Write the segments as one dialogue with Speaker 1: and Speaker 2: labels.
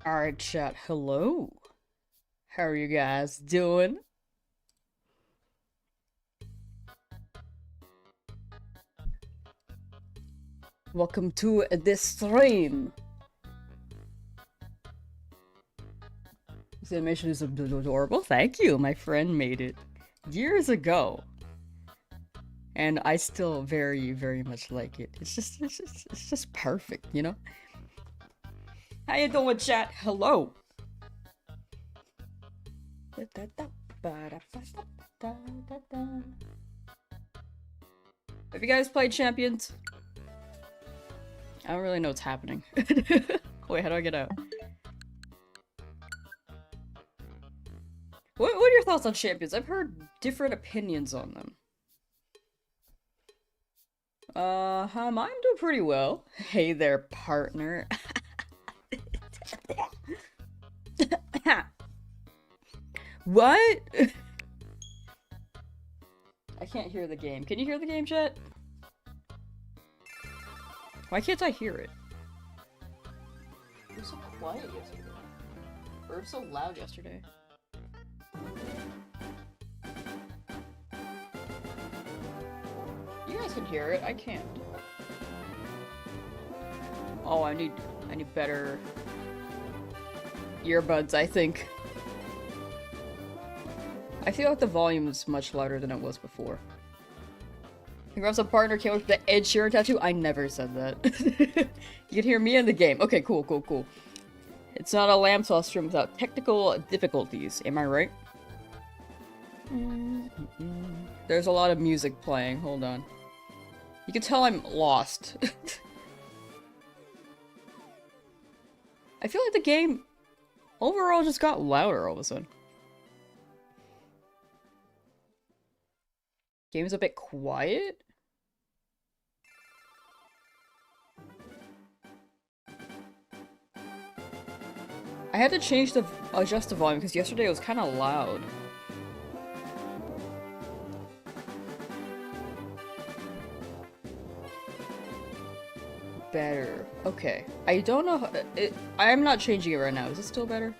Speaker 1: Alright, chat. Hello. How are you guys doing? Welcome to this stream. This animation is adorable. Thank you. My friend made it years ago. And I still very, very much like it. It's just perfect, you know? How you doing, chat? Hello. Have you guys played Champions? I don't really know what's happening. Wait, how do I get out? What are your thoughts on Champions? I've heard different opinions on them. I'm doing pretty well. Hey there, partner. What? I can't hear the game. Can you hear the game, chat? Why can't I hear it? It was so quiet yesterday. Or it was so loud yesterday. You guys can hear it. I can't. Oh, I need better earbuds, I think. I feel like the volume is much louder than it was before. Congrats on partner, can't wait for the Ed Sheeran tattoo. I never said that. You can hear me in the game. Okay, cool. It's not a Lamsauce stream without technical difficulties. Am I right? There's a lot of music playing. Hold on. You can tell I'm lost. I feel like the game overall just got louder all of a sudden. Game's a bit quiet? I had to adjust the volume because yesterday it was kind of loud. Better. Okay. I don't know how, I'm not changing it right now. Is it still better?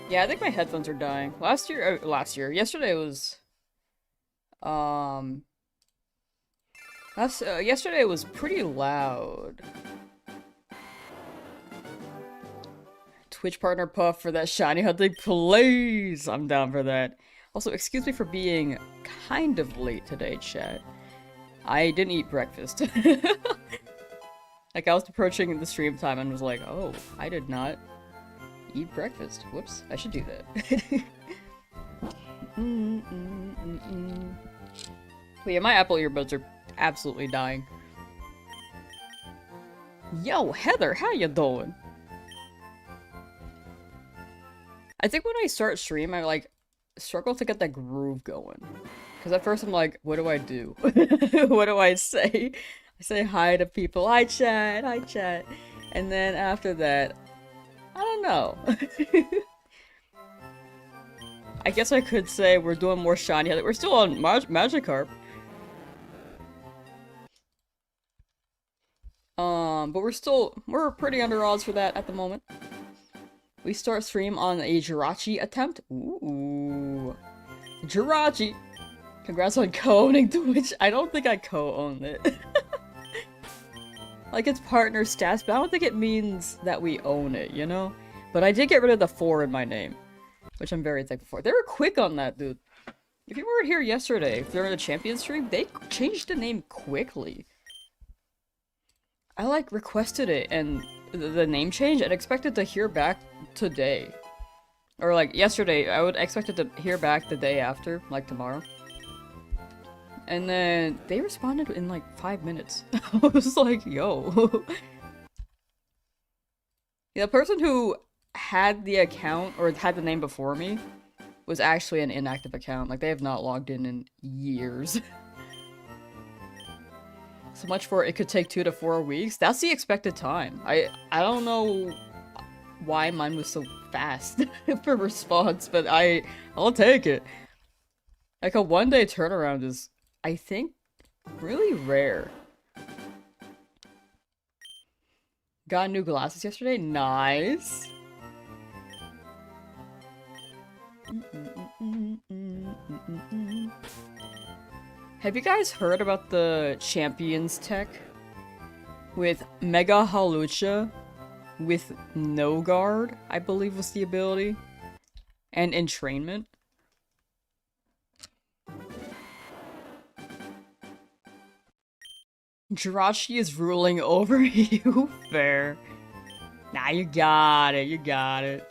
Speaker 1: Yeah, I think my headphones are dying. Yesterday was, yesterday was pretty loud. Twitch partner Puff for that shiny hunting, please! I'm down for that. Also, excuse me for being kind of late today, chat. I didn't eat breakfast. Like, I was approaching the stream time and was like, oh, I did not eat breakfast. Whoops, I should do that. But yeah, my Apple earbuds are absolutely dying. Yo, Heather, how you doing? I think when I start stream, I like struggle to get that groove going. Because at first I'm like, what do I do? What do I say? I say hi to people, hi chat. And then after that, I don't know. I guess I could say we're doing more shiny. We're still on Magikarp. But we're pretty under odds for that at the moment. We start stream on a Jirachi attempt. Ooh. Jirachi! Congrats on co-owning Twitch. I don't think I co-owned it. Like, it's partner stats, but I don't think it means that we own it, you know? But I did get rid of the 4 in my name, which I'm very thankful for. They were quick on that, dude. If you weren't here yesterday, during the champion stream, they changed the name quickly. I, like, requested it, and the name change, and expected to hear back today. Or, like, yesterday, I would expected to hear back the day after, like tomorrow. And then they responded in like 5 minutes. I was like, yo. Yeah, the person who had the account, or had the name before me, was actually an inactive account. Like, they have not logged in years. So much for it could take 2 to 4 weeks. That's the expected time. I don't know why mine was so fast for response, but I'll take it. Like, a 1-day turnaround is, I think, really rare. Got new glasses yesterday? Nice! Have you guys heard about the Champions tech? With Mega Halucha, with No Guard, I believe was the ability, and Entrainment. Jirachi is ruling over you. Fair. Nah, you got it. You got it.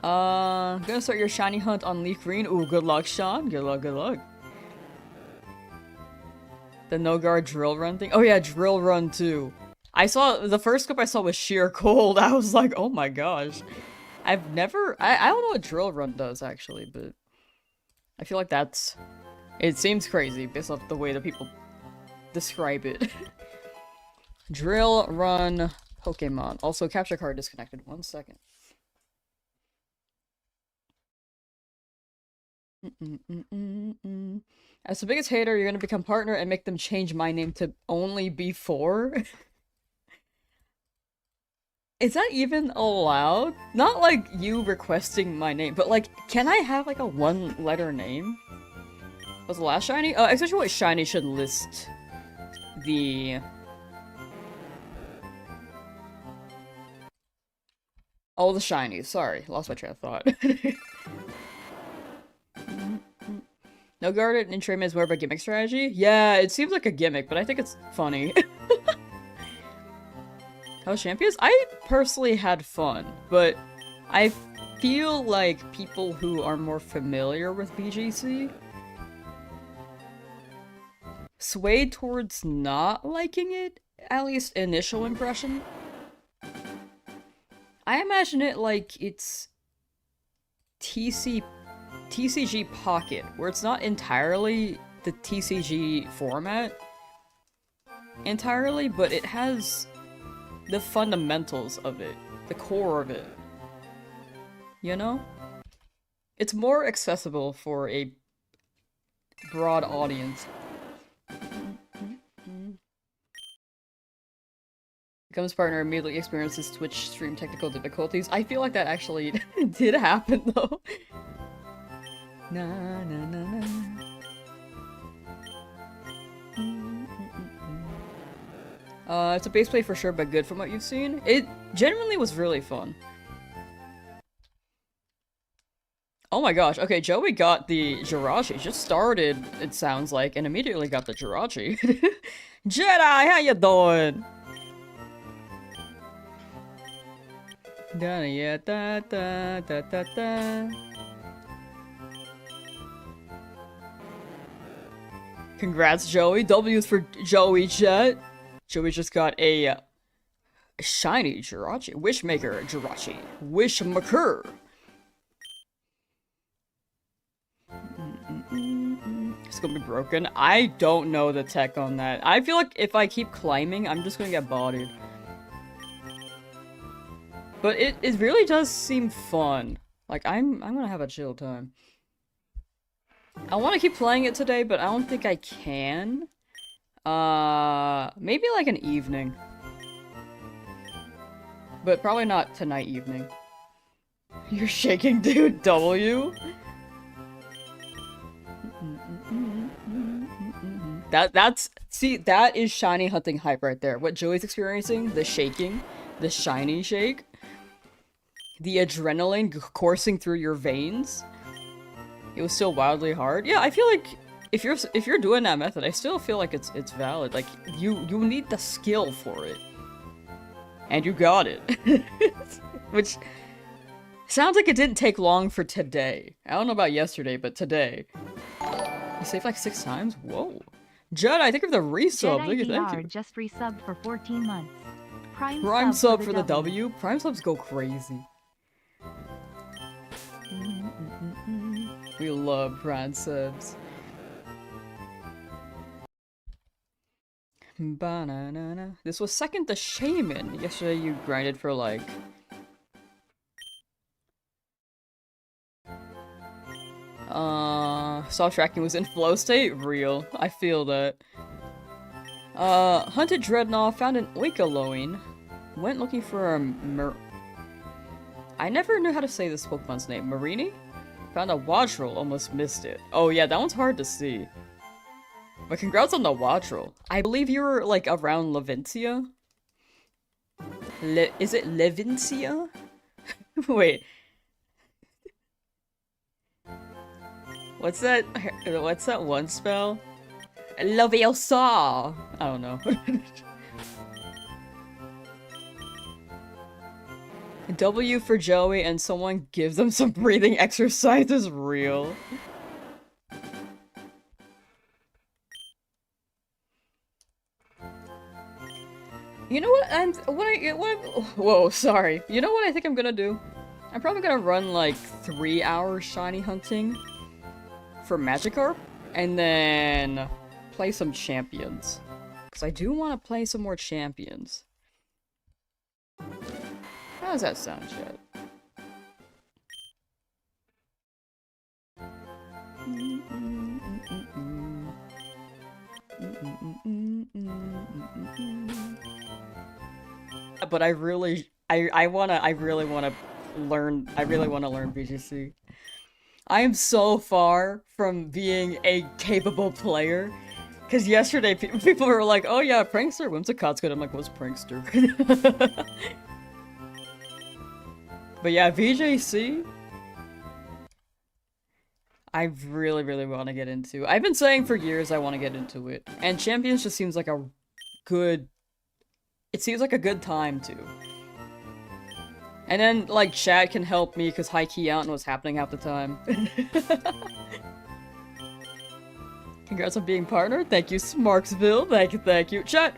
Speaker 1: Gonna start your shiny hunt on Leafgreen. Ooh, good luck, Sean. Good luck, good luck. The No Guard drill run thing. Oh yeah, drill run too. I saw, the first clip I saw was sheer cold. I was like, oh my gosh. I've never, I don't know what drill run does actually, but I feel like that's, it seems crazy based off the way that people describe it. Drill run Pokemon. Also, capture card disconnected. 1 second. As the biggest hater, you're gonna become partner and make them change my name to only before. Is that even allowed? Not like you requesting my name, but like, can I have like a 1-letter name? Was the last shiny? Especially what shiny should list the... Oh, the shinies. Sorry, lost my train of thought. No guarded entrainment is more of a gimmick strategy? Yeah, it seems like a gimmick, but I think it's funny. How's Champions? I personally had fun, but I feel like people who are more familiar with BGC swayed towards not liking it, at least initial impression. I imagine it like it's TCG Pocket, where it's not entirely the TCG format entirely, but it has the fundamentals of it, the core of it. You know? It's more accessible for a broad audience. Becomes partner, immediately experiences Twitch stream technical difficulties. I feel like that actually did happen though. Na na na na. It's a base play for sure, but good from what you've seen. It genuinely was really fun. Oh my gosh, okay, Joey got the Jirachi. Just started, it sounds like, and immediately got the Jirachi. Jedi, how you doing? Da da da da da da da. Congrats, Joey. W's for Joey Jet. Joey just got a shiny Jirachi. Wishmaker Jirachi. Wishmaker. It's gonna be broken. I don't know the tech on that. I feel like if I keep climbing, I'm just gonna get bodied. But it really does seem fun. Like, I'm gonna have a chill time. I want to keep playing it today, but I don't think I can. Maybe like an evening. But probably not tonight evening. You're shaking, dude. W? See, that is shiny hunting hype right there. What Joey's experiencing, the shaking, the shiny shake, the adrenaline coursing through your veins. It was still wildly hard. Yeah, I feel like if you're doing that method, I still feel like it's valid. Like you need the skill for it. And you got it. Which sounds like it didn't take long for today. I don't know about yesterday, but today. You saved like 6 times? Whoa. Judd, I think of the resub. Thank you.
Speaker 2: Just resubbed for 14 months.
Speaker 1: Prime sub for the W. Prime subs go crazy. We love Pransebs. Banana. This was second to Shaman. Yesterday you grinded for like... Soft tracking was in flow state? Real. I feel that. Hunted Dreadnought, found an Oinkologne. Went looking for a I never knew how to say this Pokemon's name. Marini? Found a Wadril, almost missed it. Oh yeah, that one's hard to see. But congrats on the Wadril. I believe you were, like, around Levincia? Is it Levincia? Wait. What's that one spell? Leviosa! I don't know. W for Joey and someone gives them some breathing exercise is real. You know what? Whoa, sorry. You know what I think I'm gonna do? I'm probably gonna run like 3 hours shiny hunting for Magikarp, and then play some champions. Because I do want to play some more champions. How does that sound, chat? But I really wanna learn BGC. I am so far from being a capable player. Because yesterday people were like, oh yeah, Prankster, Whimsicott's good. I'm like, what's Prankster? But yeah, VJC, I really want to get into. I've been saying for years I want to get into it. And Champions just seems like a good... It seems like a good time too. And then, like, chat can help me because high key out and what's happening half the time. Congrats on being partnered. Thank you, Smarksville. Thank you. Chat,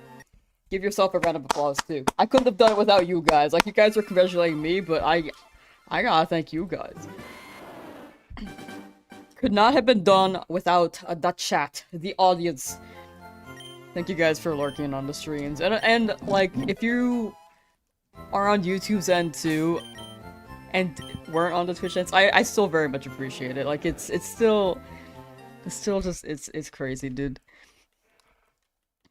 Speaker 1: give yourself a round of applause too. I couldn't have done it without you guys. Like, you guys were congratulating me, but I gotta thank you guys. Could not have been done without the chat, the audience. Thank you guys for lurking on the streams. And like, if you are on YouTube's end too, and weren't on the Twitch ends, I still very much appreciate it. Like, it's still just, it's crazy, dude.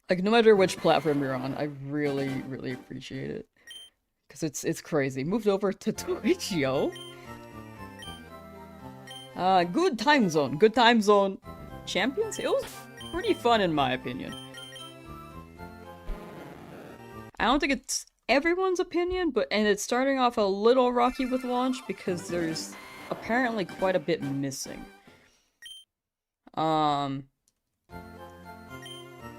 Speaker 1: Like, no matter which platform you're on, I really appreciate it. Because it's crazy. Moved over to Twitch, yo. Good time zone. Good time zone. Champions? It was pretty fun in my opinion. I don't think it's everyone's opinion, and it's starting off a little rocky with launch because there's apparently quite a bit missing. And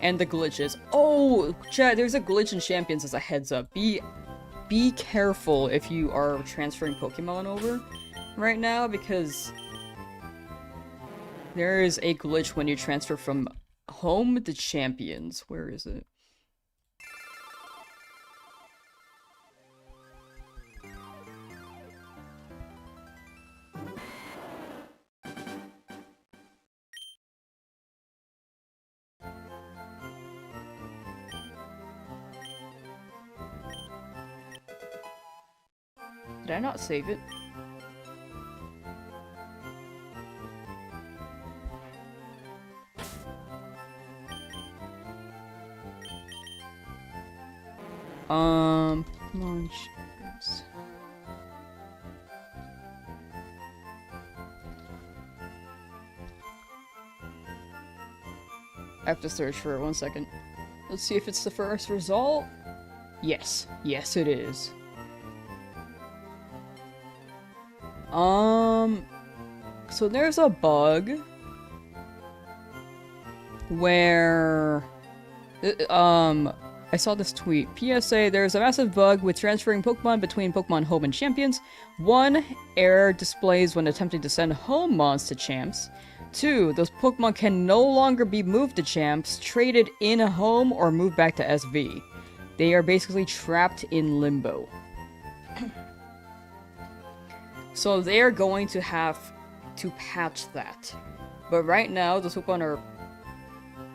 Speaker 1: the glitches. Oh, chat, there's a glitch in Champions as a heads up. Be careful if you are transferring Pokemon over right now, because there is a glitch when you transfer from home to Champions. Where is it? Did I not save it? Launch. Oops. I have to search for it 1 second. Let's see if it's the first result. Yes. Yes, it is. So there's a bug where, I saw this tweet. PSA, there's a massive bug with transferring Pokemon between Pokemon Home and Champions. 1, error displays when attempting to send home mons to champs. 2, those Pokemon can no longer be moved to champs, traded in a home, or moved back to SV. They are basically trapped in limbo. So they're going to have to patch that. But right now, the Pokemon are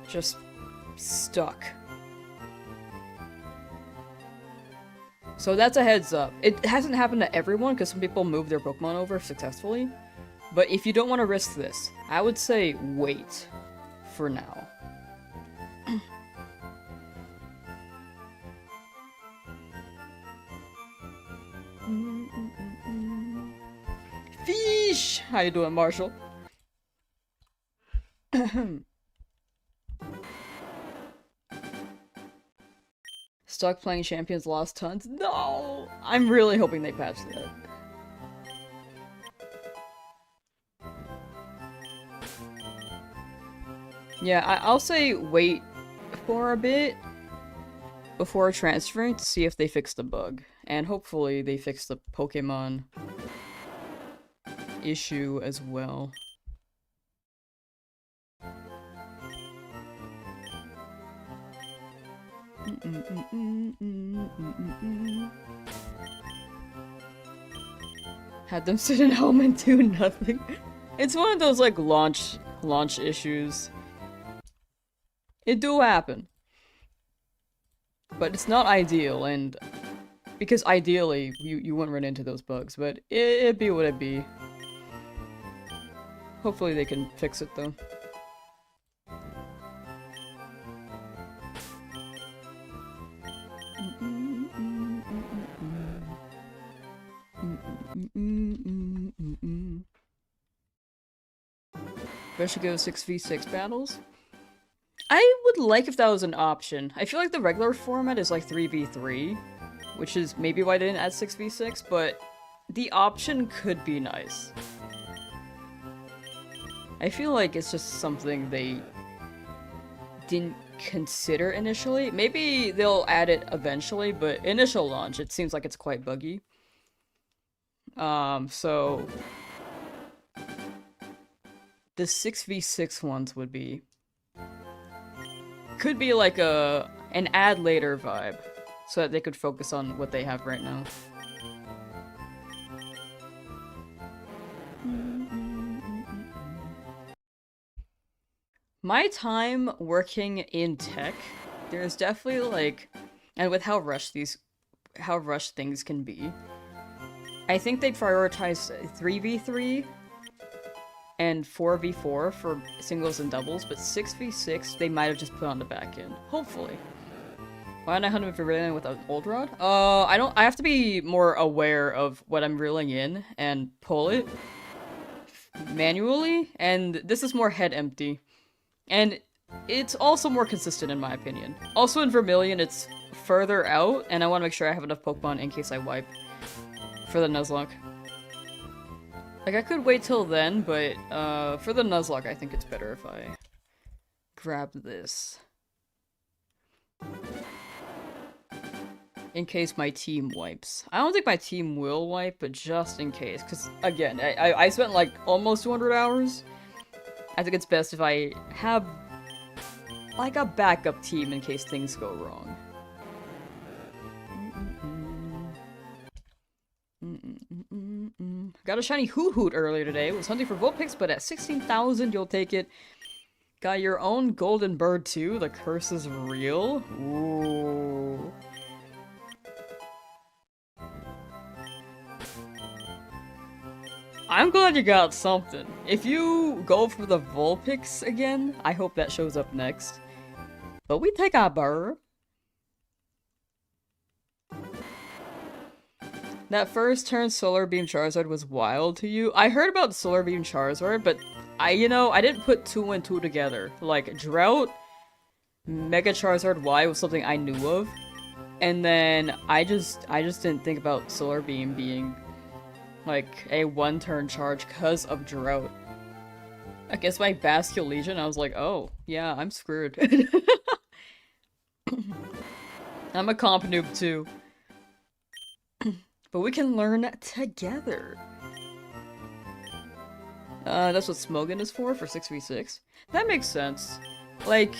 Speaker 1: just stuck. So that's a heads up. It hasn't happened to everyone because some people move their Pokemon over successfully. But if you don't want to risk this, I would say wait for now. Fish! How you doing, Marshall? Stuck playing Champions, lost tons. No! I'm really hoping they patch that. Yeah, I'll say wait for a bit before transferring to see if they fix the bug. And hopefully they fix the Pokemon issue as well. Had them sit in home and do nothing. It's one of those like launch issues. It do happen. But it's not ideal, and because ideally you wouldn't run into those bugs, but it'd be what it be. Hopefully they can fix it though. But I should go 6v6 battles? I would like if that was an option. I feel like the regular format is like 3v3, which is maybe why I didn't add 6v6, but the option could be nice. I feel like it's just something they didn't consider initially. Maybe they'll add it eventually, but initial launch, it seems like it's quite buggy. So the 6v6 ones would be... could be like an add later vibe, so that they could focus on what they have right now. My time working in tech, there's definitely like, and with how rushed things can be, I think they prioritize 3v3 and 4v4 for singles and doubles, but 6v6 they might have just put on the back end. Hopefully. Why don't I hunt him for reeling with an old rod? I have to be more aware of what I'm reeling in and pull it manually, and this is more head empty. And it's also more consistent in my opinion. Also in Vermilion it's further out, and I want to make sure I have enough Pokemon in case I wipe for the Nuzlocke. Like, I could wait till then, but for the Nuzlocke I think it's better if I grab this. In case my team wipes. I don't think my team will wipe, but just in case. Because, again, I spent like almost 200 hours. I think it's best if I have like a backup team in case things go wrong. Got a shiny Hoot earlier today. Was hunting for Vulpix, but at 16,000 you'll take it. Got your own golden bird too. The curse is real. Ooh. I'm glad you got something. If you go for the Vulpix again, I hope that shows up next. But we take our bird. That first turn Solar Beam Charizard was wild to you. I heard about Solar Beam Charizard, but I didn't put 2 and 2 together. Like, Drought, Mega Charizard Y was something I knew of. And then I just didn't think about Solar Beam being like a 1-turn charge because of Drought. I guess my Bascule Legion, I was like, oh, yeah, I'm screwed. I'm a comp noob too. But we can learn together. That's what Smogon is for 6v6. That makes sense. Like,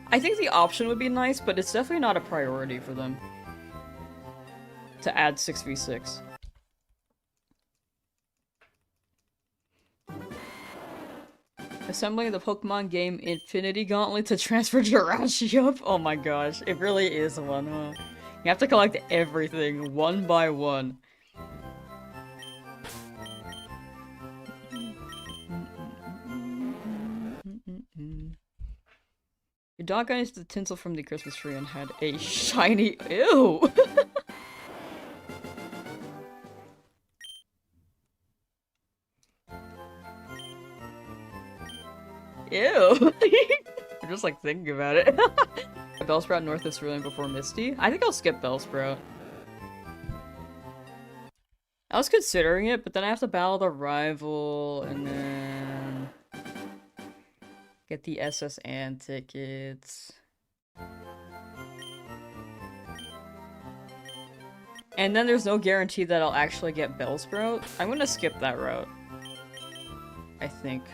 Speaker 1: I think the option would be nice, but it's definitely not a priority for them to add 6v6. Assembling the Pokemon game Infinity Gauntlet to transfer Jirachi up? Oh my gosh, it really is one, huh? You have to collect everything, one by one. Your dog got into the tinsel from the Christmas tree and had a shiny- Ew! Ew! I'm just like thinking about it. Bellsprout North is Cerulean before Misty? I think I'll skip Bellsprout. I was considering it, but then I have to battle the rival, and then... get the SS Ann tickets. And then there's no guarantee that I'll actually get Bellsprout. I'm gonna skip that route. I think.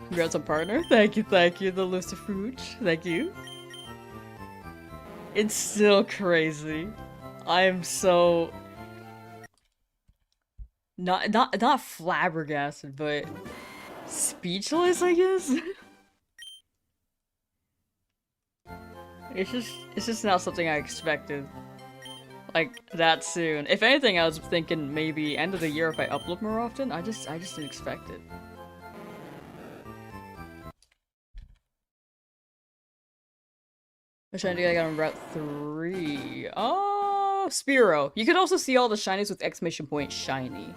Speaker 1: Congrats on partner. Thank you, the Lucifruge. Thank you. It's still crazy. I am so not flabbergasted, but speechless, I guess. It's just not something I expected. Like that soon. If anything, I was thinking maybe end of the year if I upload more often. I just didn't expect it. I'm trying to get I got on Route 3. Oh, Spearow. You could also see all the shinies with exclamation point shiny.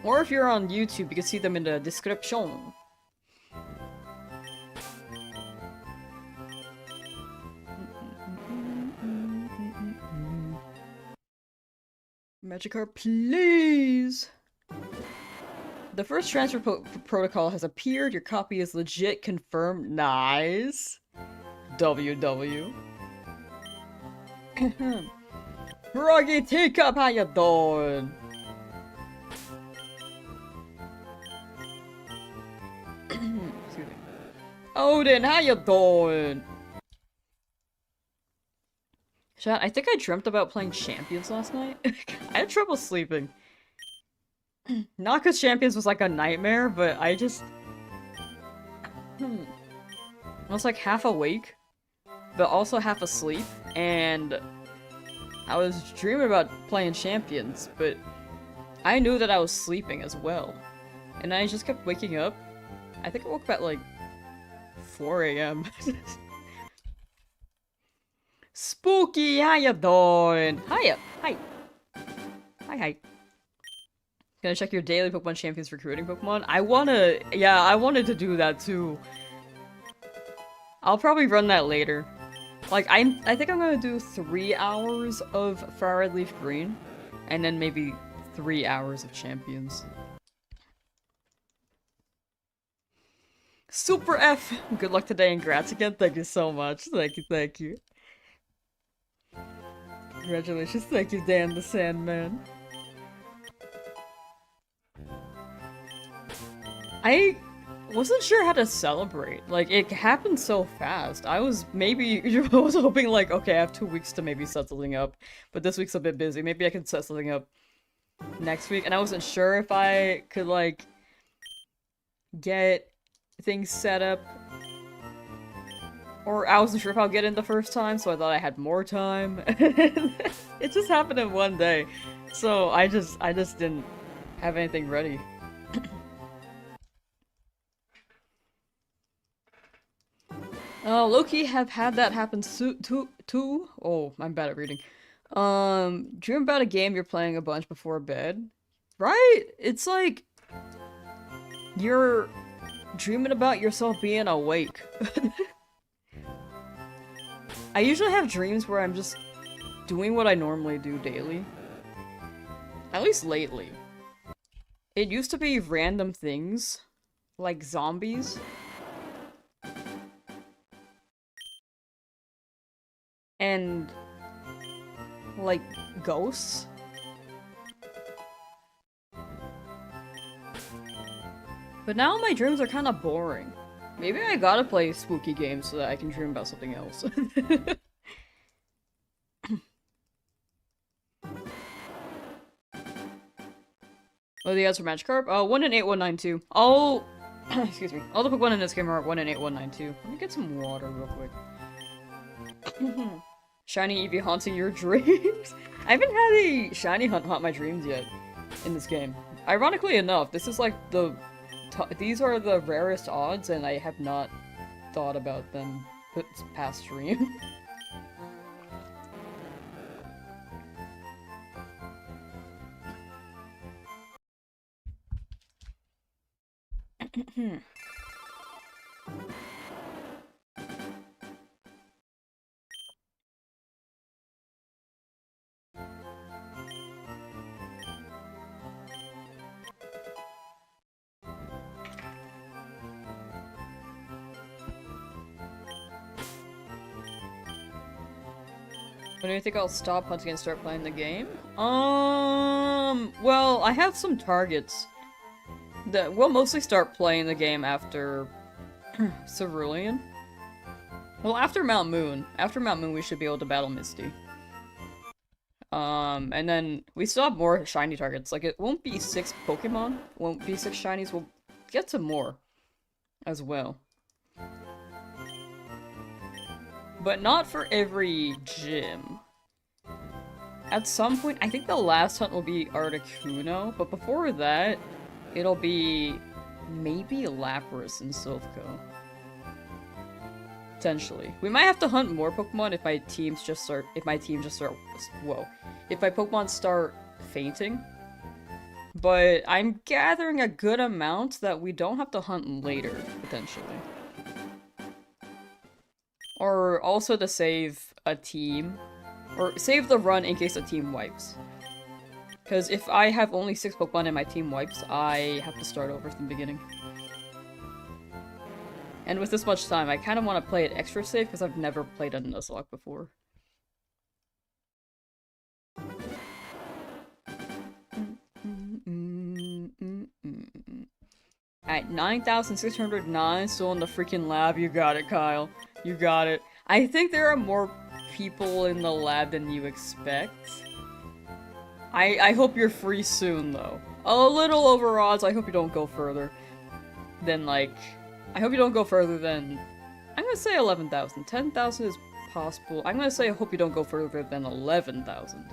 Speaker 1: Or if you're on YouTube, you can see them in the description. Magikarp, please! The first transfer protocol has appeared. Your copy is legit, confirmed. Nice. WW. Froggy Teacup, how you doing? Excuse me. Odin, how you doing? Chat, I think I dreamt about playing Champions last night. I had trouble sleeping. Not because Champions was like a nightmare, but I just... I was like half awake, but also half asleep, and I was dreaming about playing Champions, but I knew that I was sleeping as well. And I just kept waking up. I think I woke up at like 4 AM. Spooky, how you doing? Hiya! Hi! Hi. Gonna check your daily Pokemon Champions recruiting Pokemon? I wanted to do that too. I'll probably run that later. Like, I think I'm gonna do 3 hours of FireRed Leafgreen, and then maybe 3 hours of Champions. Super F! Good luck today and congrats again. Thank you so much. Thank you. Congratulations. Thank you, Dan the Sandman. I wasn't sure how to celebrate. Like, it happened so fast. I was hoping like, okay, I have 2 weeks to maybe set something up, but this week's a bit busy. Maybe I can set something up next week, and I wasn't sure if I could, like, get things set up, or I wasn't sure if I'll get in the first time, so I thought I had more time. It just happened in one day, so I just didn't have anything ready. Low-key have had that happen too. Oh, I'm bad at reading. Dream about a game you're playing a bunch before bed, right? It's like you're dreaming about yourself being awake. I usually have dreams where I'm just doing what I normally do daily. At least lately. It used to be random things, like zombies. And, like, ghosts. But now my dreams are kind of boring. Maybe I gotta play spooky games so that I can dream about something else. What are the odds for Magikarp? 1 in 8192. All excuse me. All the Pokemon in this game are 1 in 8192. Let me get some water real quick. Shiny Eevee haunting your dreams? I haven't had a shiny haunt my dreams yet in this game. Ironically enough, this is like these are the rarest odds, and I have not thought about them past stream. When do you think I'll stop hunting and start playing the game? Well, I have some targets that we'll mostly start playing the game after Cerulean. Well, after Mount Moon. After Mount Moon, we should be able to battle Misty. And then we still have more shiny targets. Like, it won't be 6 Pokemon, won't be 6 shinies, we'll get some more as well. But not for every gym. At some point, I think the last hunt will be Articuno, but before that, it'll be maybe Lapras and Silphco. Potentially. We might have to hunt more Pokemon if my teams just start, if my Pokemon start fainting. But I'm gathering a good amount that we don't have to hunt later, potentially. Or also to save a team. Or save the run in case a team wipes. Because if I have only 6 Pokemon and my team wipes, I have to start over from the beginning. And with this much time, I kind of want to play it extra safe because I've never played a Nuzlocke before. At 9,609, still in the freaking lab. You got it, Kyle. You got it. I think there are more people in the lab than you expect. I hope you're free soon, though. A little over odds. I hope you don't go further than, like... I hope you don't go further than... I'm gonna say 11,000. 10,000 is possible. I'm gonna say I hope you don't go further than 11,000.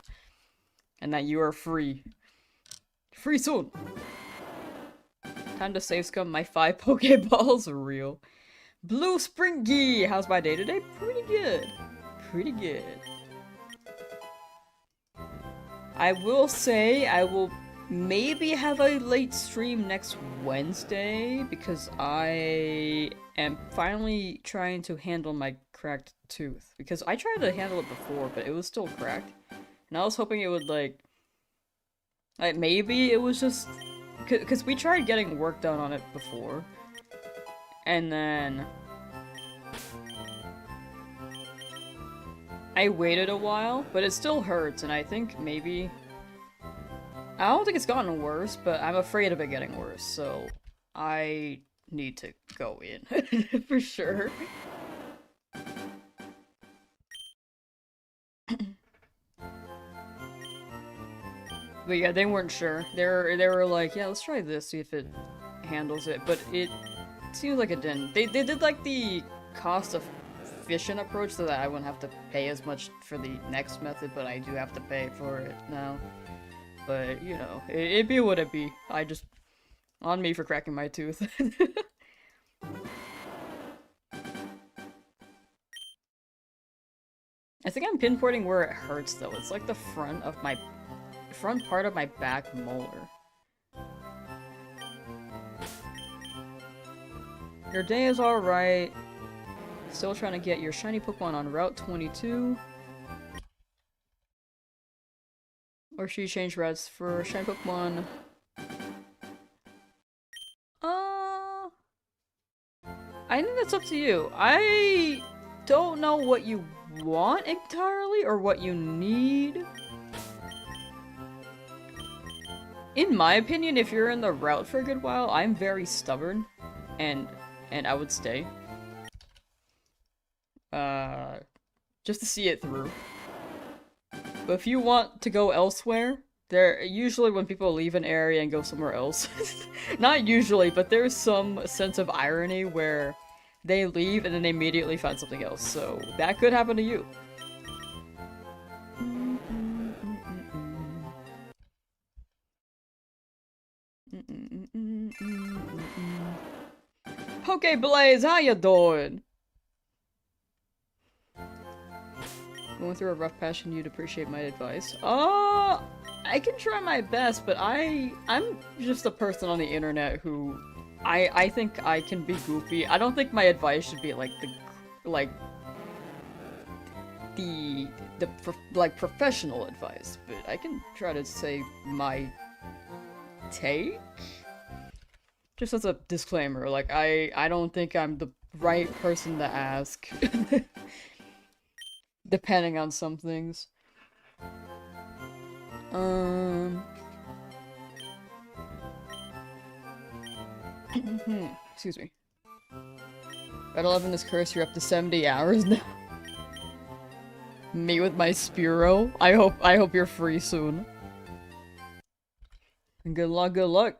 Speaker 1: And that you are free. Free soon! Time to save scum my 5 Pokeballs. Real. Blue Springy! How's my day today? Pretty good. Pretty good. I will say I will maybe have a late stream next Wednesday because I am finally trying to handle my cracked tooth. Because I tried to handle it before, but it was still cracked. And I was hoping it would like maybe it was just... Because we tried getting work done on it before. And then... I waited a while, but it still hurts, and I think maybe... I don't think it's gotten worse, but I'm afraid of it getting worse, so... I need to go in, for sure. But yeah, they weren't sure. They were like, yeah, let's try this, see if it handles it. But it seems like it didn't. They did like the cost efficient approach so that I wouldn't have to pay as much for the next method, but I do have to pay for it now. But, you know, it be what it be. I just... On me for cracking my tooth. I think I'm pinpointing where it hurts though. It's like the front part of my back molar. Your day is alright. Still trying to get your shiny Pokemon on Route 22. Or should you change routes for shiny Pokemon? I think that's up to you. I don't know what you want entirely or what you need. in my opinion, if you're in the route for a good while, I'm very stubborn, and I would stay. Just to see it through. But if you want to go elsewhere, usually when people leave an area and go somewhere else, not usually, but there's some sense of irony where they leave and then they immediately find something else, so that could happen to you. Pokeblaze, how you doing? Going through a rough patch and you'd appreciate my advice. I can try my best, but I'm just a person on the internet who I think I can be goofy. I don't think my advice should be like the professional advice, but I can try to say my take. Just as a disclaimer, like I don't think I'm the right person to ask. Depending on some things. Excuse me. Red 11 is cursed, you're up to 70 hours now. Me with my Spearow. I hope you're free soon. And good luck, good luck.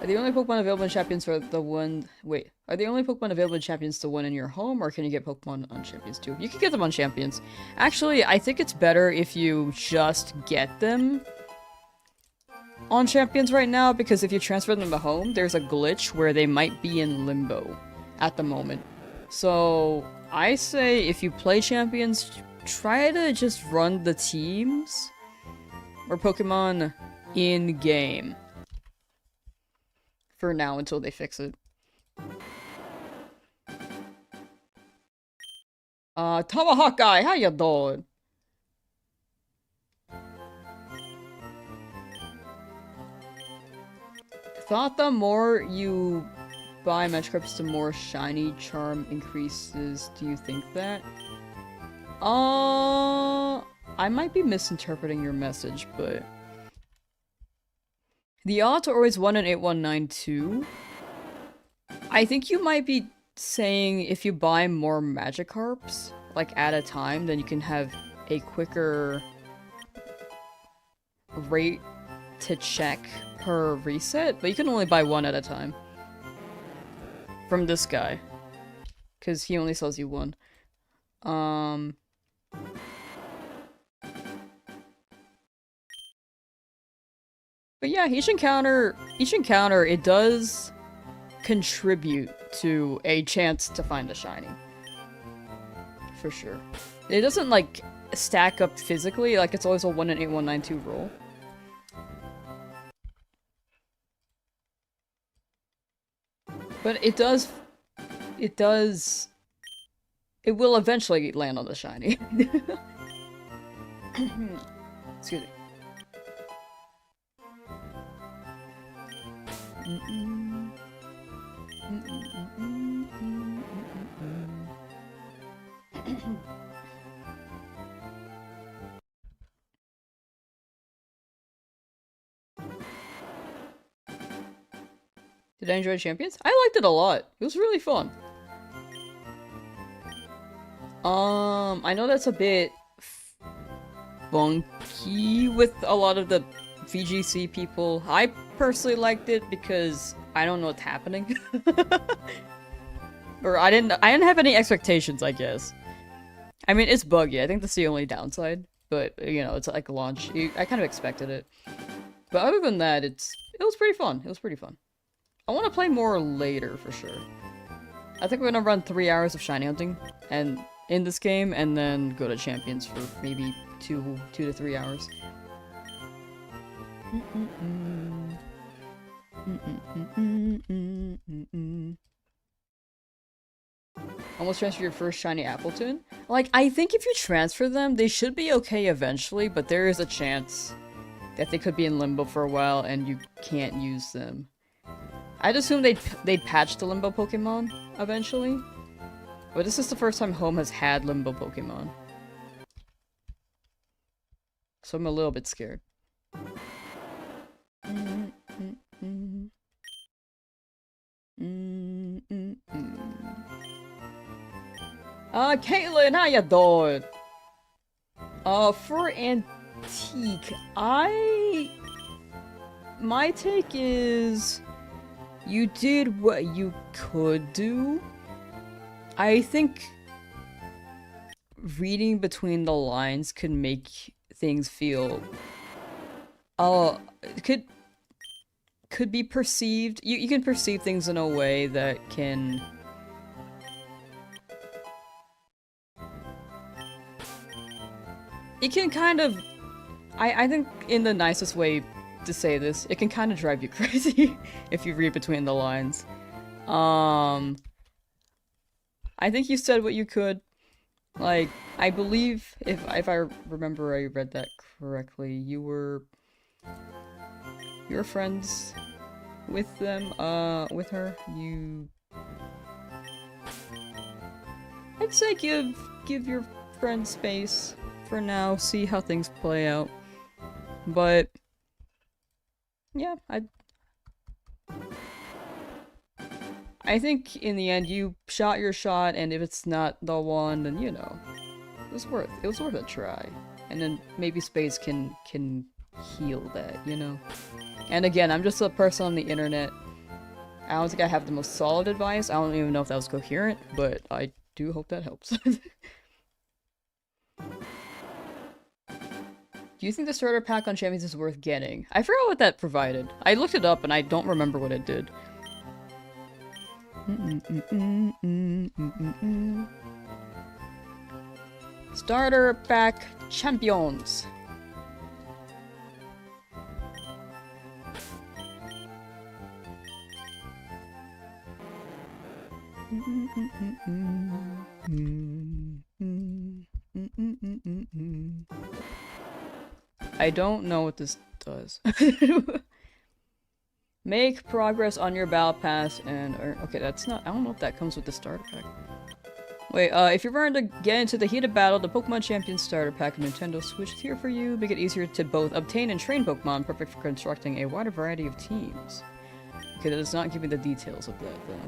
Speaker 1: Are the only Pokemon available in Champions for the one... Wait. Are the only Pokemon available in Champions to one in your home, or can you get Pokemon on Champions too? You can get them on Champions. Actually, I think it's better if you just get them on Champions right now, because if you transfer them to home, there's a glitch where they might be in limbo at the moment. So, I say if you play Champions, try to just run the teams or Pokemon in-game. For now, until they fix it. Tomahawk guy, how you doing? Thought the more you buy Magikarps, the more shiny charm increases. Do you think that? I might be misinterpreting your message, but... The odds are always 1 in 8192. I think you might be saying if you buy more Magikarps, like at a time, then you can have a quicker rate to check per reset, but you can only buy one at a time. From this guy. Because he only sells you one. But yeah, each encounter, it does contribute to a chance to find a shiny. For sure. It doesn't, like, stack up physically, like it's always a 1 in 8192 roll. But it will eventually land on the shiny. Excuse me. Did I enjoy Champions? I liked it a lot. It was really fun. I know that's a bit funky with a lot of the VGC people. I personally liked it because I don't know what's happening. Or I didn't have any expectations, I guess. I mean, it's buggy. I think that's the only downside. But, you know, it's like a launch. I kind of expected it. But other than that, it was pretty fun. It was pretty fun. I want to play more later, for sure. I think we're gonna run 3 hours of shiny hunting and in this game, and then go to Champions for maybe 2 to 3 hours. Almost transfer your first shiny Appleton? Like, I think if you transfer them, they should be okay eventually, but there is a chance that they could be in limbo for a while and you can't use them. I'd assume they'd patch the limbo Pokemon eventually, but this is the first time Home has had limbo Pokemon. So I'm a little bit scared. Caitlin, how you doing? For Antique, my take is you did what you could do. I think reading between the lines could make things feel could be perceived. You can perceive things in a way that can it can kind of I think in the nicest way to say this, it can kind of drive you crazy if you read between the lines. I think you said what you could. Like, I believe, if I remember I read that correctly, you were friends with them, with her. I'd say give your friend space for now, see how things play out. But yeah, I think in the end you shot your shot, and if it's not the one, then you know, it was worth a try. And then maybe space can heal that, you know. And again, I'm just a person on the internet. I don't think I have the most solid advice. I don't even know if that was coherent, but I do hope that helps. Do you think the starter pack on Champions is worth getting? I forgot what that provided. I looked it up and I don't remember what it did. Starter pack champions. I don't know what this does. Make progress on your battle pass and okay, that's not. I don't know if that comes with the starter pack. Wait, if you're ready to get into the heat of battle, the Pokemon Champion starter pack of Nintendo Switch is here for you. Make it easier to both obtain and train Pokemon, perfect for constructing a wider variety of teams. Okay, that does not give me the details of that though.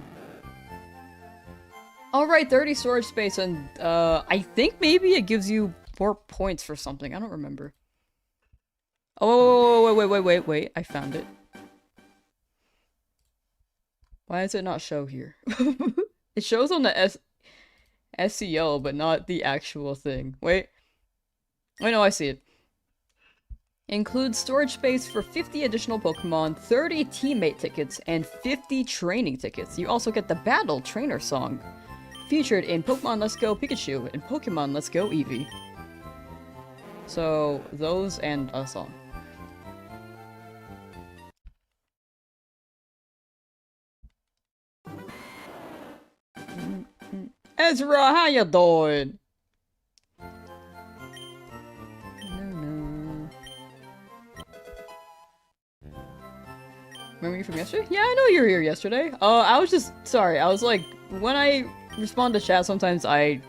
Speaker 1: Alright, 30 storage space, and I think maybe it gives you 4 points for something. I don't remember. Oh, wait, I found it. Why does it not show here? It shows on the SEO, but not the actual thing. Wait. Wait, no, I see it. Includes storage space for 50 additional Pokemon, 30 teammate tickets, and 50 training tickets. You also get the Battle Trainer song, featured in Pokemon Let's Go Pikachu and Pokemon Let's Go Eevee. So, those and a song. Ezra, how you doing? No. Remember you from yesterday? Yeah, I know you were here yesterday. I was just sorry. I was like, when I respond to chat, sometimes I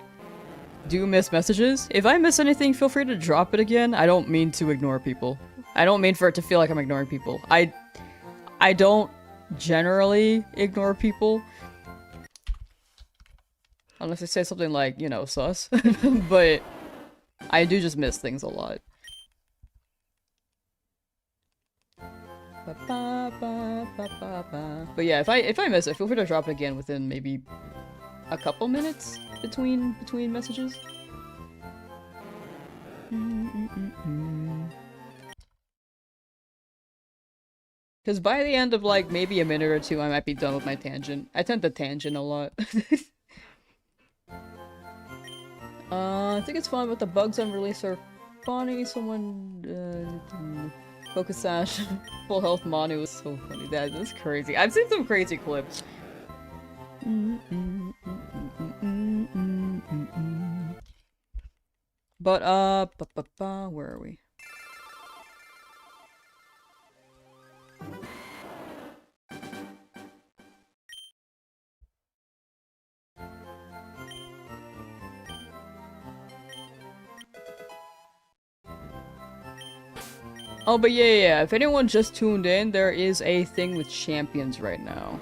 Speaker 1: do miss messages. If I miss anything, feel free to drop it again. I don't mean to ignore people. I don't mean for it to feel like I'm ignoring people. I don't generally ignore people. Unless I say something like, you know, sus. But I do just miss things a lot. But yeah, if I miss it, feel free to drop it again within maybe a couple minutes between messages. Because by the end of like maybe a minute or two, I might be done with my tangent. I tend to tangent a lot. I think it's fun, but the bugs on release are funny. Someone, Focus Sash, full health Manu is so funny. That is crazy. I've seen some crazy clips. But, where are we? Oh, but yeah, if anyone just tuned in, there is a thing with champions right now.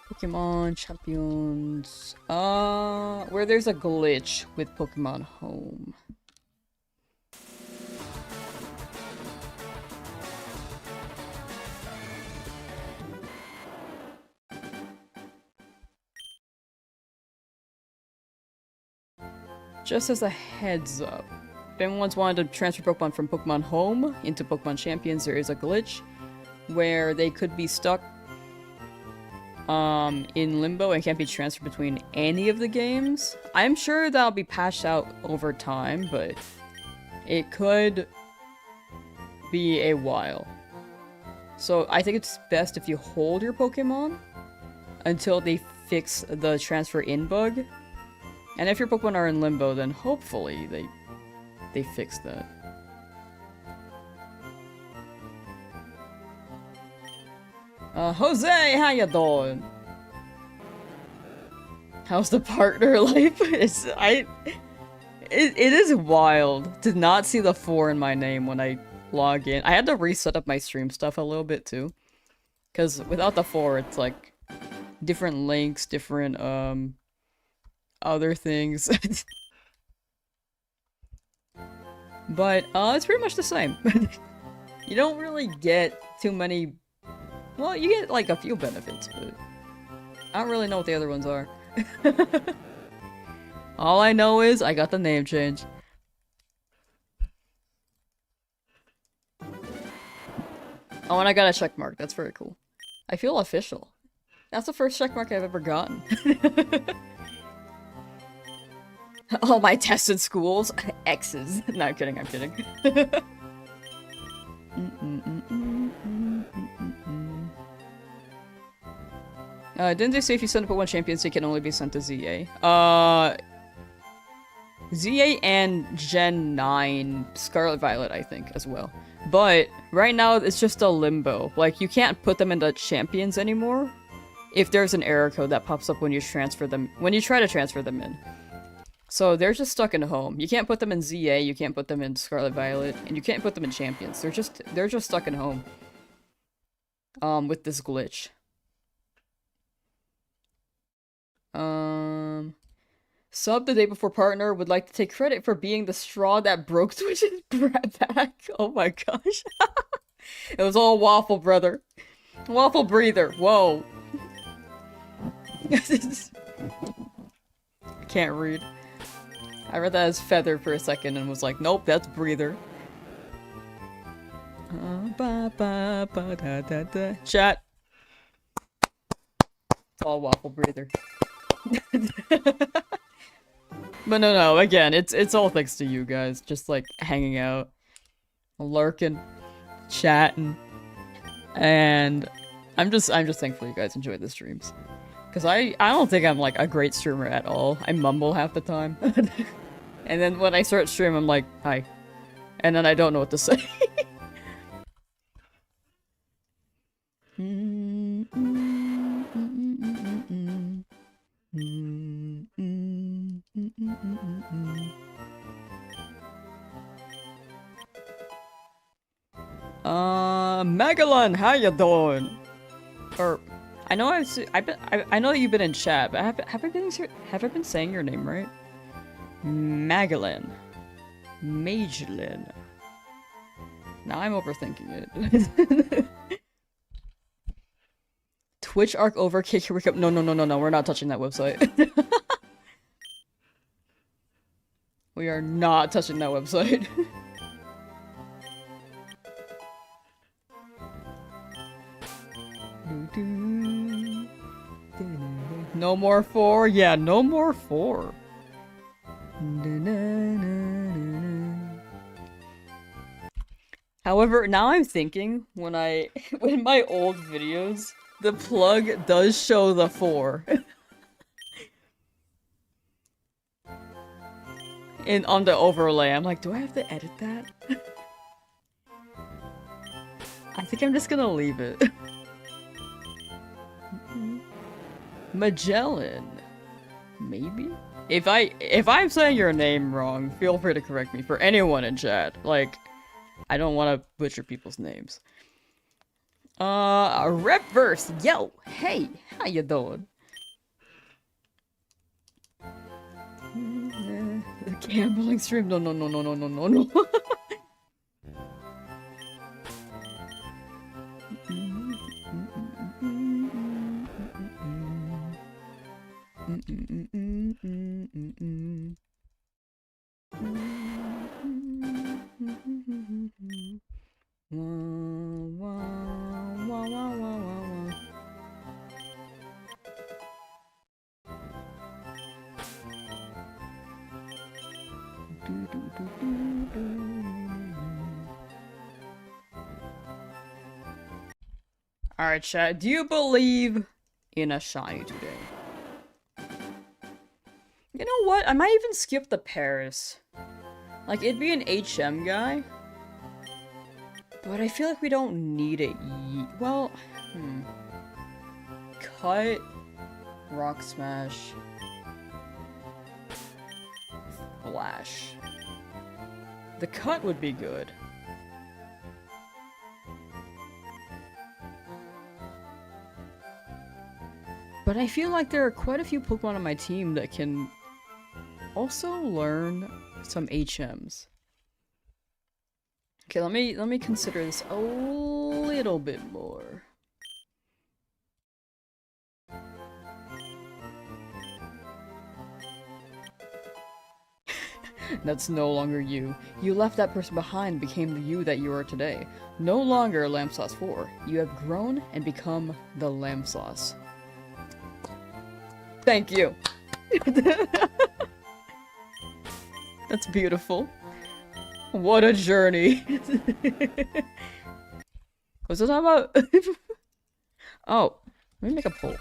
Speaker 1: Pokemon champions. Where there's a glitch with Pokemon Home. Just as a heads up, if anyone's wanted to transfer Pokemon from Pokemon Home into Pokemon Champions, there is a glitch where they could be stuck in limbo and can't be transferred between any of the games. I'm sure that'll be patched out over time, but it could be a while. So I think it's best if you hold your Pokemon until they fix the transfer in bug. And if your Pokemon are in limbo, then hopefully they fix that. Jose, how you doing? How's the partner life? It is wild to not see the 4 in my name when I log in. I had to reset up my stream stuff a little bit too. Because without the 4, it's like different links, different other things. But it's pretty much the same. You don't really get too many. Well, you get like a few benefits, but I don't really know what the other ones are. All I know is I got the name change. Oh, and I got a check mark. That's very cool. I feel official. That's the first check mark I've ever gotten. All my tested schools. X's. No, I'm kidding, I'm kidding. Didn't they say if you send up one champions, they can only be sent to ZA? ZA and Gen 9 Scarlet Violet, I think, as well. But right now, it's just a limbo. Like, you can't put them into champions anymore if there's an error code that pops up when you transfer them, when you try to transfer them in. So they're just stuck in home. You can't put them in ZA, you can't put them in Scarlet Violet, and you can't put them in champions. They're just stuck in home. With this glitch. Sub the day before partner would like to take credit for being the straw that broke Twitch's back. Oh my gosh. It was all waffle, brother. Waffle breather. Whoa. I can't read. I read that as feather for a second and was like, nope, that's breather. Chat. It's all waffle breather. But no, again, it's all thanks to you guys. Just like hanging out, lurking, chatting, and I'm just thankful you guys enjoy the streams. Cause I don't think I'm like a great streamer at all. I mumble half the time. And then when I start stream, I'm like, hi. And then I don't know what to say. Megalon, how you doing? Or, I know I know you've been in chat, but have I been saying your name right? Magellan. Magellan. Now I'm overthinking it. Twitch arc over, kick your up. No, we're not touching that website. We are not touching that website. No more 4? Yeah, no more 4. However, now I'm thinking when my old videos, the plug does show the 4. On the overlay. I'm like, do I have to edit that? I think I'm just gonna leave it. Magellan. maybe? If I'm saying your name wrong, feel free to correct me. For anyone in chat, like, I don't want to butcher people's names. Repverse, yo, hey, how you doing? The gambling stream, no. Alright, chat, do you believe in a shiny today? You know what? I might even skip the Paris. Like, it'd be an HM guy. But I feel like we don't need it well, Cut. Rock Smash. Flash. The cut would be good. But I feel like there are quite a few Pokemon on my team that can also learn some HMs. Okay, let me consider this a little bit more. That's no longer you. You left that person behind, became the you that you are today. No longer Lamsauce 4. You have grown and become the Lamsauce. Thank you. That's beautiful. What a journey. Was it about? Oh, let me make a poll.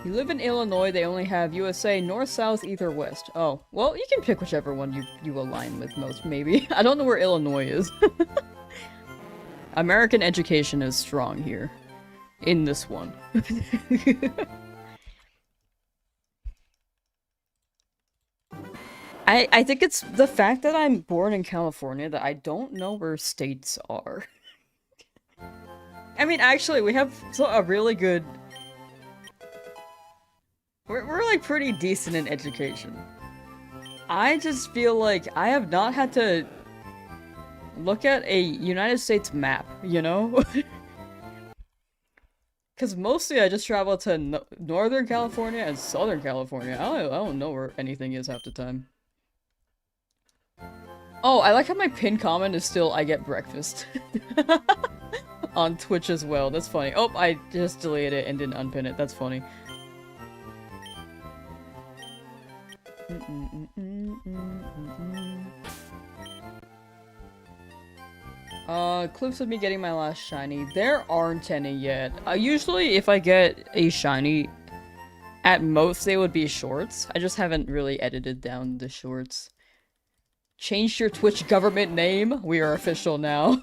Speaker 1: You live in Illinois, they only have USA, North, South, East, or West. Oh, well, you can pick whichever one you align with most, maybe. I don't know where Illinois is. American education is strong here. In this one. I think it's the fact that I'm born in California that I don't know where states are. I mean, actually, we have a really good... We're like pretty decent in education. I just feel like I have not had to look at a United States map, you know? Because mostly I just travel to Northern California and Southern California. I don't know where anything is half the time. Oh, I like how my pin comment is still I get breakfast. On Twitch as well. That's funny. Oh, I just deleted it and didn't unpin it. That's funny. Clips of me getting my last shiny. There aren't any yet. Usually if I get a shiny, at most they would be shorts. I just haven't really edited down the shorts. Changed your Twitch government name? We are official now.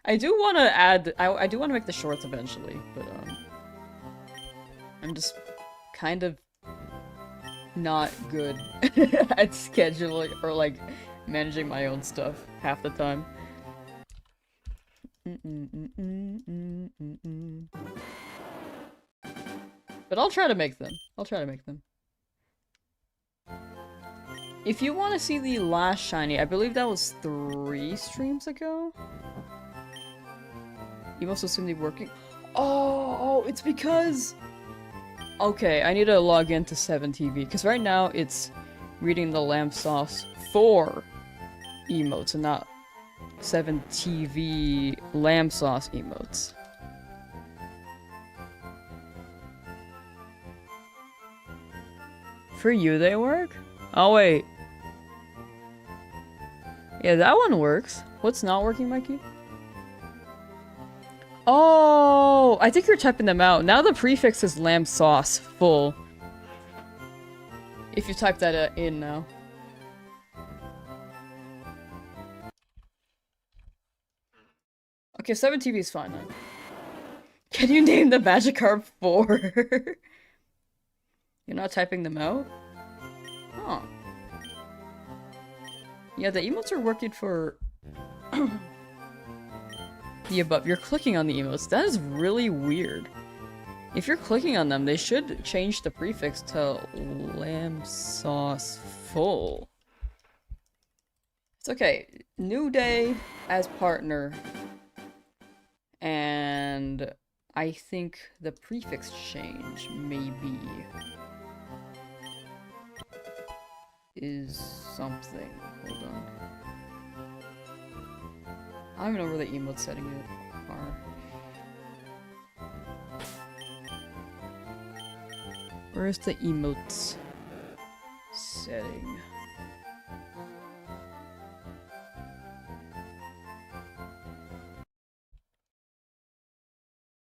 Speaker 1: I do want to add- I do want to make the shorts eventually, but I'm just kind of not good at scheduling or like managing my own stuff half the time. But I'll try to make them. I'll try to make them. If you want to see the last shiny, I believe that was 3 streams ago? You must assume they're working. Oh, it's because... Okay, I need to log into 7TV, because right now it's reading the Lamsauce 4 emotes and not 7TV Lamsauce emotes. For you they work? Oh, wait. Yeah, that one works. What's not working, Mikey? Oh, I think you're typing them out. Now the prefix is Lamsauce full. If you type that in now. Okay, 7TV is fine then. Can you name the Magikarp 4? You're not typing them out? Huh. Yeah, the emotes are working for the above. You're clicking on the emotes. That is really weird. If you're clicking on them, they should change the prefix to Lamsauce full. It's okay. New day as partner. And I think the prefix change maybe is something. Hold on. I don't even know where the emote settings are. Where's the emotes setting?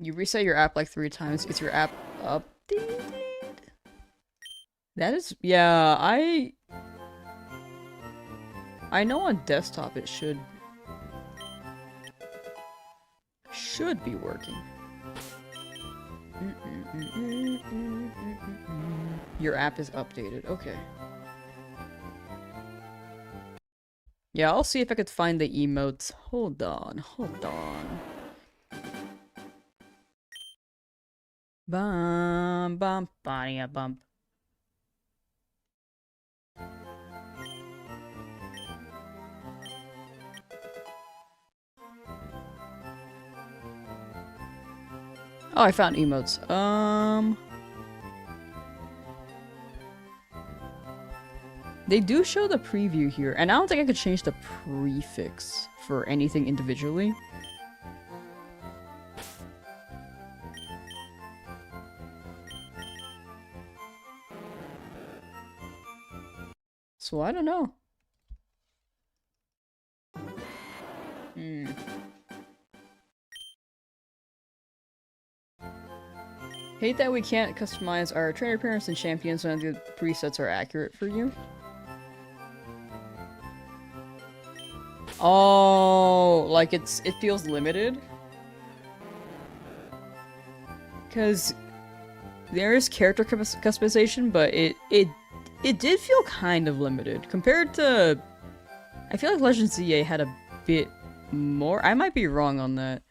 Speaker 1: You reset your app like 3 times. Is your app updated? That is, yeah, I know on desktop it should be working. Your app is updated. Okay. Yeah, I'll see if I could find the emotes. Hold on. Bum bum body bump. Oh, I found emotes. They do show the preview here, and I don't think I could change the prefix for anything individually. So I don't know. Hate that we can't customize our trainer appearance and champions when the presets are accurate for you. Oh, like it feels limited? Because there is character customization, but it did feel kind of limited compared to. I feel like Legend ZA had a bit more. I might be wrong on that.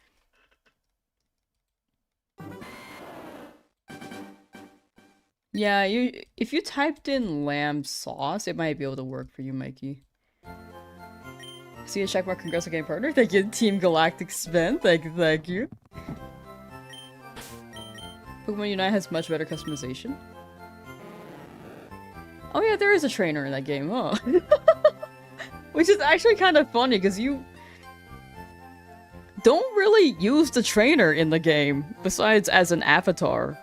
Speaker 1: Yeah, if you typed in Lamsauce, it might be able to work for you, Mikey. See a checkmark. Congrats on getting partner. Thank you, Team Galactic Sven. Thank you. Pokemon Unite has much better customization. Oh yeah, there is a trainer in that game, huh? Which is actually kind of funny, because you don't really use the trainer in the game, besides as an avatar.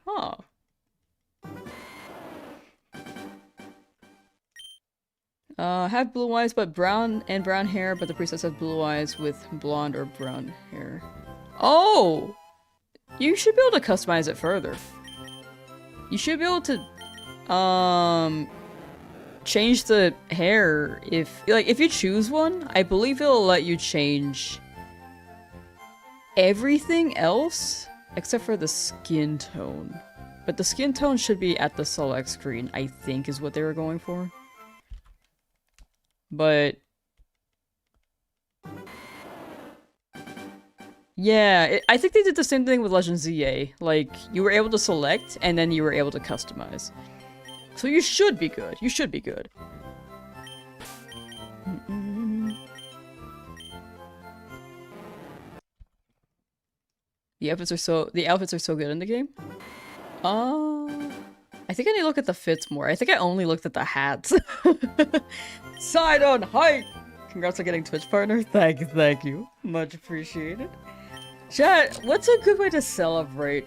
Speaker 1: Huh. Have blue eyes but brown hair, but the princess has blue eyes with blonde or brown hair. Oh! You should be able to customize it further. You should be able to, change the hair if you choose one. I believe it'll let you change everything else except for the skin tone. But the skin tone should be at the select screen, I think is what they were going for. But yeah, I think they did the same thing with Legend ZA. Like, you were able to select, and then you were able to customize. So you should be good. You should be good. The outfits are so good in the game. I think I need to look at the fits more. I think I only looked at the hats. Side on height! Congrats on getting Twitch partner. Thank you. Much appreciated. Chat, what's a good way to celebrate?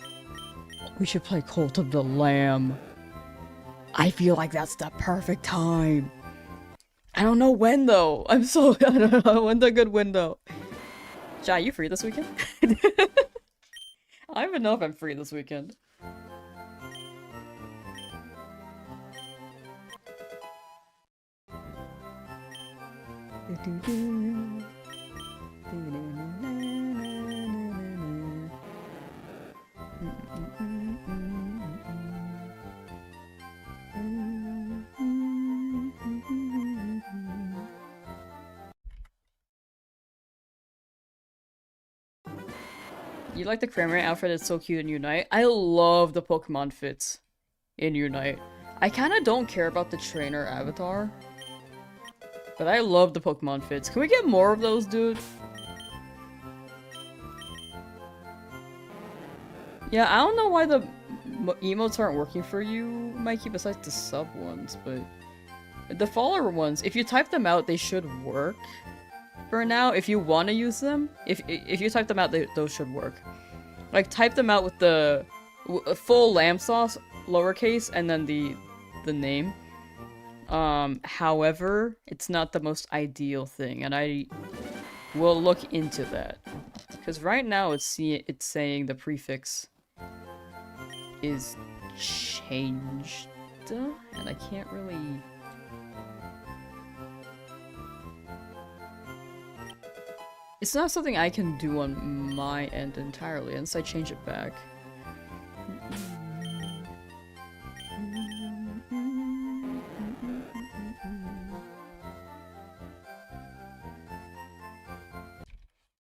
Speaker 1: We should play Cult of the Lamb. I feel like that's the perfect time. I don't know when though. I don't know when's a good window. Jai, you free this weekend? I don't even know if I'm free this weekend. You like the Cranberry outfit? It's so cute in Unite. I love the Pokemon fits in Unite. I kind of don't care about the trainer avatar, but I love the Pokemon fits. Can we get more of those, dude? Yeah, I don't know why the emotes aren't working for you, Mikey, besides the sub ones, but the follower ones, if you type them out, they should work. For now, if you want to use them, if you type them out, those should work. Like, type them out with the full Lamsauce, lowercase, and then the name. However, it's not the most ideal thing, and I will look into that. Because right now, it's saying the prefix is changed, and I can't really... It's not something I can do on my end entirely, unless I change it back.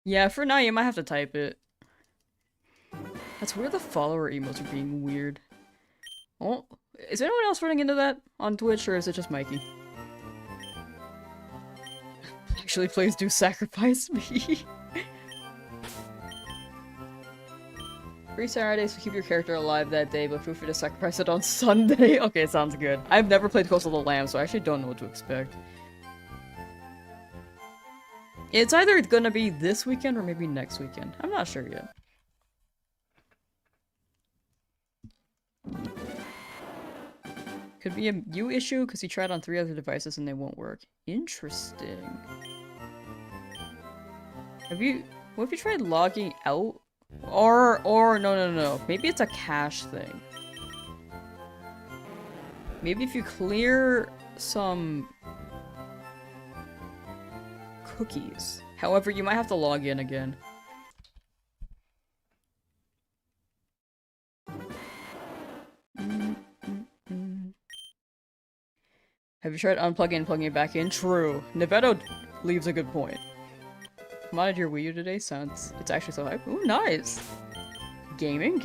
Speaker 1: Yeah, for now you might have to type it. That's where the follower emotes are being weird. Oh, is anyone else running into that on Twitch, or is it just Mikey? Actually, please do sacrifice me. Free Saturdays to keep your character alive that day, but feel free to sacrifice it on Sunday. Okay, sounds good. I've never played Coastal of the Lamb, so I actually don't know what to expect. It's either gonna be this weekend or maybe next weekend. I'm not sure yet. Could be a you issue because he tried on 3 other devices and they won't work. Interesting. What if you tried logging out? Or no. Maybe it's a cache thing. Maybe if you clear some cookies. However, you might have to log in again. Have you tried unplugging and plugging it back in? True. Nevedo leaves a good point. Modded your Wii U today? Sounds... It's actually so hype. Ooh, nice! Gaming?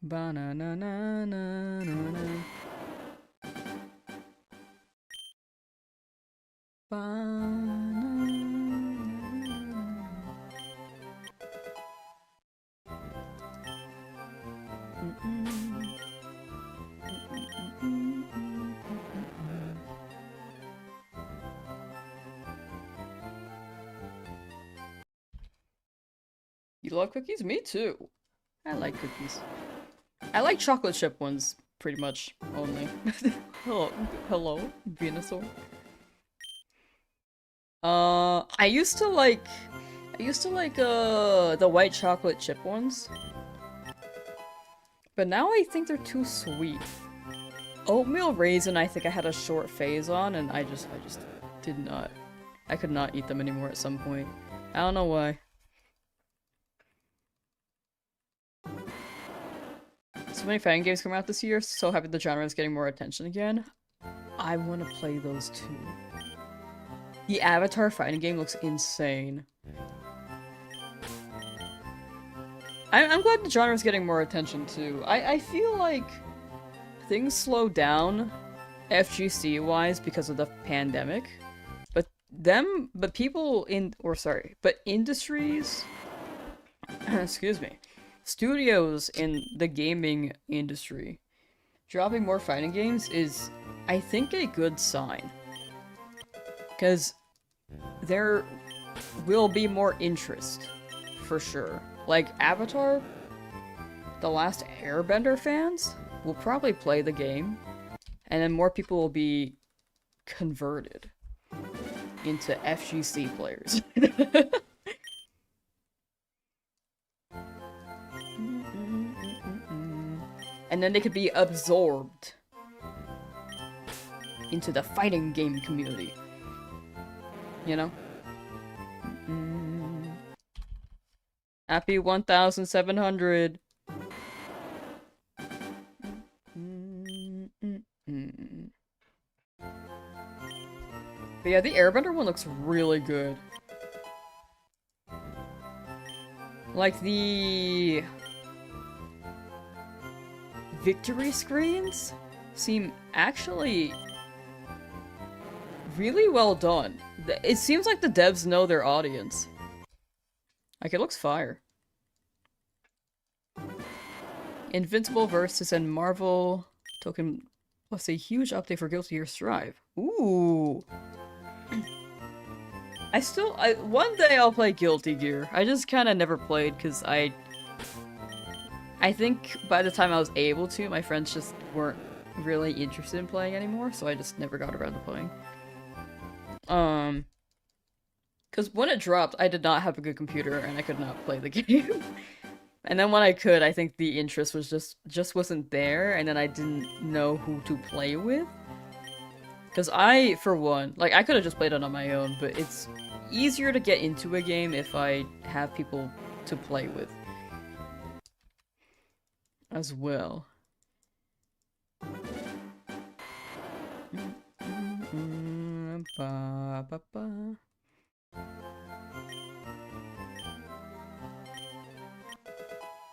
Speaker 1: Ba-na-na-na-na-na-na. Ba-na-na-na-na. You love cookies? Me too. I like cookies. I like chocolate chip ones, pretty much, only. Hello, Venusaur. I used to like the white chocolate chip ones. But now I think they're too sweet. Oatmeal raisin I think I had a short phase on, and I just did not. I could not eat them anymore at some point. I don't know why. So many fighting games coming out this year, so happy the genre is getting more attention again. I want to play those too. The Avatar fighting game looks insane. I'm glad the genre is getting more attention too. I feel like things slowed down FGC-wise because of the pandemic. But industries, excuse me, studios in the gaming industry dropping more fighting games is, I think, a good sign. Because there will be more interest for sure. Like, Avatar, The Last Airbender fans will probably play the game, and then more people will be converted into FGC players. And then they could be absorbed into the fighting game community. You know? Happy 1,700. But yeah, the Airbender one looks really good. Like the victory screens seem actually really well done. It seems like the devs know their audience. Like, it looks fire. Invincible versus and Marvel token plus a huge update for Guilty Gear Strive. Ooh. One day I'll play Guilty Gear. I just kind of never played because I think by the time I was able to, my friends just weren't really interested in playing anymore, so I just never got around to playing. Because when it dropped, I did not have a good computer and I could not play the game. And then when I could, I think the interest was just wasn't there, and then I didn't know who to play with. Because I, for one, like, I could have just played it on my own, but it's easier to get into a game if I have people to play with. As well.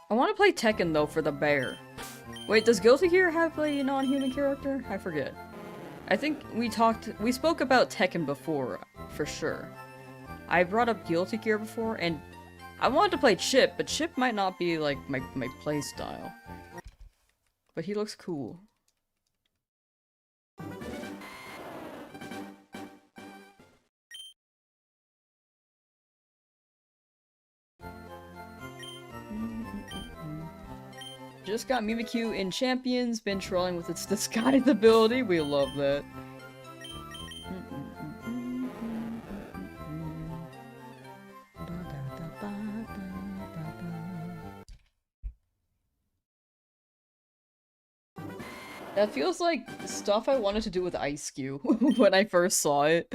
Speaker 1: I want to play Tekken though for the bear. Wait, does Guilty Gear have a non-human character? I forget. I think we spoke about Tekken before, for sure. I brought up Guilty Gear before, and I wanted to play Chip, but Chip might not be like my playstyle. But he looks cool. Just got Mimikyu in Champions, been trolling with its disguise ability. We love that. That feels like stuff I wanted to do with Ice Cube when I first saw it.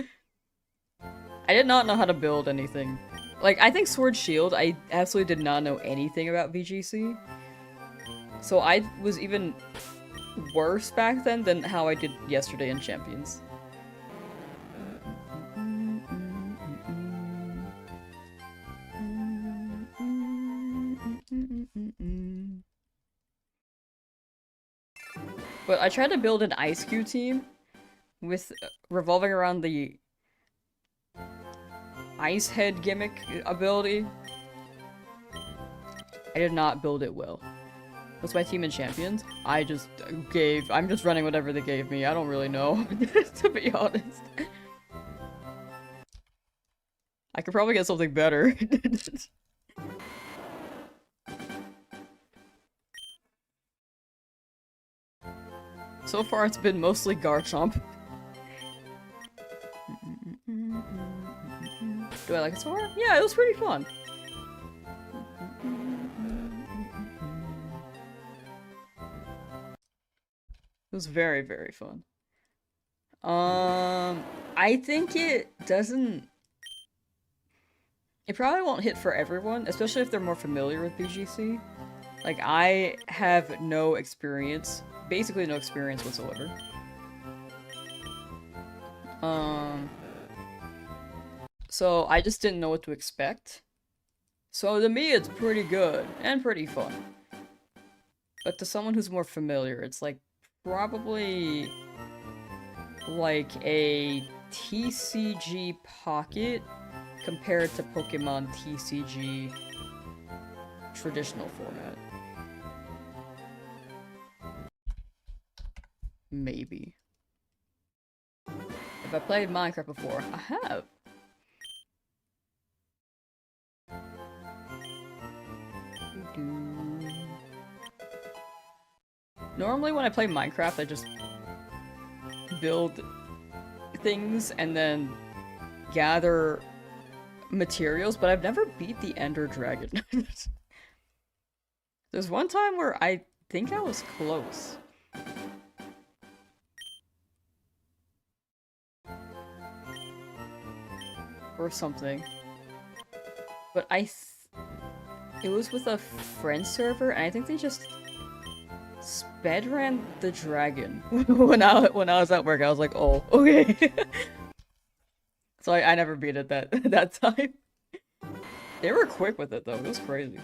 Speaker 1: I did not know how to build anything. Like, I think Sword Shield, I absolutely did not know anything about VGC. So I was even worse back then than how I did yesterday in Champions. But I tried to build an Ice Cube team with revolving around the Ice Head gimmick ability. I did not build it well. What's my team in Champions? I'm just running whatever they gave me. I don't really know, to be honest. I could probably get something better. So far, it's been mostly Garchomp. Do I like it so far? Yeah, it was pretty fun. It was very, very fun. I think it doesn't... It probably won't hit for everyone, especially if they're more familiar with BGC. Like, I have no experience, basically no experience whatsoever. So I just didn't know what to expect. So to me, it's pretty good, and pretty fun. But to someone who's more familiar, it's like, probably like a TCG Pocket compared to Pokemon TCG traditional format. Maybe. If I played Minecraft before, I have. Normally when I play Minecraft, I just build things and then gather materials, but I've never beat the Ender Dragon. There's one time where I think I was close. Or something. But it was with a friend server, and I think they just sped-ran the dragon. when I was at work, I was like, oh, okay. So I never beat it that time. They were quick with it though, it was crazy.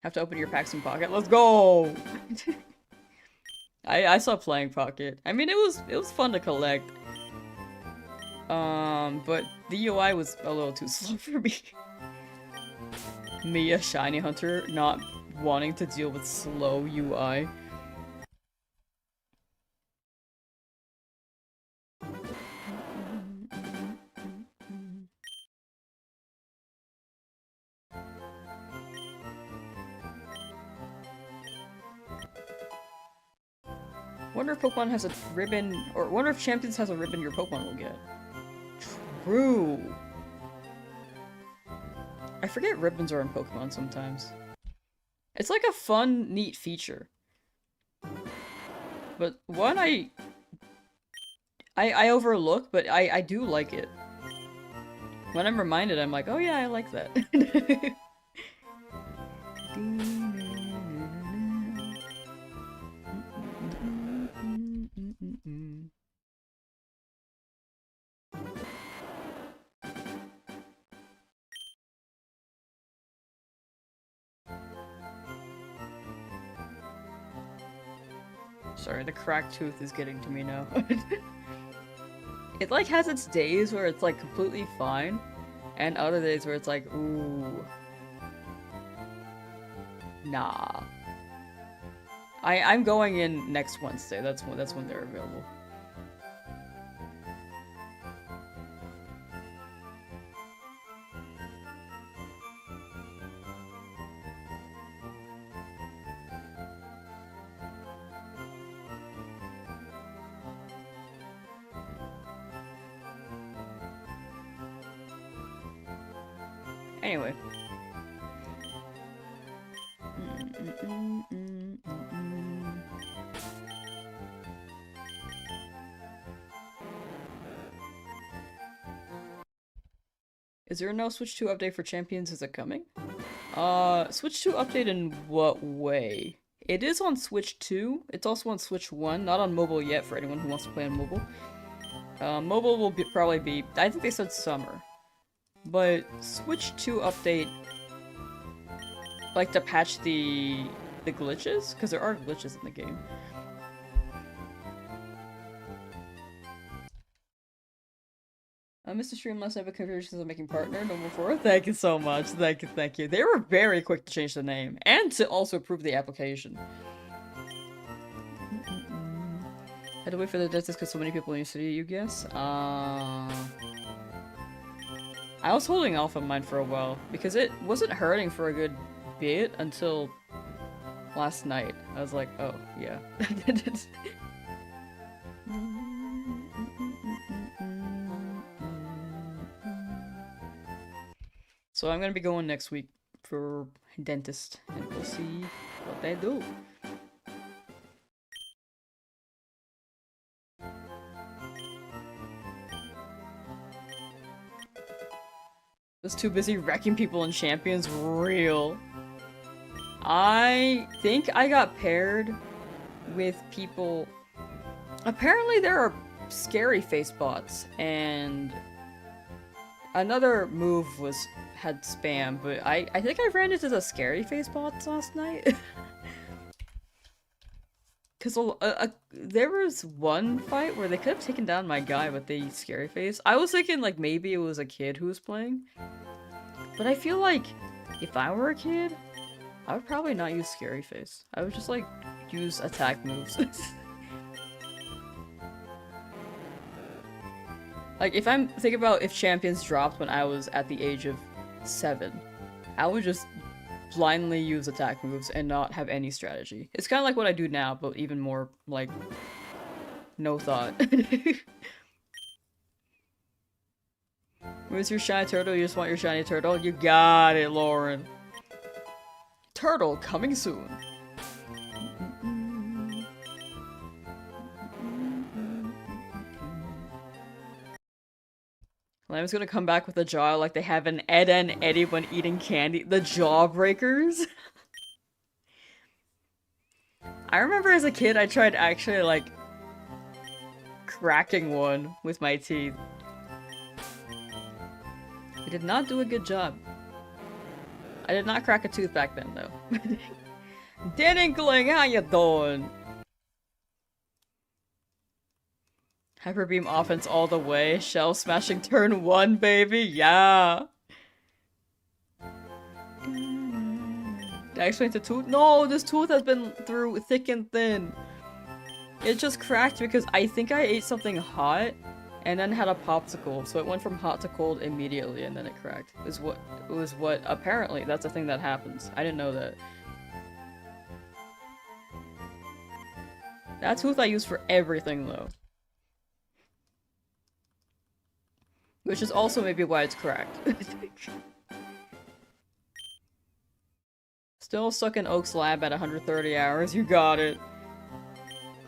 Speaker 1: Have to open your packs in Pocket. Let's go! I saw playing Pocket. I mean, it was fun to collect. But the UI was a little too slow for me. Me, a shiny hunter, not wanting to deal with slow UI. Wonder if Pokemon has a ribbon, or wonder if Champions has a ribbon your Pokemon will get. True. I forget ribbons are in Pokemon sometimes. It's like a fun, neat feature. But one I overlook, but I do like it. When I'm reminded, I'm like, oh yeah, I like that. Sorry, the cracked tooth is getting to me now. It like has its days where it's like completely fine, and other days where it's like, ooh. Nah. I'm going in next Wednesday, that's when they're available. Anyway. Is there no Switch 2 update for Champions? Is it coming? Switch 2 update in what way? It is on Switch 2. It's also on Switch 1. Not on mobile yet for anyone who wants to play on mobile. Mobile will probably be... I think they said summer. But Switch 2 update... like to patch the glitches? Because there are glitches in the game. Mr. Streamless, I have a congratulations on making partner number 4. Thank you so much. Thank you. They were very quick to change the name and to also approve the application. Had to wait for the dentist because so many people in your city, you guess? I was holding off on mine for a while because it wasn't hurting for a good bit until last night. I was like, oh, yeah. So I'm gonna be going next week for dentist, and we'll see what they do. Was too busy wrecking people in Champions. Real. I think I got paired with people. Apparently there are scary face bots, and another move had spam, but I think I ran into the scary face bots last night. Because there was one fight where they could have taken down my guy with the scary face. I was thinking like maybe it was a kid who was playing. But I feel like if I were a kid, I would probably not use scary face. I would just like use attack moves. Like if I'm thinking about if champions dropped when I was at the age of 7, I would just blindly use attack moves and not have any strategy. It's kind of like what I do now, but even more, like, no thought. Where's your shiny turtle? You just want your shiny turtle? You got it, Lauren. Turtle coming soon. Lamb's gonna come back with a jaw like they have an Ed and Eddie when eating candy. The Jawbreakers? I remember as a kid I tried actually like cracking one with my teeth. I did not do a good job. I did not crack a tooth back then though. Dinkling, how you doing? Hyper Beam offense all the way. Shell smashing turn 1, baby. Yeah. Did I explain the tooth? No, this tooth has been through thick and thin. It just cracked because I think I ate something hot and then had a popsicle. So it went from hot to cold immediately and then it cracked. It was what apparently that's a thing that happens. I didn't know that. That tooth I use for everything though. Which is also maybe why it's cracked. Still stuck in Oak's lab at 130 hours. You got it.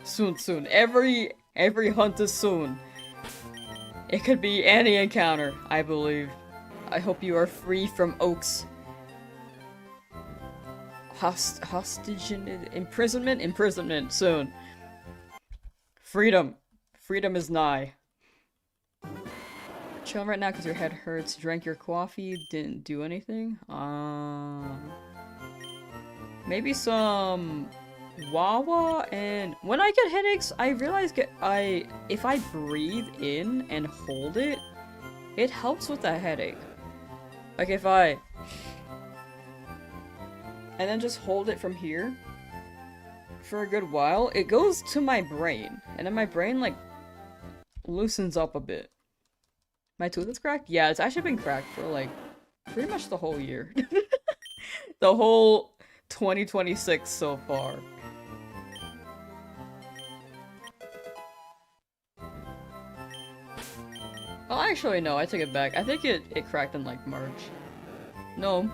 Speaker 1: Soon, soon. Every hunt is soon. It could be any encounter, I believe. I hope you are free from Oak's hostage imprisonment? Imprisonment soon. Freedom. Freedom is nigh. Chill right now because your head hurts. Drank your coffee, didn't do anything. Maybe some Wawa, and when I get headaches, I realize if I breathe in and hold it, it helps with the headache. Like if I and then just hold it from here for a good while, it goes to my brain, and then my brain like loosens up a bit. My tooth is cracked? Yeah, it's actually been cracked for like pretty much the whole year. The whole 2026 so far. Oh, actually no, I take it back. I think it cracked in like March. No,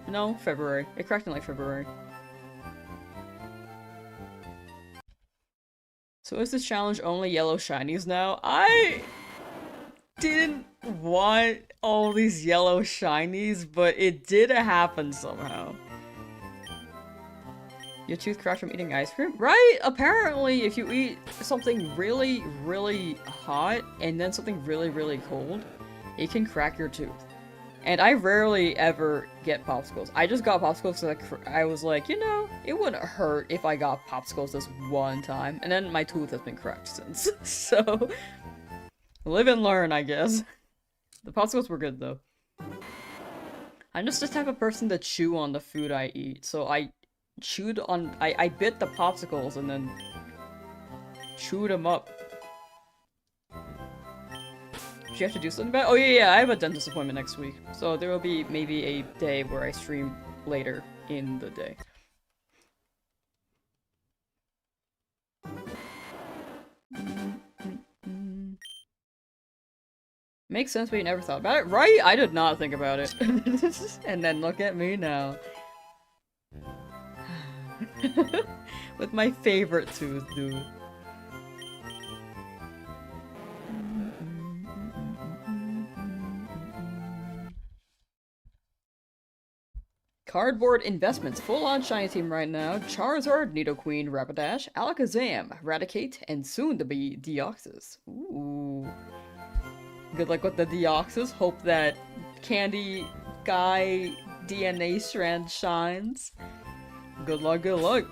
Speaker 1: no, February. It cracked in like February. So is this challenge only yellow shinies now? I didn't want all these yellow shinies, but it did happen somehow. Your tooth cracked from eating ice cream? Right? Apparently, if you eat something really, really hot and then something really, really cold, it can crack your tooth. And I rarely ever get popsicles. I just got popsicles because I was like, you know, it wouldn't hurt if I got popsicles this one time. And then my tooth has been cracked since. So, live and learn, I guess. The popsicles were good, though. I'm just the type of person to chew on the food I eat. So I chewed on... I bit the popsicles and then chewed them up. Do you have to do something about it? Oh yeah, I have a dentist appointment next week. So there will be maybe a day where I stream later in the day. Makes sense, but you never thought about it, right? I did not think about it. And then look at me now. With my favorite tooth, dude. Cardboard investments. Full-on shiny team right now. Charizard, Nidoqueen, Rapidash, Alakazam, Raticate, and soon to be Deoxys. Ooh. Good luck with the Deoxys. Hope that Candy Guy DNA strand shines. Good luck, good luck.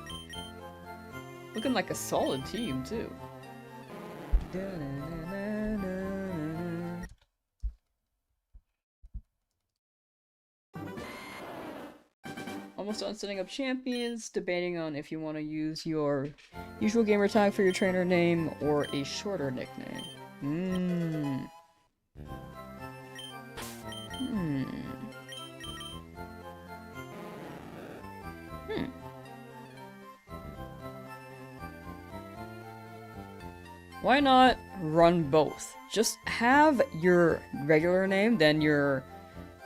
Speaker 1: Looking like a solid team, too. Almost done setting up champions, debating on if you want to use your usual gamer tag for your trainer name or a shorter nickname. Why not run both? Just have your regular name, then your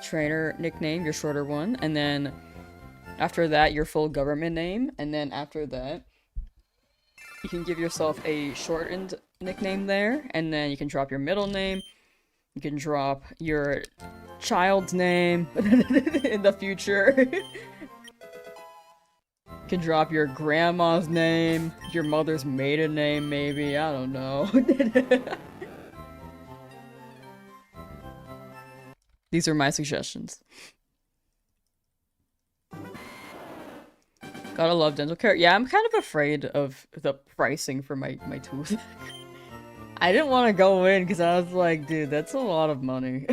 Speaker 1: trainer nickname, your shorter one, and then after that, your full government name, and then after that, you can give yourself a shortened nickname there, and then you can drop your middle name, you can drop your child's name in the future. You can drop your grandma's name, your mother's maiden name, maybe, I don't know. These are my suggestions. Gotta love dental care. Yeah, I'm kind of afraid of the pricing for my tooth. I didn't want to go in because I was like, dude, that's a lot of money.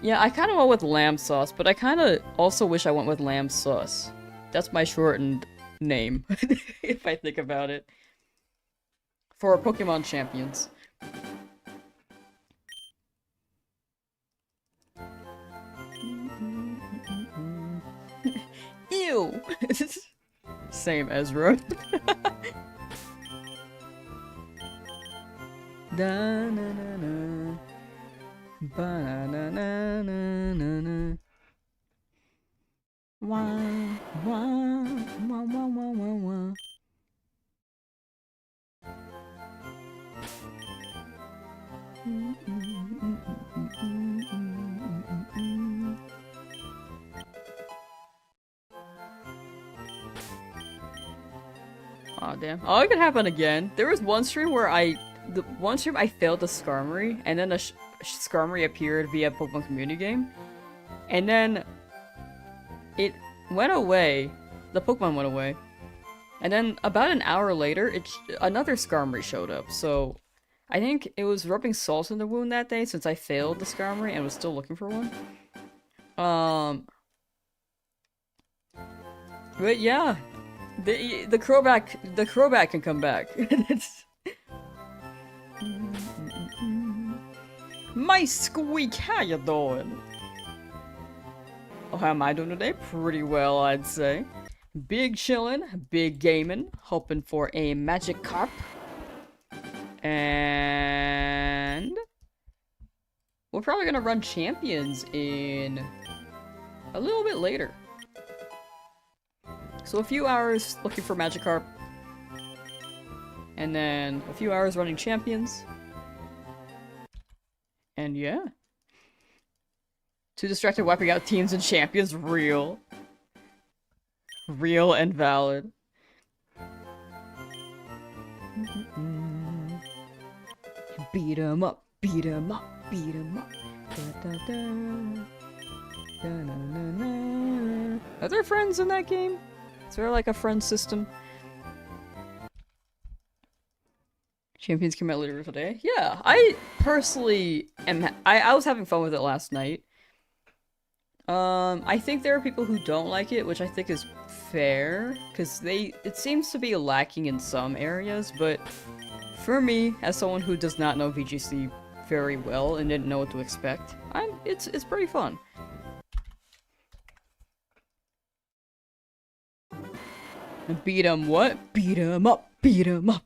Speaker 1: Yeah, I kind of went with Lamsauce, but I kind of also wish I went with Lamsauce. That's my shortened name, if I think about it. For Pokemon champions. Ew! Same Ezra. Da na na na. Ba na na na na na na. Wah wah wah wah wah wah wah. Aw, damn. Oh, it could happen again. There was one stream where I failed the Skarmory, and then a Skarmory appeared via Pokemon Community Game. And then it went away. The Pokemon went away. And then about an hour later, another Skarmory showed up. So I think it was rubbing salt in the wound that day since I failed the Skarmory and was still looking for one. But yeah, the Crobat can come back. My Squeak, how you doing? Oh, how am I doing today? Pretty well, I'd say. Big chillin', big gaming, hoping for a Magikarp. And we're probably gonna run champions in a little bit later. So a few hours looking for Magikarp. And then a few hours running champions. And yeah. Too distracted wiping out teams and champions, real. Real and valid. Beat 'em up, beat 'em up, beat 'em up. Da, da, da. Da, na, na, na. Are there friends in that game? Is there like a friend system? Champions came out later today. Yeah, I personally am. I was having fun with it last night. I think there are people who don't like it, which I think is fair, because it seems to be lacking in some areas, but for me, as someone who does not know VGC very well and didn't know what to expect, it's pretty fun. Beat 'em what? Beat 'em up, beat 'em up.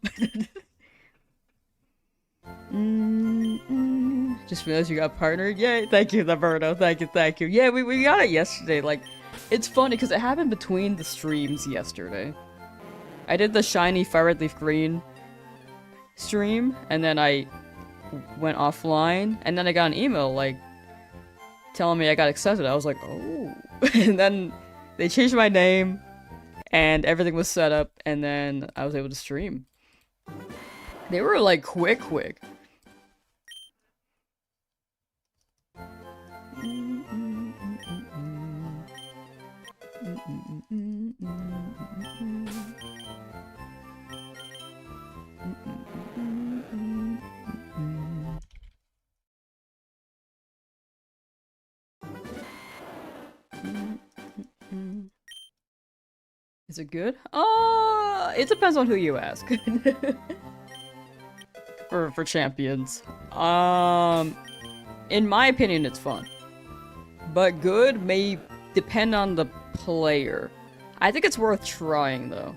Speaker 1: Just realized you got partnered. Yay! Thank you, Roberto. Thank you, thank you. Yeah, we got it yesterday. Like, it's funny because it happened between the streams yesterday. I did the shiny FireRed Leafgreen stream, and then I went offline, and then I got an email like telling me I got accepted. I was like, oh. And then they changed my name, and everything was set up, and then I was able to stream. They were like quick. Is it good? It depends on who you ask. for champions. In my opinion, it's fun. But good may depend on the player. I think it's worth trying, though.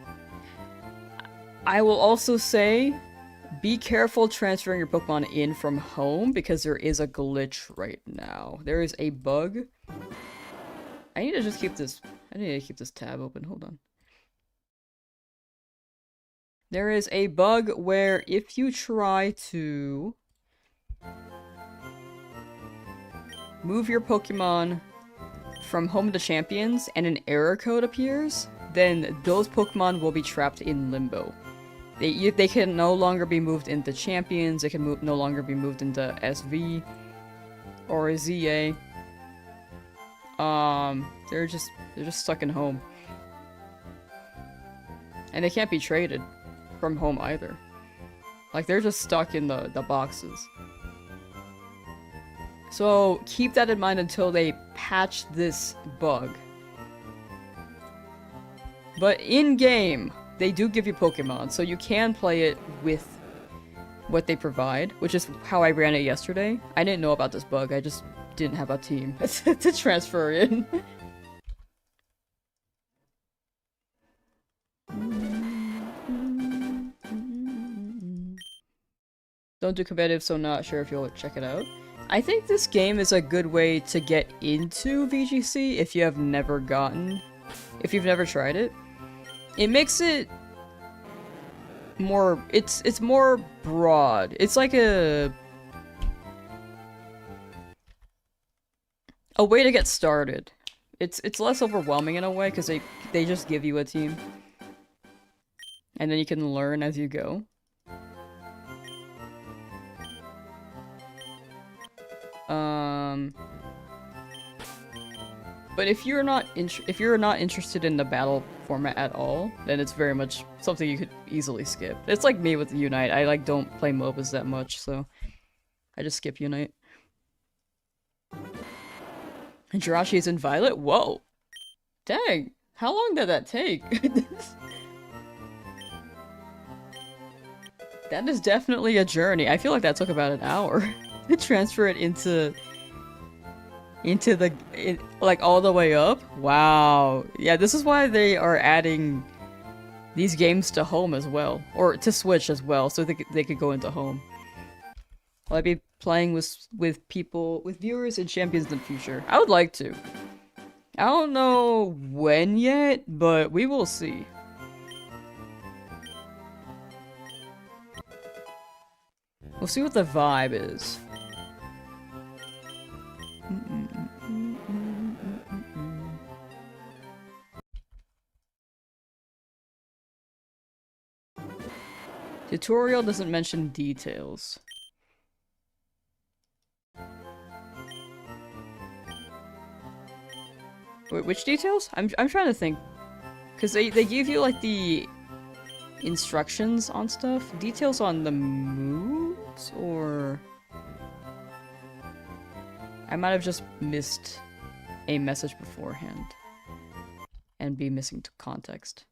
Speaker 1: I will also say, be careful transferring your Pokemon in from home, because there is a glitch right now. There is a bug. I need to just keep this... I need to keep this tab open. Hold on. There is a bug where if you try to move your Pokemon from home to champions and an error code appears, then those Pokemon will be trapped in limbo. They can no longer be moved into champions, they can no longer be moved into SV or ZA. They're just stuck in home. And they can't be traded from home either. Like, they're just stuck in the boxes. So keep that in mind until they patch this bug. But in-game, they do give you Pokemon, so you can play it with what they provide, which is how I ran it yesterday. I didn't know about this bug, I just didn't have a team to transfer in. Don't do competitive, so not sure if you'll check it out. I think this game is a good way to get into VGC if you have never if you've never tried it. It makes it more, it's more broad. It's like a way to get started. It's less overwhelming in a way, because they just give you a team. And then you can learn as you go. But if you're not interested in the battle format at all, then it's very much something you could easily skip. It's like me with Unite. I like don't play MOBAs that much, so I just skip Unite. And Jirachi is in Violet? Whoa! Dang! How long did that take? That is definitely a journey. I feel like that took about an hour to transfer it into the like all the way up. Wow. Yeah, this is why they are adding these games to home as well, or to Switch as well, so they could go into home. Will I be playing with people, with viewers and champions in the future? I would like to. I don't know when yet, but we will see. We'll see what the vibe is. Tutorial doesn't mention details. Wait, which details? I'm trying to think. Because they give you, like, the instructions on stuff. Details on the moves, or... I might have just missed a message beforehand. And be missing context.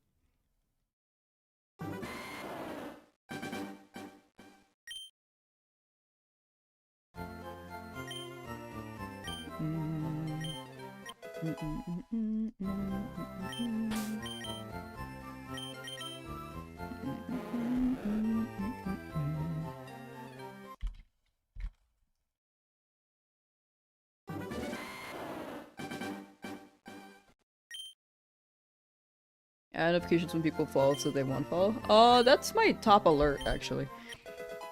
Speaker 1: Add notifications when people follow so they won't follow. That's my top alert actually.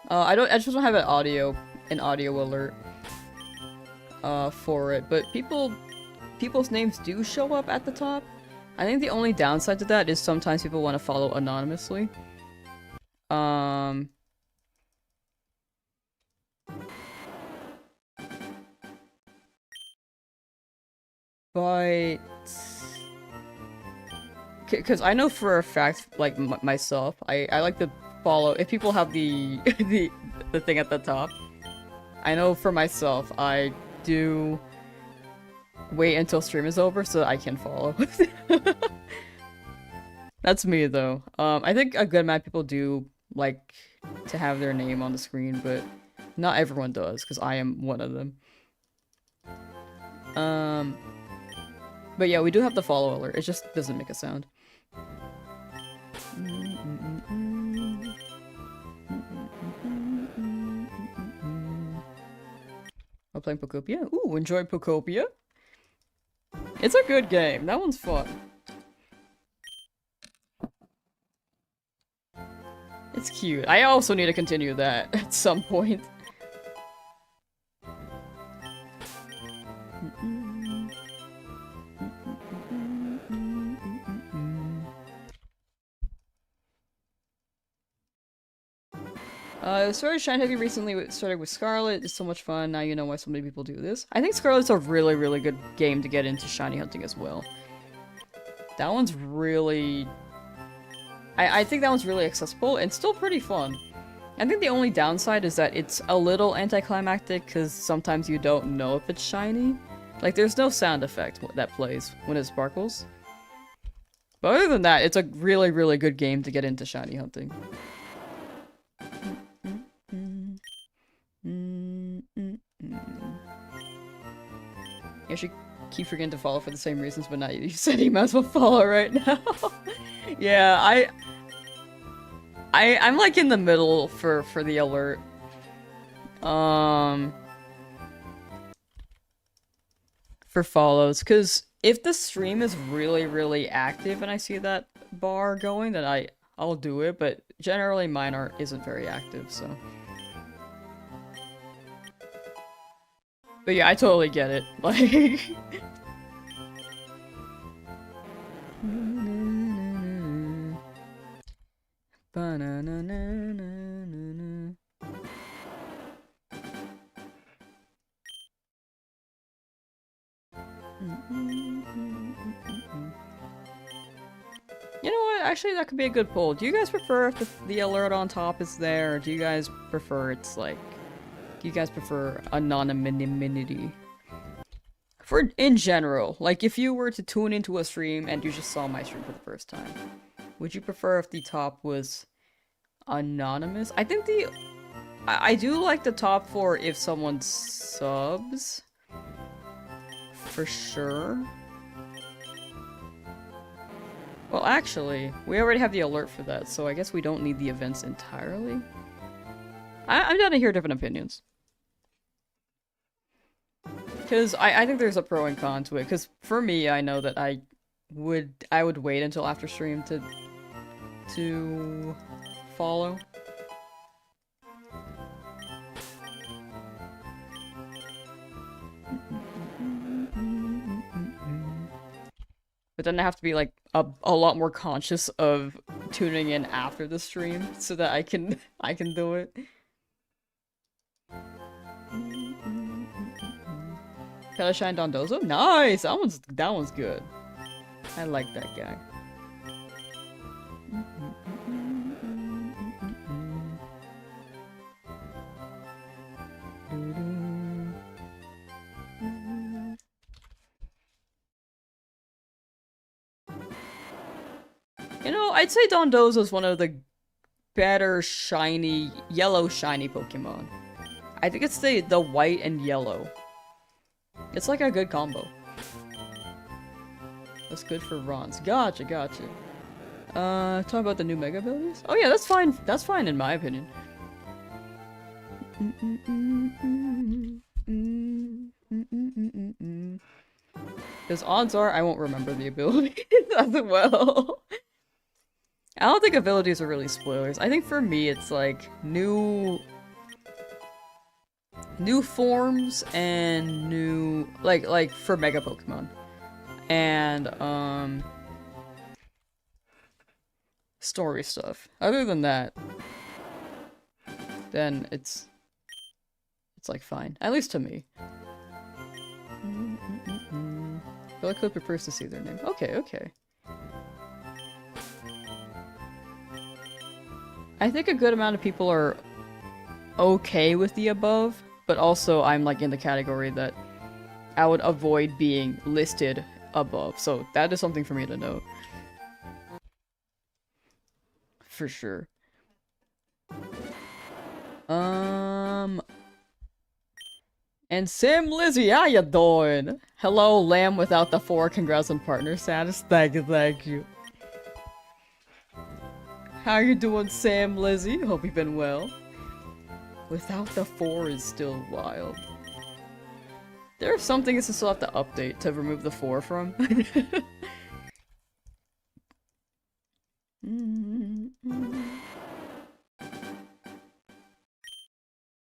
Speaker 1: I just don't have an audio alert for it, but people's names do show up at the top. I think the only downside to that is sometimes people want to follow anonymously. But because I know for a fact, like myself, I like to follow if people have the the thing at the top. I know for myself, I do wait until stream is over so that I can follow. That's me though. I think a good amount of people do like to have their name on the screen, but not everyone does, because I am one of them. But yeah, we do have the follow alert. It just doesn't make a sound. We're playing Pokopia? Ooh, enjoy Pokopia? It's a good game. That one's fun. It's cute. I also need to continue that at some point. Started Shine Heavy recently, started with Scarlet. It's so much fun. Now you know why so many people do this. I think Scarlet's a really, really good game to get into shiny hunting as well. That one's really... I think that one's really accessible and still pretty fun. I think the only downside is that it's a little anticlimactic because sometimes you don't know if it's shiny. Like, there's no sound effect that plays when it sparkles. But other than that, it's a really, really good game to get into shiny hunting. You should keep forgetting to follow for the same reasons, but not you. You said you might as well follow right now. Yeah, I'm like in the middle for the alert. For follows, because if the stream is really, really active and I see that bar going, then I'll do it, but generally mine isn't very active, so. But yeah, I totally get it. Like... You know what? Actually, that could be a good poll. Do you guys prefer if the alert on top is there, or do you guys prefer it's like... Do you guys prefer anonymity? In general, like if you were to tune into a stream and you just saw my stream for the first time, would you prefer if the top was anonymous? I think I do like the top for if someone subs. For sure. Well, actually, we already have the alert for that, so I guess we don't need the events entirely. I'm down to hear different opinions. Because I think there's a pro and con to it, because for me, I know that I would wait until after stream to follow. But then I have to be like a lot more conscious of tuning in after the stream so that I can do it. Pelishine Dondozo? Nice! That one's good. I like that guy. You know, I'd say Dondozo is one of the better shiny, yellow shiny Pokemon. I think it's the white and yellow. It's like a good combo. That's good for Rons. Gotcha. Talk about the new Mega abilities? Oh yeah, that's fine. That's fine in my opinion. Because odds are I won't remember the abilities as well. I don't think abilities are really spoilers. I think for me it's like new forms and new like for Mega Pokemon. And story stuff. Other than that, then it's like fine. At least to me. But I click prefers to see their name. Okay. I think a good amount of people are okay with the above, but also I'm like in the category that I would avoid being listed above. So that is something for me to know. For sure. And Sim Lizzie, how you doing? Hello, Lamb without the 4. Congrats on partner status. Thank you, thank you. How you doing, Sam Lizzie? Hope you've been well. Without the 4 is still wild. There are some things I still have to update to remove the 4 from.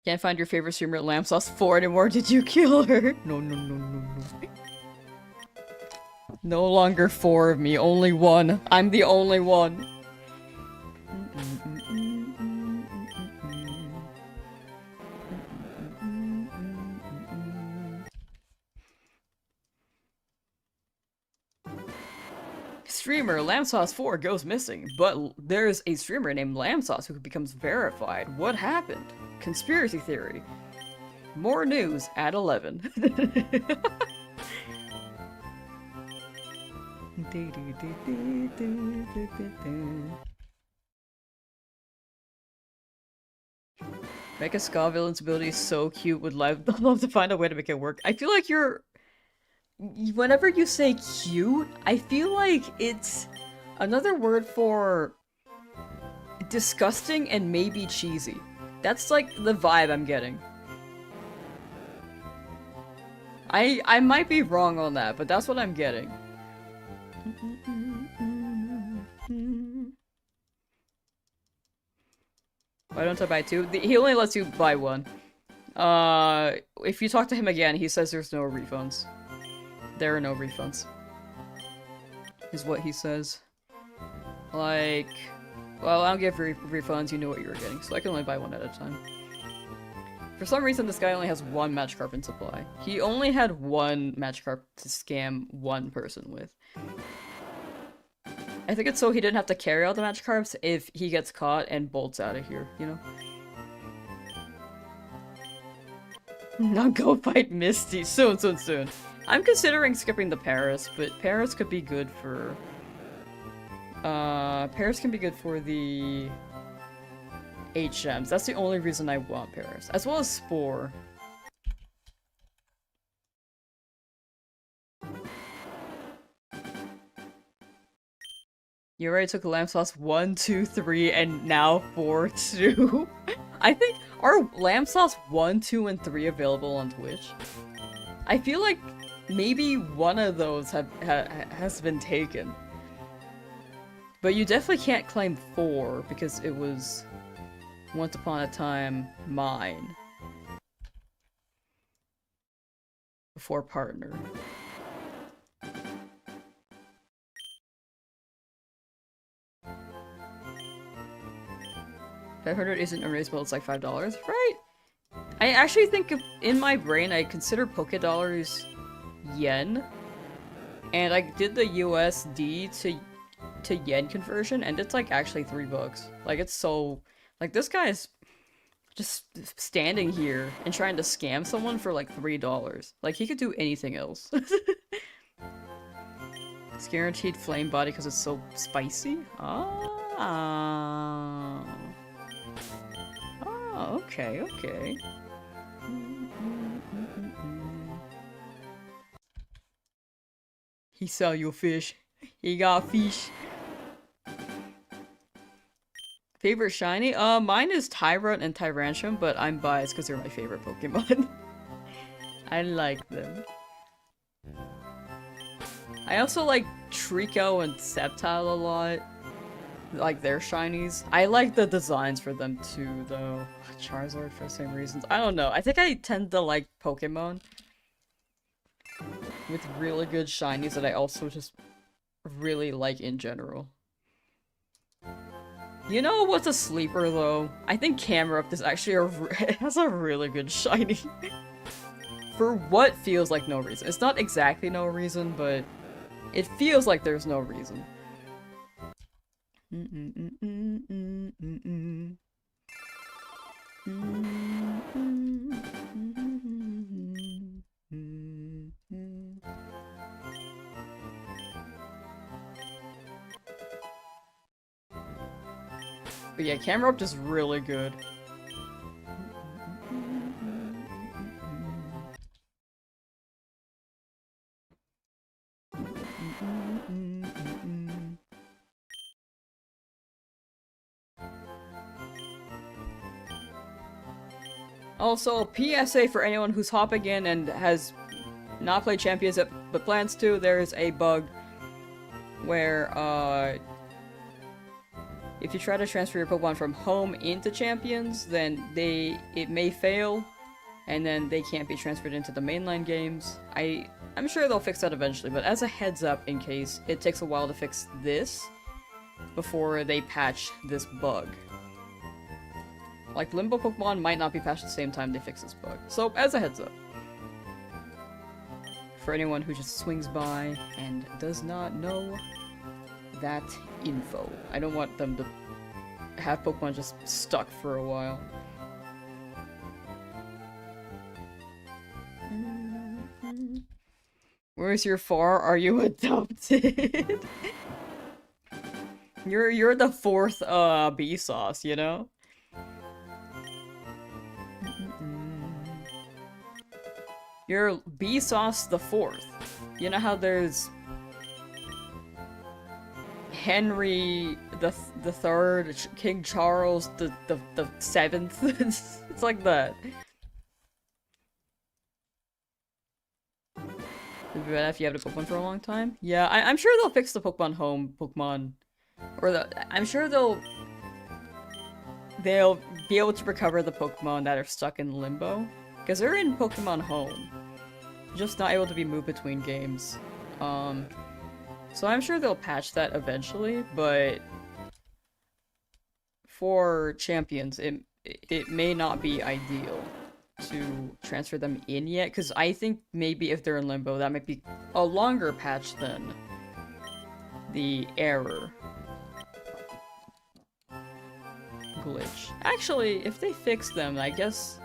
Speaker 1: Can't find your favorite streamer at Lamsauce 4 anymore. Did you kill her? No, no, no, no, no. No longer 4 of me, only 1. I'm the only one. Streamer Lamsauce 4 goes missing, but there's a streamer named Lamsauce who becomes verified. What happened? Conspiracy theory. More news at 11. Mecha Ska villain's ability is so cute, would love to find a way to make it work. I feel like you're... Whenever you say cute, I feel like it's another word for disgusting and maybe cheesy. That's like the vibe I'm getting. I might be wrong on that, but that's what I'm getting. Why don't I buy 2? He only lets you buy 1. If you talk to him again, he says there's no refunds. There are no refunds. Is what he says. Like, well, I don't give refunds, you know what you were getting, so I can only buy 1 at a time. For some reason, this guy only has 1 Magikarp in supply. He only had 1 Magikarp to scam 1 person with. I think it's so he didn't have to carry all the Magikarps if he gets caught and bolts out of here, you know? Now go fight Misty. Soon, soon, soon. I'm considering skipping the Paris, but Paris could be good for... Paris can be good for the... HMs. That's the only reason I want Paris. As well as Spore. You already took Lamsauce 1, 2, 3, and now 4, 2. I think, are Lamsauce 1, 2, and 3 available on Twitch? I feel like maybe one of those has been taken. But you definitely can't claim 4, because it was once upon a time mine. Before partner. 500 isn't unreasonable, it's like $5, right? I actually think in my brain I consider $Poké yen. And I did the USD to yen conversion and it's like actually $3. Like it's so... Like this guy's just standing here and trying to scam someone for like $3. Like he could do anything else. It's guaranteed flame body because it's so spicy? Ah. Oh, okay, okay. He sell you fish. He got fish. Favorite shiny? Mine is Tyrant and Tyrantrum, but I'm biased because they're my favorite Pokemon. I like them. I also like Trico and Sceptile a lot. Like their shinies. I like the designs for them too, though. Charizard for the same reasons. I don't know. I think I tend to like Pokemon with really good shinies that I also just really like in general. You know what's a sleeper though? I think Camerupt is actually it has a really good shiny. For what feels like no reason. It's not exactly no reason, but it feels like there's no reason. But yeah, Camerupt just really good. Also, PSA for anyone who's hopping in and has not played Champions yet, but plans to, there's a bug where, if you try to transfer your Pokemon from home into Champions, then it may fail, and then they can't be transferred into the mainline games. I'm sure they'll fix that eventually, but as a heads up in case, it takes a while to fix this before they patch this bug. Like, Limbo Pokemon might not be patched at the same time they fix this bug. So, as a heads up. For anyone who just swings by and does not know that info. I don't want them to have Pokemon just stuck for a while. Where's your far? Are you adopted? You're the fourth bee sauce, you know? You're bee sauce the fourth. You know how there's Henry the third, King Charles the seventh. It's like that. If you have a Pokemon for a long time, yeah, I'm sure they'll fix the Pokemon Home Pokemon, or I'm sure they'll be able to recover the Pokemon that are stuck in Limbo, because they're in Pokemon Home, just not able to be moved between games. So I'm sure they'll patch that eventually, but for Champions, it may not be ideal to transfer them in yet, because I think maybe if they're in Limbo, that might be a longer patch than the error glitch. Actually, if they fix them, I guess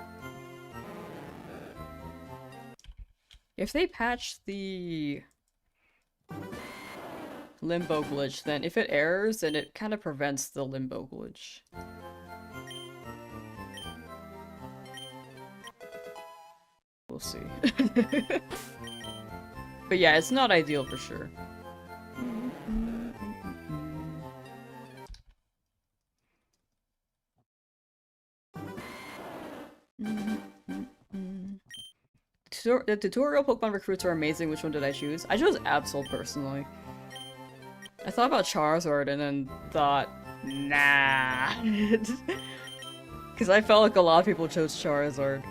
Speaker 1: if they patch the Limbo glitch, then if it errors, then it kind of prevents the Limbo glitch. We'll see. But yeah, it's not ideal for sure. The tutorial Pokemon recruits are amazing. Which one did I choose? I chose Absol personally. I thought about Charizard and then thought, nah. Because I felt like a lot of people chose Charizard.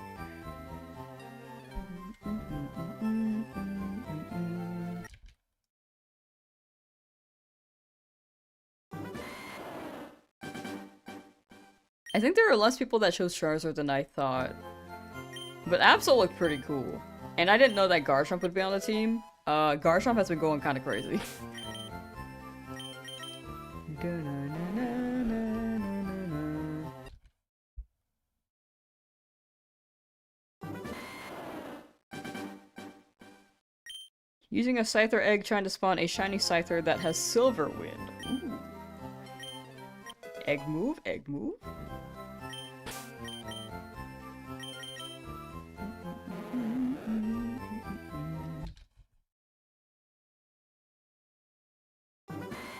Speaker 1: I think there are less people that chose Charizard than I thought. But Absol looked pretty cool. And I didn't know that Garchomp would be on the team. Garchomp has been going kind of crazy. Using a Scyther egg trying to spawn a shiny Scyther that has Silver Wind. Ooh. Egg move, egg move.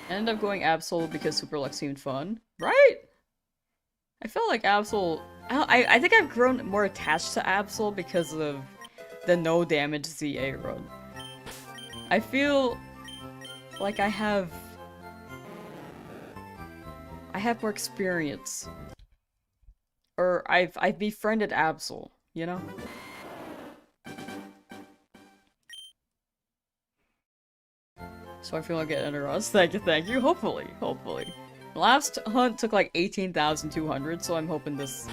Speaker 1: I ended up going Absol because Super Luck seemed fun. Right? I felt like Absol... I think I've grown more attached to Absol because of the no damage ZA run. I feel like I have more experience. Or I've befriended Absol, you know? So I feel like it under us. Thank you. Hopefully. Last hunt took like 18,200, so I'm hoping this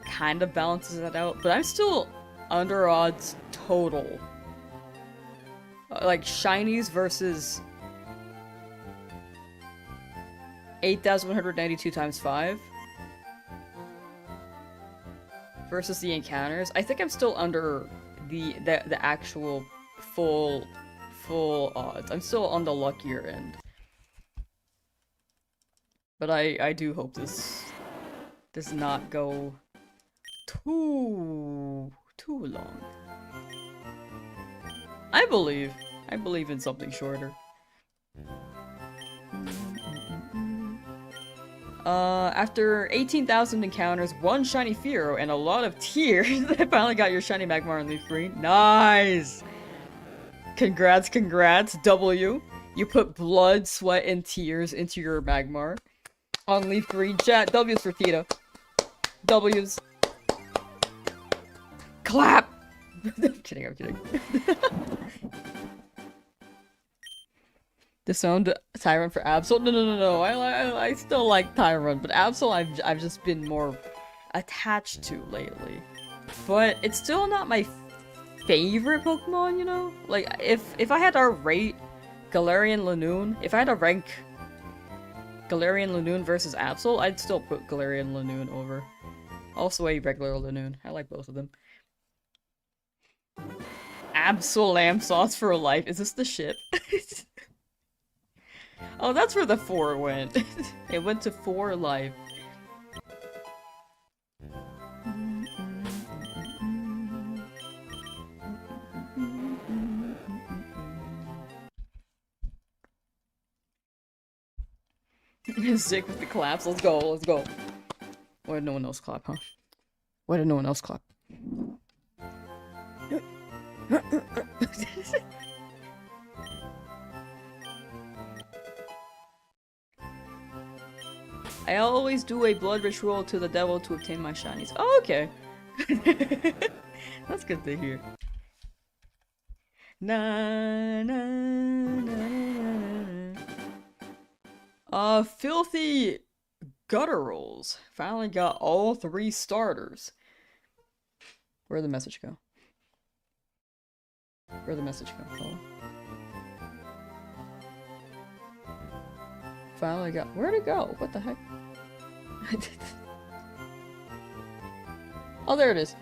Speaker 1: kind of balances that out. But I'm still under odds total. Like, Shinies versus 8,192 times 5. Versus the encounters. I think I'm still under the actual full odds. I'm still on the luckier end. But I do hope this does not go too long. I believe in something shorter. After 18,000 encounters, 1 shiny Fearow, and a lot of tears, I finally got your shiny Magmar and Leafgreen. Nice! Congrats, congrats, W. You put blood, sweat, and tears into your Magmar. On Leafgreen, chat, W's for Tita. W's. Clap! I'm kidding, I'm kidding. Disowned Tyrant for Absol? No. I still like Tyrant, but Absol I've just been more attached to lately. But it's still not my favorite Pokemon, you know? Like, if I had to rate Galarian Lanoon, if I had to rank Galarian Lanoon versus Absol, I'd still put Galarian Lanoon over. Also a regular Lanoon. I like both of them. Absol Lamsauce for life. Is this the ship? Oh, that's where the 4 went. It went to 4 life. Sick with the claps. Let's go, let's go. Why did no one else clap, huh? Why did no one else clap? I always do a blood ritual to the devil to obtain my shinies. Oh, okay. That's good to hear. Na na na. Filthy gutturals. Finally got all 3 starters. Where'd the message go? Where'd the message go? Oh. Finally got. Where'd it go? What the heck? Oh, there it is.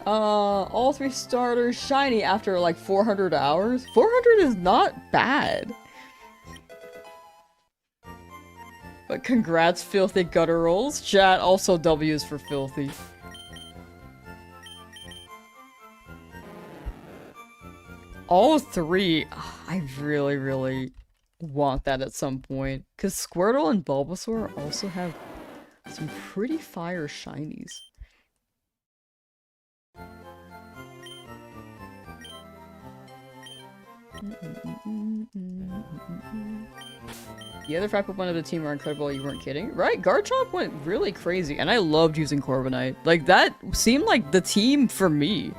Speaker 1: All 3 starters shiny after like 400 hours. 400 is not bad. But congrats, filthy gutturals. Chat, also W's for filthy. All 3. I really want that at some point. Because Squirtle and Bulbasaur also have some pretty fire shinies. The other 5 Pokemon of the team are incredible, you weren't kidding. Right, Garchomp went really crazy, and I loved using Corviknight. Like, that seemed like the team for me.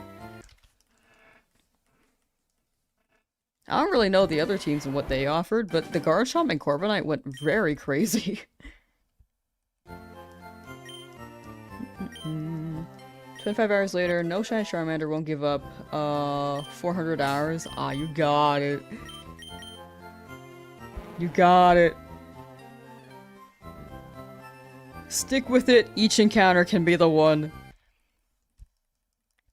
Speaker 1: I don't really know the other teams and what they offered, but the Garchomp and Corviknight went very crazy. 25 hours later, no shiny Charmander, won't give up. 400 hours. Ah, you got it. You got it. Stick with it. Each encounter can be the one.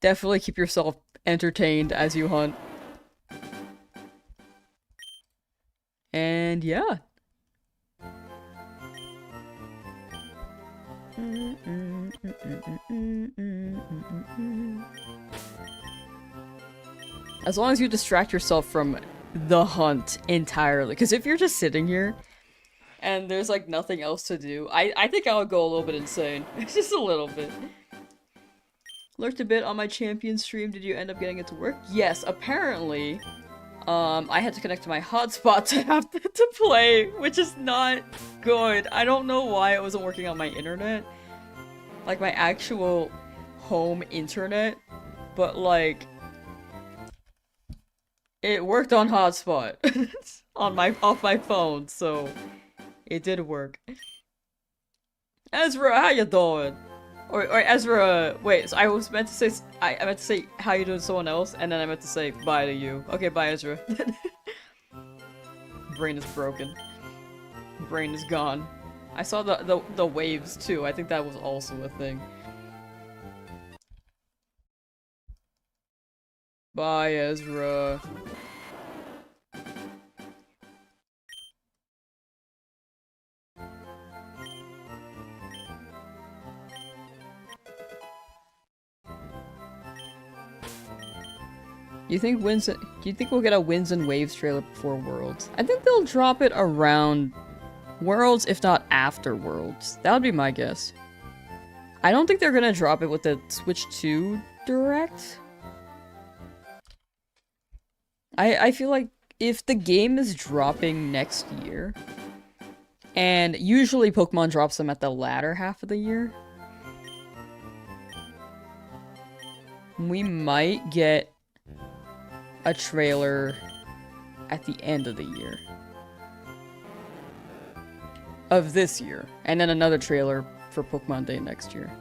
Speaker 1: Definitely keep yourself entertained as you hunt. And yeah. As long as you distract yourself from the hunt entirely. Because if you're just sitting here and there's like nothing else to do, I think I would go a little bit insane. Just a little bit. Lurked a bit on my champion stream. Did you end up getting it to work? Yes, apparently. I had to connect to my hotspot to have to play, which is not good. I don't know why it wasn't working on my internet. Like my actual home internet. But like it worked on hotspot on off my phone, so it did work. Ezra, how you doing? Or Ezra, wait, so I was meant to say, I meant to say how you doing to someone else, and then I meant to say bye to you. Okay, bye Ezra. Brain is broken. Brain is gone. I saw the waves too, I think that was also a thing. Bye Ezra. Do you think we'll get a Winds and Waves trailer before Worlds? I think they'll drop it around Worlds, if not after Worlds. That would be my guess. I don't think they're gonna drop it with the Switch 2 Direct. I feel like if the game is dropping next year, and usually Pokemon drops them at the latter half of the year, we might get a trailer at the end of the year. Of this year. And then another trailer for Pokemon Day next year.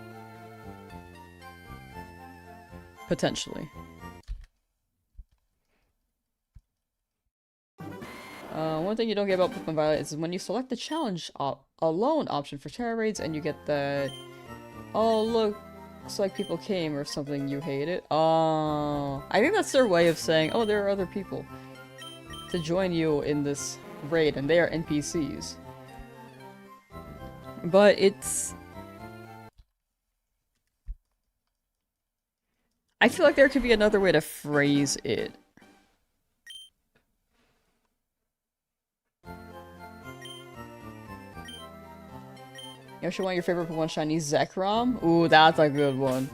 Speaker 1: Potentially. One thing you don't get about Pokemon Violet is when you select the challenge alone option for Terra Raids and you get the oh looks like people came or something, you hate it. Oh, I think that's their way of saying, oh, there are other people to join you in this raid and they are NPCs. But it's... I feel like there could be another way to phrase it. You actually want your favorite Pokemon shiny Zekrom? Ooh, that's a good one.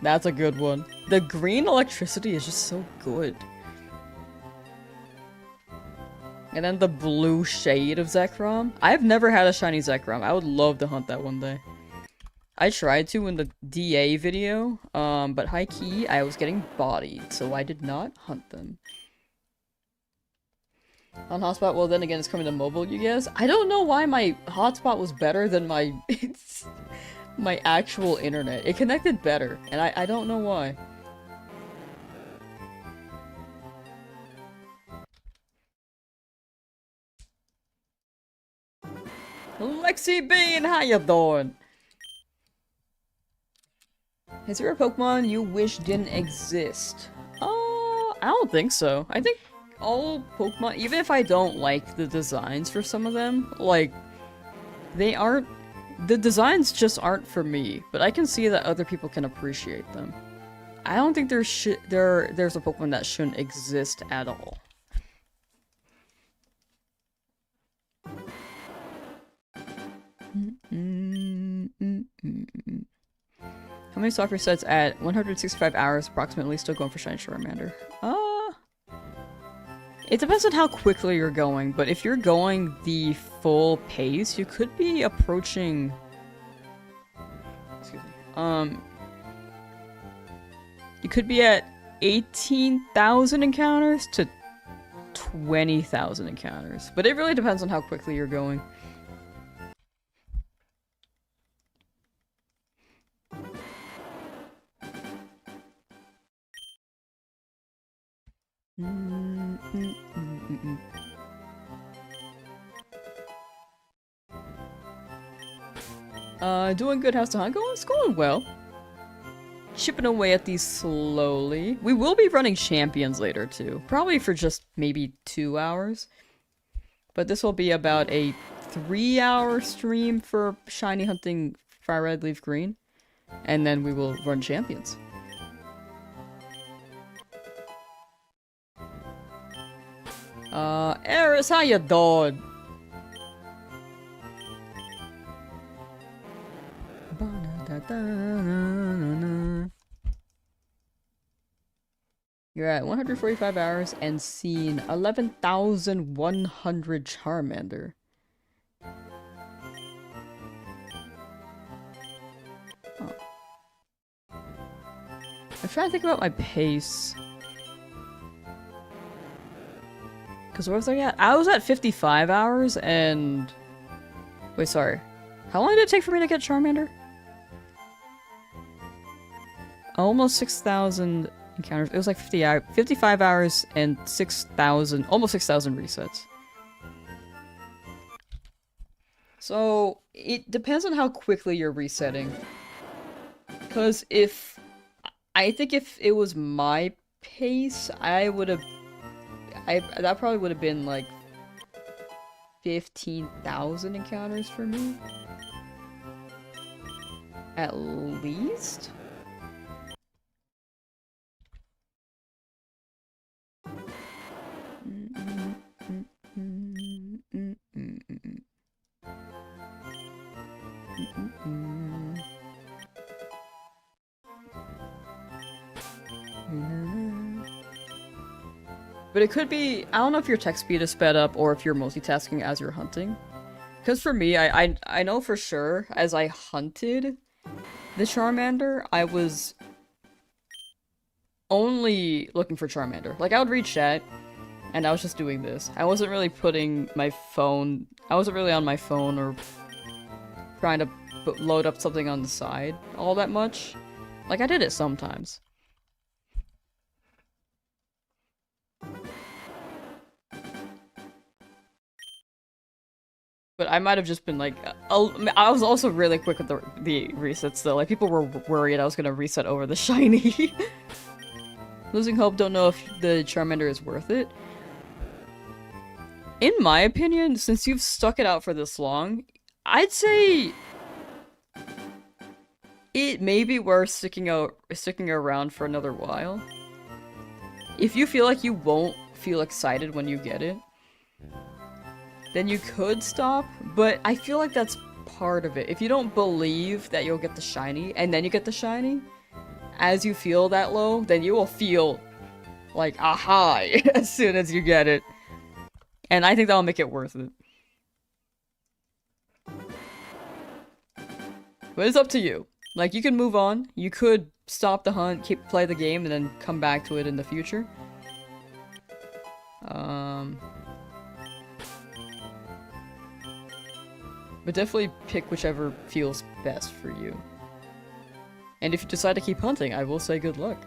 Speaker 1: That's a good one. The green electricity is just so good. And then the blue shade of Zekrom. I've never had a shiny Zekrom. I would love to hunt that one day. I tried to in the DA video, but high key, I was getting bodied, so I did not hunt them. On hotspot, well then again, it's coming to mobile, you guys. I don't know why my hotspot was better than my my actual internet. It connected better, and I don't know why. Lexi Bean, how you doing? Is there a Pokemon you wish didn't exist? I don't think so. I think all Pokemon, even if I don't like the designs for some of them, like, they aren't, the designs just aren't for me, but I can see that other people can appreciate them. I don't think there's a Pokemon that shouldn't exist at all. How many soccer sets at 165 hours approximately still going for Shiny Charmander? It depends on how quickly you're going, but if you're going the full pace, you could be approaching... Excuse me. You could be at 18,000 encounters to 20,000 encounters. But it really depends on how quickly you're going. Doing good. How's the hunt going? It's going well. Chipping away at these slowly. We will be running champions later too. Probably for just maybe 2 hours. But this will be about a 3-hour stream for shiny hunting FireRed, Leafgreen. And then we will run champions. Eris, how you doing? You're at 145 hours and seen 11,100 Charmander. Oh. I'm trying to think about my pace. Because what was I at? I was at 55 hours and... Wait, sorry. How long did it take for me to get Charmander? Almost 6,000 encounters. It was like 55 hours and 6,000, almost 6,000 resets. So, it depends on how quickly you're resetting. Because I think if it was my pace, that probably would have been like 15,000 encounters for me. At least? But it could be, I don't know if your text speed is sped up or if you're multitasking as you're hunting. Because for me, I know for sure, as I hunted the Charmander, I was only looking for Charmander. Like, I would read chat, and I was just doing this. I wasn't really putting my phone, I wasn't really on my phone or trying to load up something on the side all that much. Like, I did it sometimes. But I might have just been like, I was also really quick with the resets though. Like, people were worried I was gonna reset over the shiny. Losing hope, don't know if the Charmander is worth it. In my opinion, since you've stuck it out for this long, I'd say it may be worth sticking around for another while. If you feel like you won't feel excited when you get it, then you could stop, but I feel like that's part of it. If you don't believe that you'll get the shiny, and then you get the shiny, as you feel that low, then you will feel like a high as soon as you get it. And I think that'll make it worth it. But it's up to you. Like, you can move on, you could stop the hunt, play the game, and then come back to it in the future. But definitely pick whichever feels best for you. And if you decide to keep hunting, I will say good luck.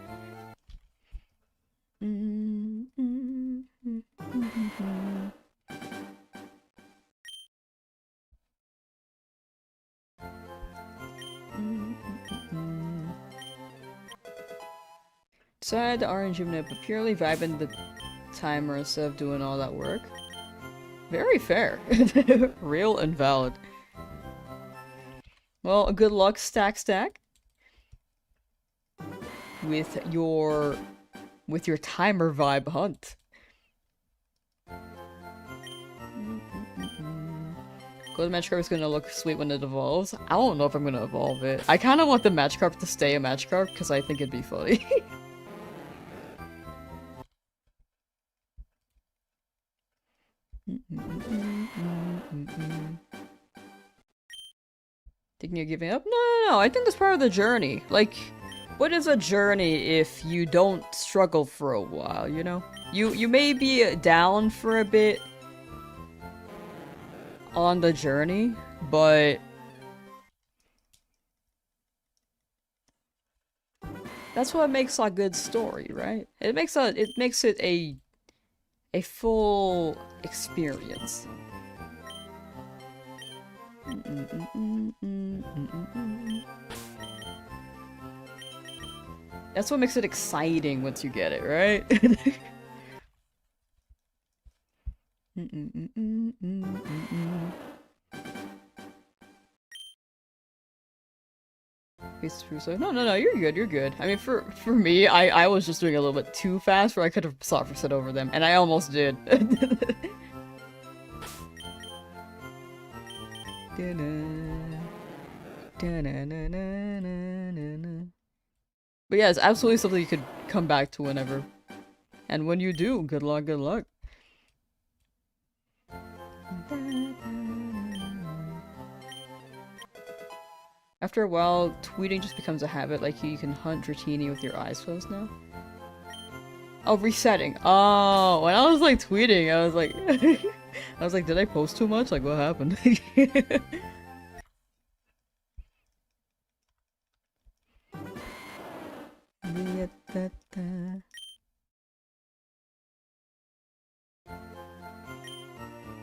Speaker 1: Decide the orange unit, but purely vibing the timer instead of doing all that work. Very fair. Real and valid. Well, good luck, stack. With your timer vibe hunt. Gold Magikarp is gonna look sweet when it evolves. I don't know if I'm gonna evolve it. I kind of want the Magikarp to stay a Magikarp because I think it'd be funny. Thinking of giving up? No. I think that's part of the journey. Like, what is a journey if you don't struggle for a while, you know? You may be down for a bit on the journey, but that's what makes a good story, right? It makes it a full experience. That's what makes it exciting once you get it, right? No, you're good. I mean, for me, I was just doing a little bit too fast where I could have soft reset over them, and I almost did. But yeah, it's absolutely something you could come back to whenever. And when you do, good luck, good luck. After a while, tweeting just becomes a habit, like you can hunt Dratini with your eyes closed now. Oh, resetting. Oh, when I was like tweeting, I was like, did I post too much? Like, what happened?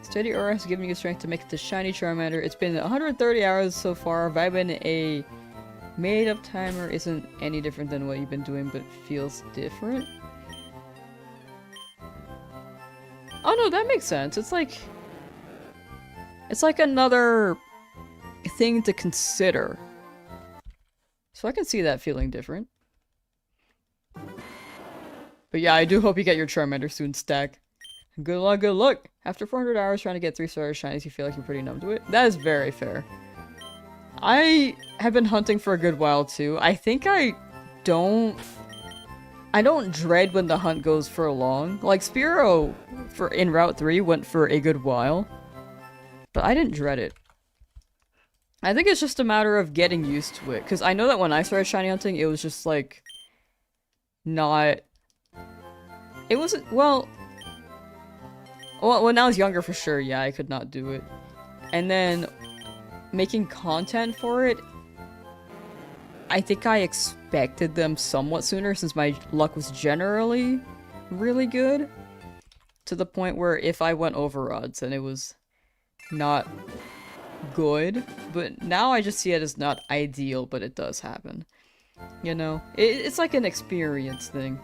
Speaker 1: Steady aura has given you strength to make the shiny Charmander. It's been 130 hours so far. Vibing a made-up timer isn't any different than what you've been doing, but feels different. Oh no, that makes sense. It's like another thing to consider. So I can see that feeling different. But yeah, I do hope you get your Charmander soon, Stack. Good luck, good luck! After 400 hours trying to get 3-star shinies, you feel like you're pretty numb to it? That is very fair. I have been hunting for a good while too. I think I don't dread when the hunt goes for long. Like Spearow in Route 3 went for a good while, but I didn't dread it. I think it's just a matter of getting used to it, because I know that when I started shiny hunting, it was just like not. It wasn't well. When I was younger, for sure, yeah, I could not do it, and then making content for it. I think I expected them somewhat sooner since my luck was generally really good. To the point where if I went over odds and it was not good. But now I just see it as not ideal, but it does happen. You know? It's like an experience thing.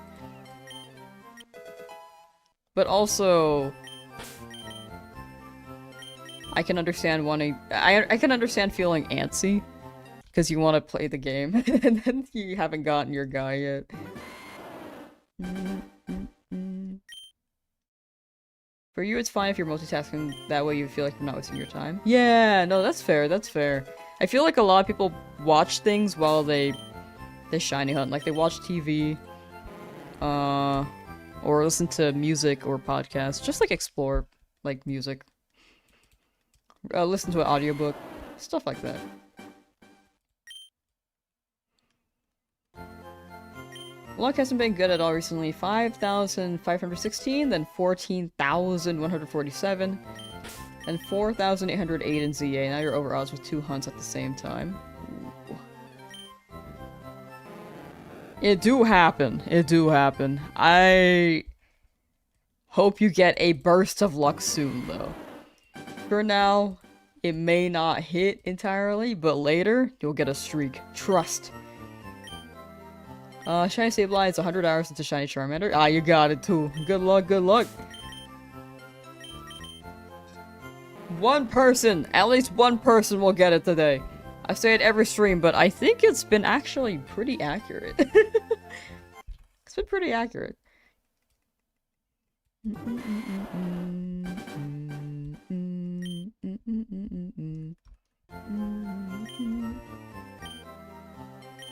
Speaker 1: But also, I can understand wanting- I can understand feeling antsy. Because you want to play the game, and then you haven't gotten your guy yet. For you, it's fine if you're multitasking, that way you feel like you're not wasting your time. Yeah, no, that's fair, that's fair. I feel like a lot of people watch things while they shiny hunt. Like, they watch TV, or listen to music or podcasts. Just, like, explore, like, music. Listen to an audiobook. Stuff like that. Luck hasn't been good at all recently. 5,516, then 14,147, and 4,808 in ZA. Now you're over odds with 2 hunts at the same time. Ooh. It do happen. It do happen. I hope you get a burst of luck soon, though. For now, it may not hit entirely, but later, you'll get a streak. Trust. Shiny Sableye is 100 hours into Shiny Charmander. Ah, you got it too. Good luck, good luck. One person, at least one person will get it today. I say it every stream, but I think it's been actually pretty accurate. It's been pretty accurate.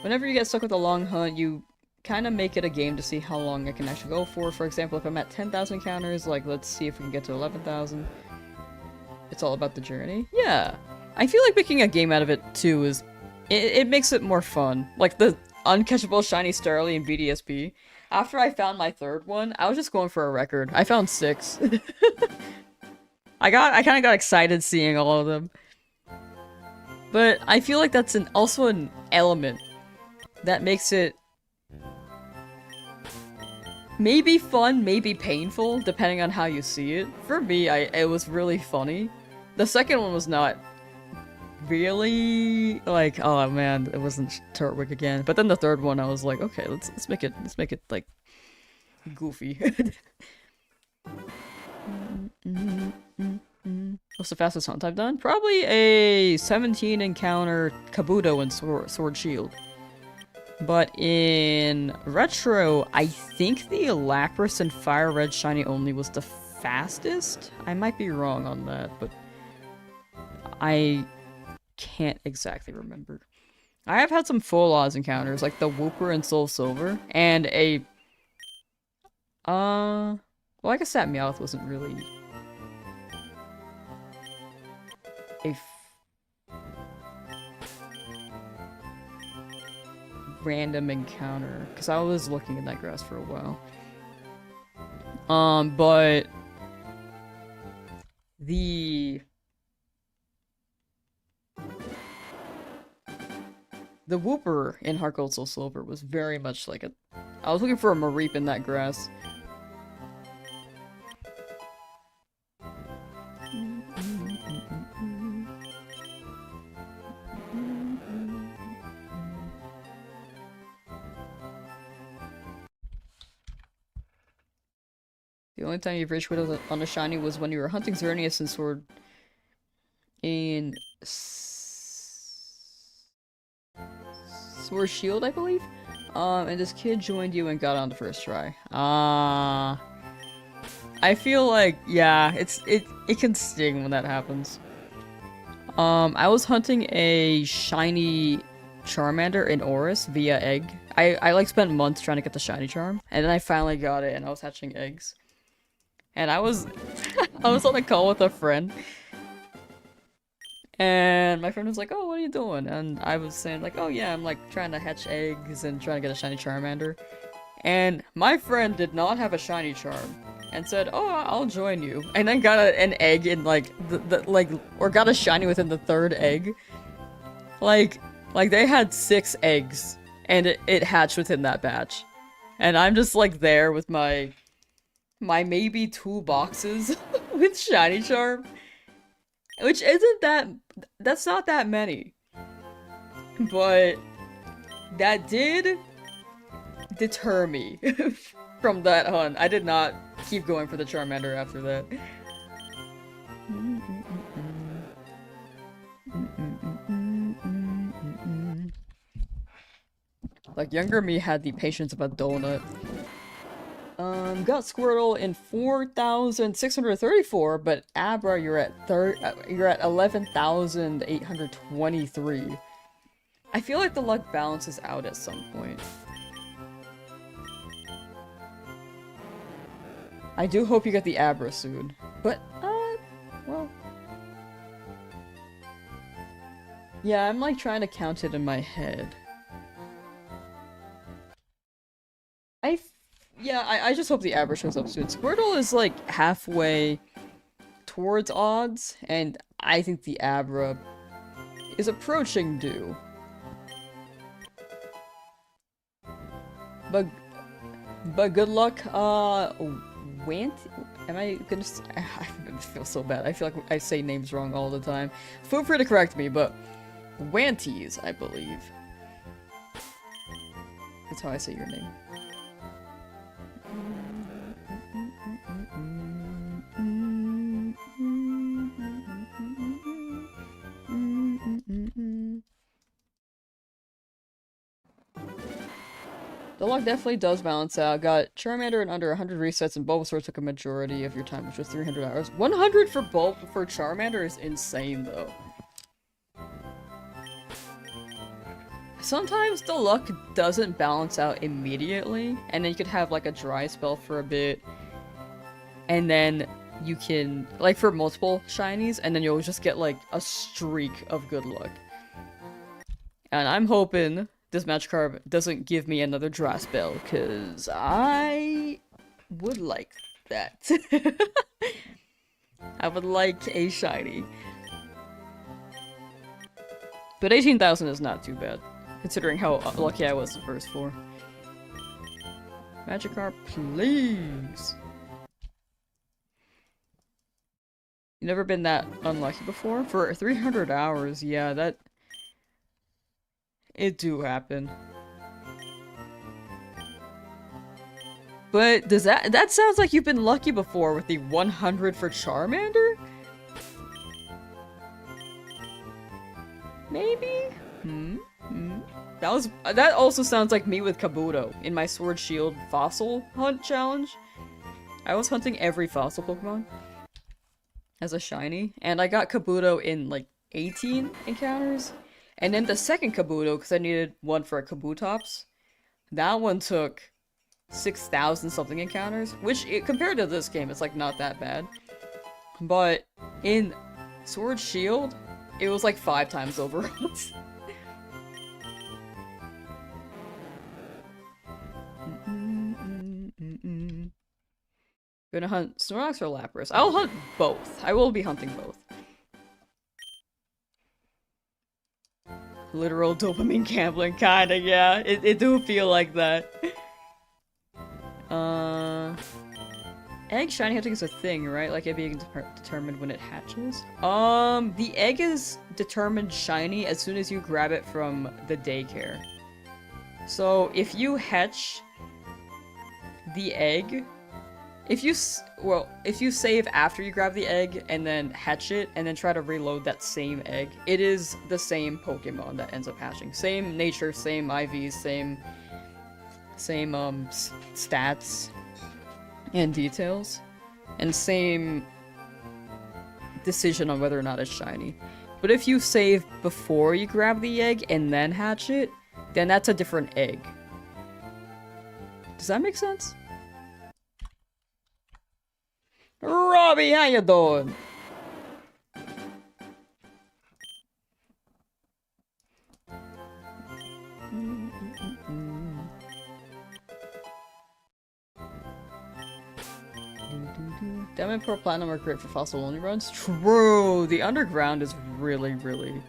Speaker 1: Whenever you get stuck with a long hunt, you kind of make it a game to see how long it can actually go for. For example, if I'm at 10,000 counters, like, let's see if we can get to 11,000. It's all about the journey. Yeah. I feel like making a game out of it, too, is... It makes it more fun. Like, the uncatchable shiny Starly in BDSP. After I found my 3rd one, I was just going for a record. I found 6. I kind of got excited seeing all of them. But I feel like that's also an element that makes it maybe fun, maybe painful, depending on how you see it. For me, it was really funny. The second one was not really like, oh man, it wasn't Turtwig again. But then the 3rd one, I was like, okay, let's make it like goofy. What's the fastest hunt I've done? Probably a 17 encounter Kabuto and Sword Shield. But in Retro, I think the Lapras and FireRed Shiny Only was the fastest? I might be wrong on that, but I can't exactly remember. I have had some full odds encounters, like the Wooper and Soul Silver, and a... well, I guess that Meowth wasn't really... a random encounter, because I was looking in that grass for a while. But the Wooper in Heart Gold Soul Silver was very much like a... I was looking for a Mareep in that grass. The only time you've reached Weedle on a shiny was when you were hunting Xerneas and Sword in Sword Shield, I believe? And this kid joined you and got on the first try. I feel like, yeah, it can sting when that happens. I was hunting a shiny Charmander in Oris via egg. I like spent months trying to get the shiny charm, and then I finally got it, and I was hatching eggs. And I was I was on a call with a friend, and my friend was like, "Oh, what are you doing?" And I was saying like, "Oh yeah, I'm like trying to hatch eggs and trying to get a shiny Charmander." And my friend did not have a shiny charm, and said, "Oh, I'll join you." And then got an egg in like or got a shiny within the third egg. Like they had 6 eggs, and it hatched within that batch. And I'm just like there with my maybe 2 boxes with shiny charm, which isn't that's not that many, but that did deter me from that hunt. I did not keep going for the Charmander after that. Like, younger me had the patience of a donut. Got Squirtle in 4,634, but Abra, you're at 11,823. I feel like the luck balances out at some point. I do hope you get the Abra soon, but, well. Yeah, I'm like trying to count it in my head. I just hope the Abra shows up soon. Squirtle is like halfway towards odds, and I think the Abra is approaching due. But good luck, Want? Am I gonna I feel so bad. I feel like I say names wrong all the time. Feel free to correct me, but Wanties, I believe. That's how I say your name. The luck definitely does balance out. Got Charmander in under 100 resets, and Bulbasaur took a majority of your time, which was 300 hours. 100 for Charmander is insane, though. Sometimes the luck doesn't balance out immediately, and then you could have like a dry spell for a bit, and then you can, like for multiple shinies, and then you'll just get like a streak of good luck. And I'm hoping this Magikarp doesn't give me another dry spell, because I would like that. I would like a shiny. But 18,000 is not too bad, considering how lucky I was the first 4. Magikarp, please! You never been that unlucky before? For 300 hours, yeah, that... It do happen. But does that sounds like you've been lucky before with the 100 for Charmander? Maybe? That also sounds like me with Kabuto in my Sword Shield fossil hunt challenge. I was hunting every fossil Pokemon as a shiny, and I got Kabuto in like 18 encounters. And then the second Kabuto, because I needed one for a Kabutops, that one took 6,000 something encounters, which compared to this game, it's like not that bad. But in Sword Shield, it was like 5 times over. Gonna hunt Snorlax or Lapras? I'll hunt both. I will be hunting both. Literal dopamine gambling, kinda, yeah. It do feel like that. Egg shiny hatching is a thing, right? Like, it being determined when it hatches? The egg is determined shiny as soon as you grab it from the daycare. So, if you hatch the egg... If you save after you grab the egg and then hatch it and then try to reload that same egg, it is the same Pokemon that ends up hatching. Same nature, same IVs, same stats and details, and same decision on whether or not it's shiny. But if you save before you grab the egg and then hatch it, then that's a different egg. Does that make sense? Robbie, how you doing? Diamond, Pearl, Platinum are great for fossil only runs. True! The underground is really, really,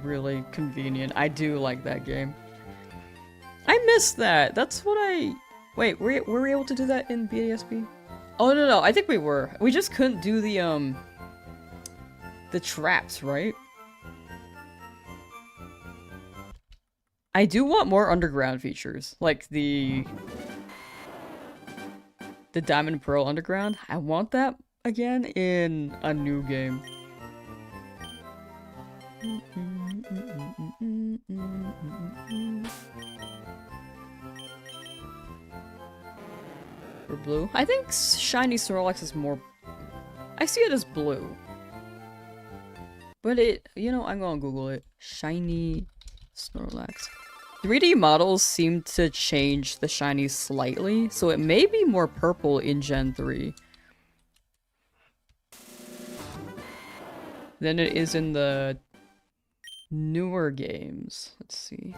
Speaker 1: really convenient. I do like that game. I missed that. That's what I... Wait, were we able to do that in BASB? Oh, no, I think we were. We just couldn't do the traps, right? I do want more underground features. Like the Diamond and Pearl underground. I want that again in a new game. Or blue. I think shiny Snorlax is more... I see it as blue. But it... You know, I'm gonna Google it. Shiny Snorlax. 3D models seem to change the shiny slightly, so it may be more purple in Gen 3 than it is in the newer games. Let's see.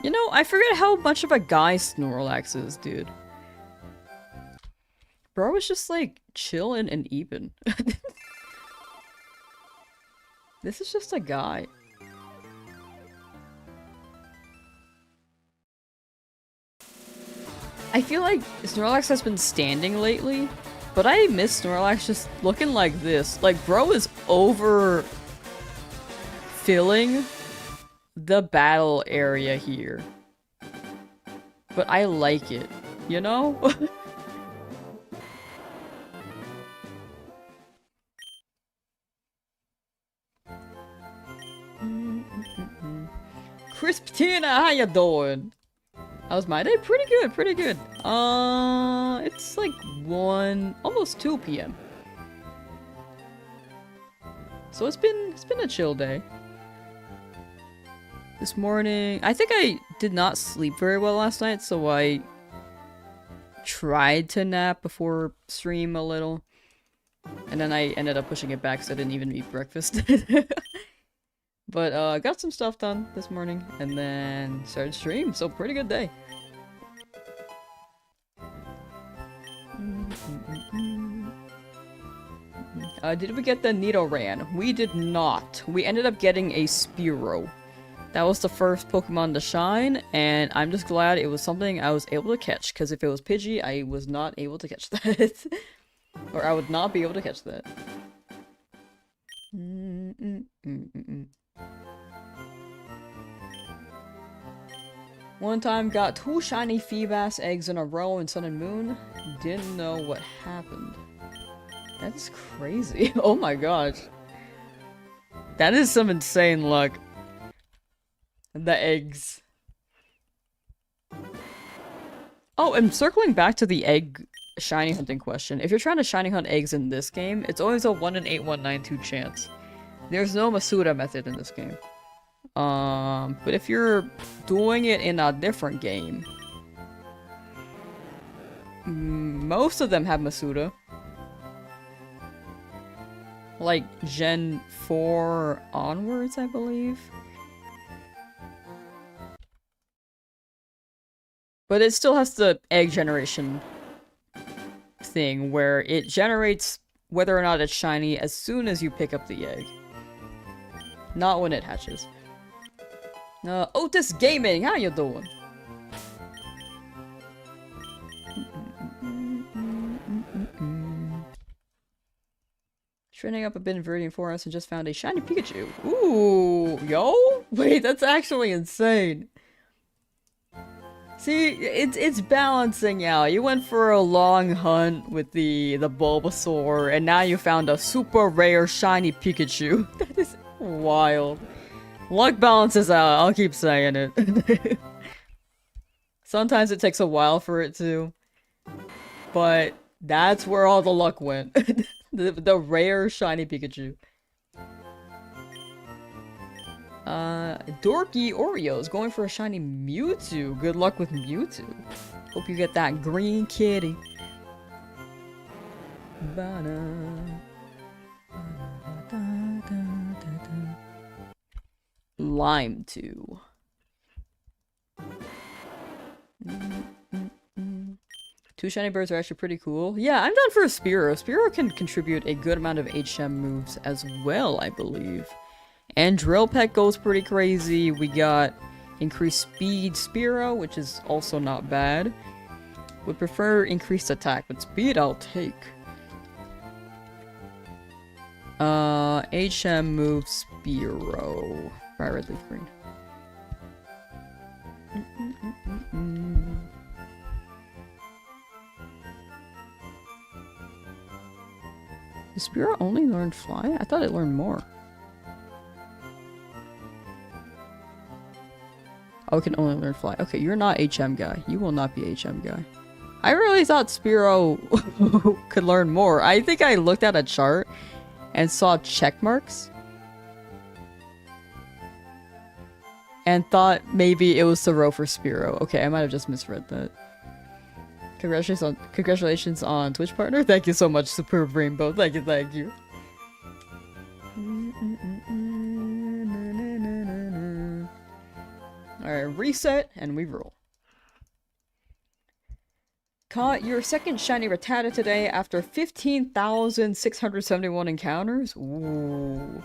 Speaker 1: You know, I forget how much of a guy Snorlax is, dude. Bro was just like chilling and even. This is just a guy. I feel like Snorlax has been standing lately, but I miss Snorlax just looking like this. Like, bro is over filling the battle area here. But I like it, you know? Crisptina, how you doing? How's my day? Pretty good, pretty good. It's like 1, almost 2 p.m. So it's been a chill day. This morning, I think I did not sleep very well last night, so I tried to nap before stream a little. And then I ended up pushing it back because I didn't even eat breakfast. But I got some stuff done this morning, and then started stream, so pretty good day. Did we get the Nidoran? We did not. We ended up getting a Spearow. That was the first Pokemon to shine, and I'm just glad it was something I was able to catch, because if it was Pidgey, I was not able to catch that. Or I would not be able to catch that. One time got 2 shiny Feebas eggs in a row in Sun and Moon. Didn't know what happened. That's crazy. Oh my gosh. That is some insane luck. The eggs. Oh, and circling back to the egg shiny hunting question. If you're trying to shiny hunt eggs in this game, it's always a 1 in 8192 chance. There's no Masuda method in this game. But if you're doing it in a different game, most of them have Masuda. Like Gen 4 onwards, I believe. But it still has the egg generation thing where it generates whether or not it's shiny as soon as you pick up the egg. Not when it hatches. Otis Gaming, how you doing? Training up a bit in Viridian Forest and just found a shiny Pikachu. Ooh, yo? Wait, that's actually insane. See, it's balancing out. You went for a long hunt with the Bulbasaur, and now you found a super rare shiny Pikachu. That is wild. Luck balances out, I'll keep saying it. Sometimes it takes a while for it to. But that's where all the luck went. the rare shiny Pikachu. Dorky Oreo is going for a shiny Mewtwo. Good luck with Mewtwo. Hope you get that green kitty. Lime 2. Two shiny birds are actually pretty cool. Yeah, I'm done for a Spearow. Spearow can contribute a good amount of HM moves as well, I believe. And Drill Peck goes pretty crazy. We got increased speed Spearow, which is also not bad. Would prefer increased attack, but speed I'll take. HM move Spearow. FireRed, Leafgreen. Does Spearow only learn Fly? I thought it learned more. Oh, it can only learn Fly. Okay, you're not HM guy. You will not be HM guy. I really thought Spearow could learn more. I think I looked at a chart and saw check marks. And thought maybe it was the row for Spearow. Okay, I might have just misread that. Congratulations on Twitch partner. Thank you so much, Superb Rainbow. Thank you, thank you. Alright, reset, and we roll. Caught your second shiny Rattata today after 15,671 encounters? Ooh.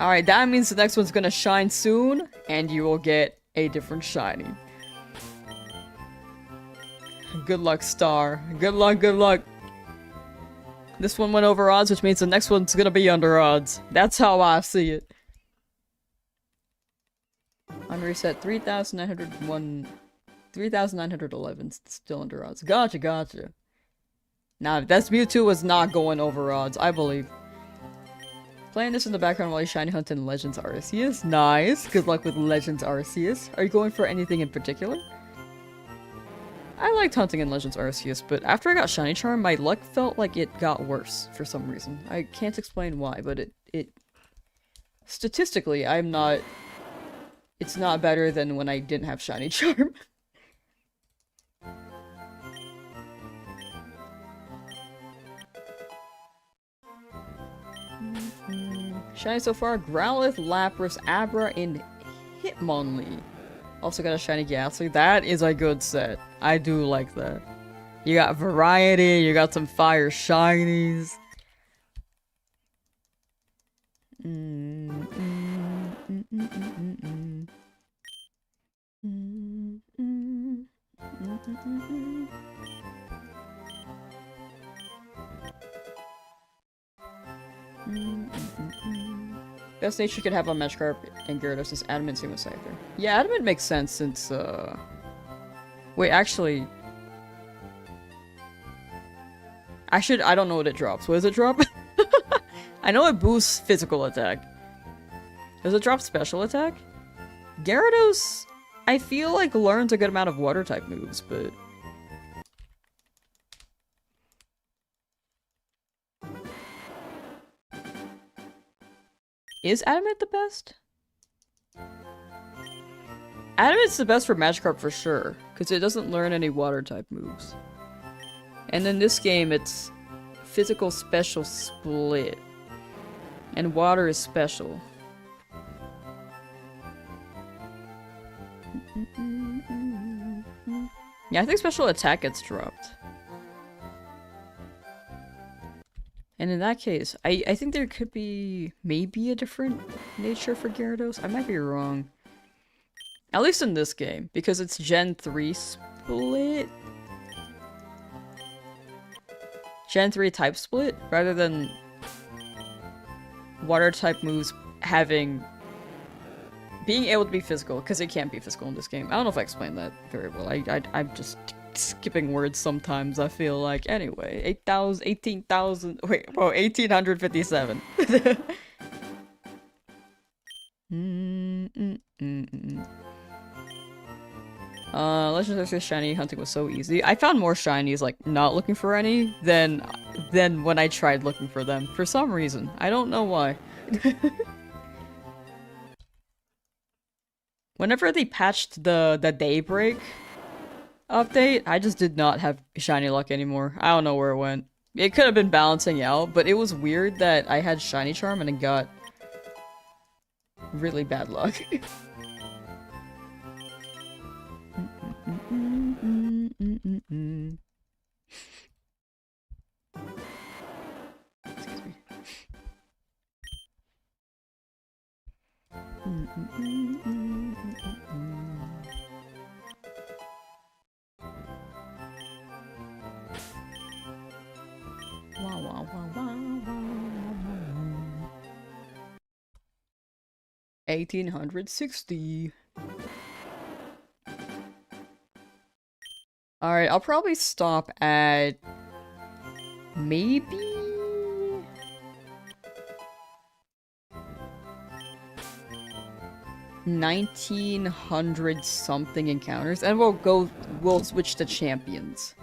Speaker 1: Alright, that means the next one's gonna shine soon, and you will get a different shiny. Good luck, Star. Good luck, good luck. This one went over odds, which means the next one's gonna be under odds. That's how I see it. On reset, 3,901... 3,911, still under odds. Gotcha, gotcha. Nah, that's Mewtwo was not going over odds, I believe. Playing this in the background while you shiny hunt in Legends Arceus. Nice. Good luck with Legends Arceus. Are you going for anything in particular? I liked hunting in Legends Arceus, but after I got Shiny Charm, my luck felt like it got worse for some reason. I can't explain why, but it... Statistically, I'm not... It's not better than when I didn't have Shiny Charm. Shiny so far, Growlithe, Lapras, Abra, and Hitmonlee. Also got a shiny Ghastly. That is a good set. I do like that. You got variety, you got some fire shinies. Best nature could have on Magikarp and Gyarados is Adamant, same with Scyther. Yeah, Adamant makes sense since, Wait, actually... I don't know what it drops. What does it drop? I know it boosts physical attack. Does it drop special attack? Gyarados, I feel like learns a good amount of water-type moves, but... Is Adamant the best? Adamant's the best for Magikarp for sure, because it doesn't learn any water-type moves. And in this game, it's physical special split. And water is special. Yeah, I think special attack gets dropped. And in that case, I think there could be maybe a different nature for Gyarados. I might be wrong. At least in this game, because it's Gen 3 split. Gen 3 type split, rather than water type moves having being able to be physical, because it can't be physical in this game. I don't know if I explained that very well. I'm just skipping words sometimes, I feel like. Anyway, 18,000, wait, whoa, 1857. Legendary shiny hunting was so easy. I found more shinies, like, not looking for any than when I tried looking for them. For some reason. I don't know why. Whenever they patched the Daybreak update, I just did not have shiny luck anymore. I don't know where it went. It could have been balancing out, but it was weird that I had shiny charm and it got really bad luck. Excuse me. Wow, wow, wow, wow, wow. 1860. Alright, I'll probably stop at maybe 1900 something encounters, and we'll switch to champions.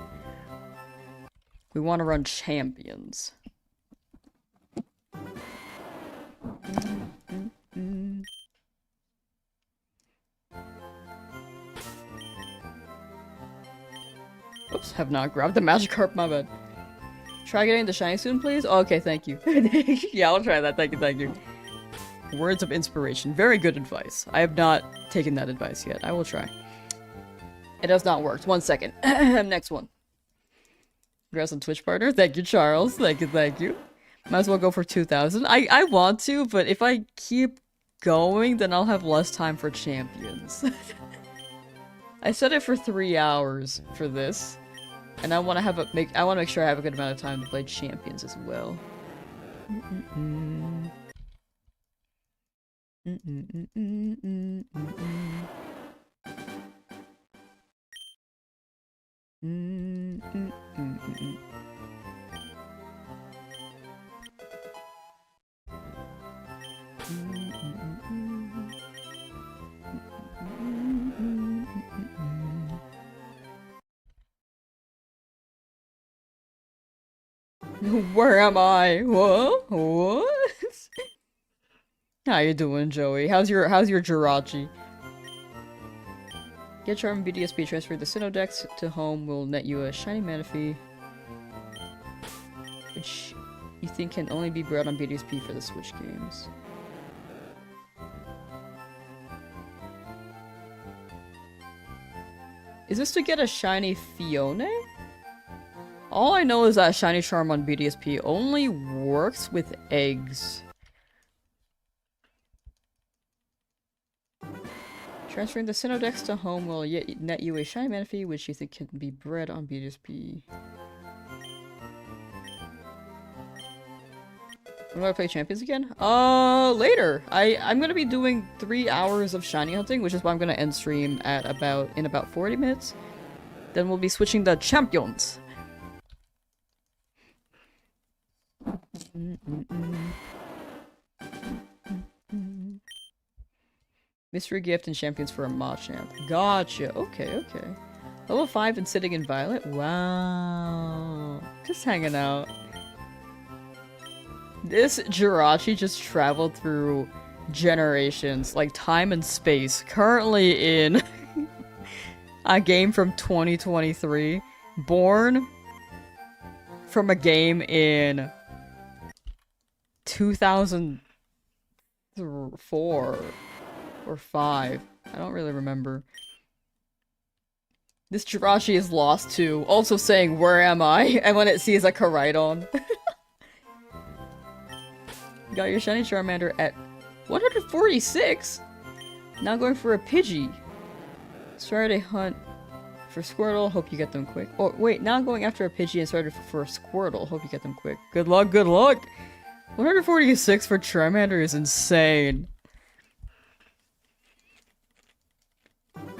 Speaker 1: We want to run champions. Oops, have not grabbed the Magikarp, my bad. Try getting the shiny soon, please? Oh, okay, thank you. Yeah, I'll try that, thank you, thank you. Words of inspiration. Very good advice. I have not taken that advice yet. I will try. It has not worked. 1 second. Next one. Congrats on Twitch partner. Thank you, Charles. Thank you, thank you. Might as well go for 2,000. I want to, but if I keep going, then I'll have less time for champions. I set it for 3 hours for this. And I want to make sure I have a good amount of time to play champions as well. Where am I? What? What? How you doing, Joey? How's your Jirachi? Get Charm BDSP transferred the Sinnoh to home will net you a shiny Manaphy, which you think can only be brought on BDSP for the Switch games. Is this to get a shiny Fione? All I know is that shiny charm on BDSP only works with eggs. Transferring the Sinnoh to home will net you a shiny Manaphy, which you think can be bred on BDSP. When do I play champions again? Later. I'm gonna be doing 3 hours of shiny hunting, which is why I'm gonna end stream at in about 40 minutes. Then we'll be switching to champions. Mystery gift and champions for a Machamp. Gotcha. Okay, okay. Level 5 and sitting in Violet. Wow. Just hanging out. This Jirachi just traveled through generations, like time and space. Currently in a game from 2023. Born from a game in 2004 or 5. I don't really remember. This Jirachi is lost too, also saying, "Where am I?" And when it sees a Koraidon. Got your shiny Charmander at 146? Now going for a Pidgey. Started a hunt for Squirtle, hope you get them quick. Oh, wait, now going after a Pidgey and started for a Squirtle, hope you get them quick. Good luck, good luck! 146 for Charmander is insane.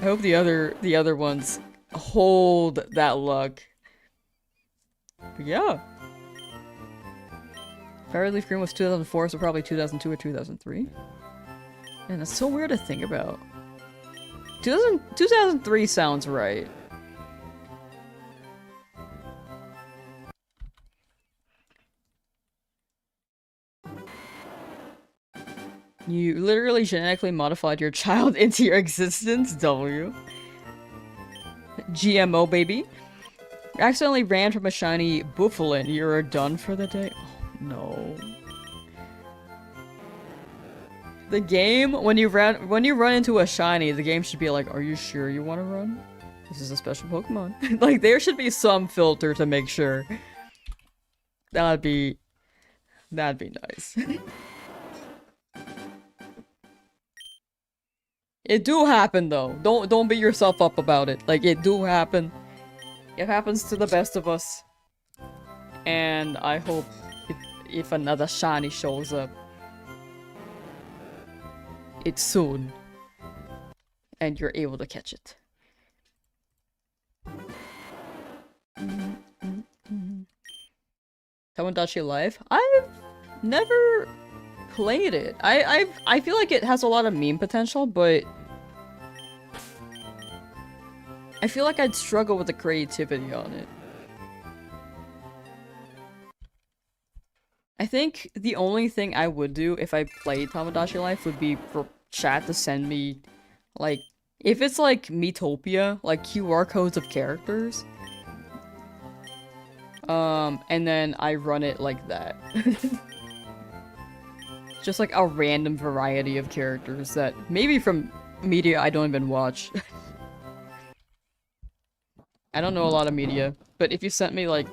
Speaker 1: I hope the other ones hold that luck. But yeah. FireRed Leafgreen was 2004, so probably 2002 or 2003. And that's so weird to think about. 2003 sounds right. You literally genetically modified your child into your existence, W. GMO baby. You accidentally ran from a shiny Buffalin. You're done for the day? Oh, no. The game, when you run into a shiny, the game should be like, are you sure you want to run? This is a special Pokemon. Like, there should be some filter to make sure. That'd be nice. It do happen though. Don't beat yourself up about it. Like, it do happen. It happens to the best of us. And I hope if another shiny shows up, it's soon. And you're able to catch it. Tamagotchi Life? I've never played it. I feel like it has a lot of meme potential, but I feel like I'd struggle with the creativity on it. I think the only thing I would do if I played Tamagotchi Life would be for chat to send me, like, if it's like Metopia, like QR codes of characters. And then I run it like that. Just like a random variety of characters that maybe from media I don't even watch. I don't know a lot of media, but if you sent me like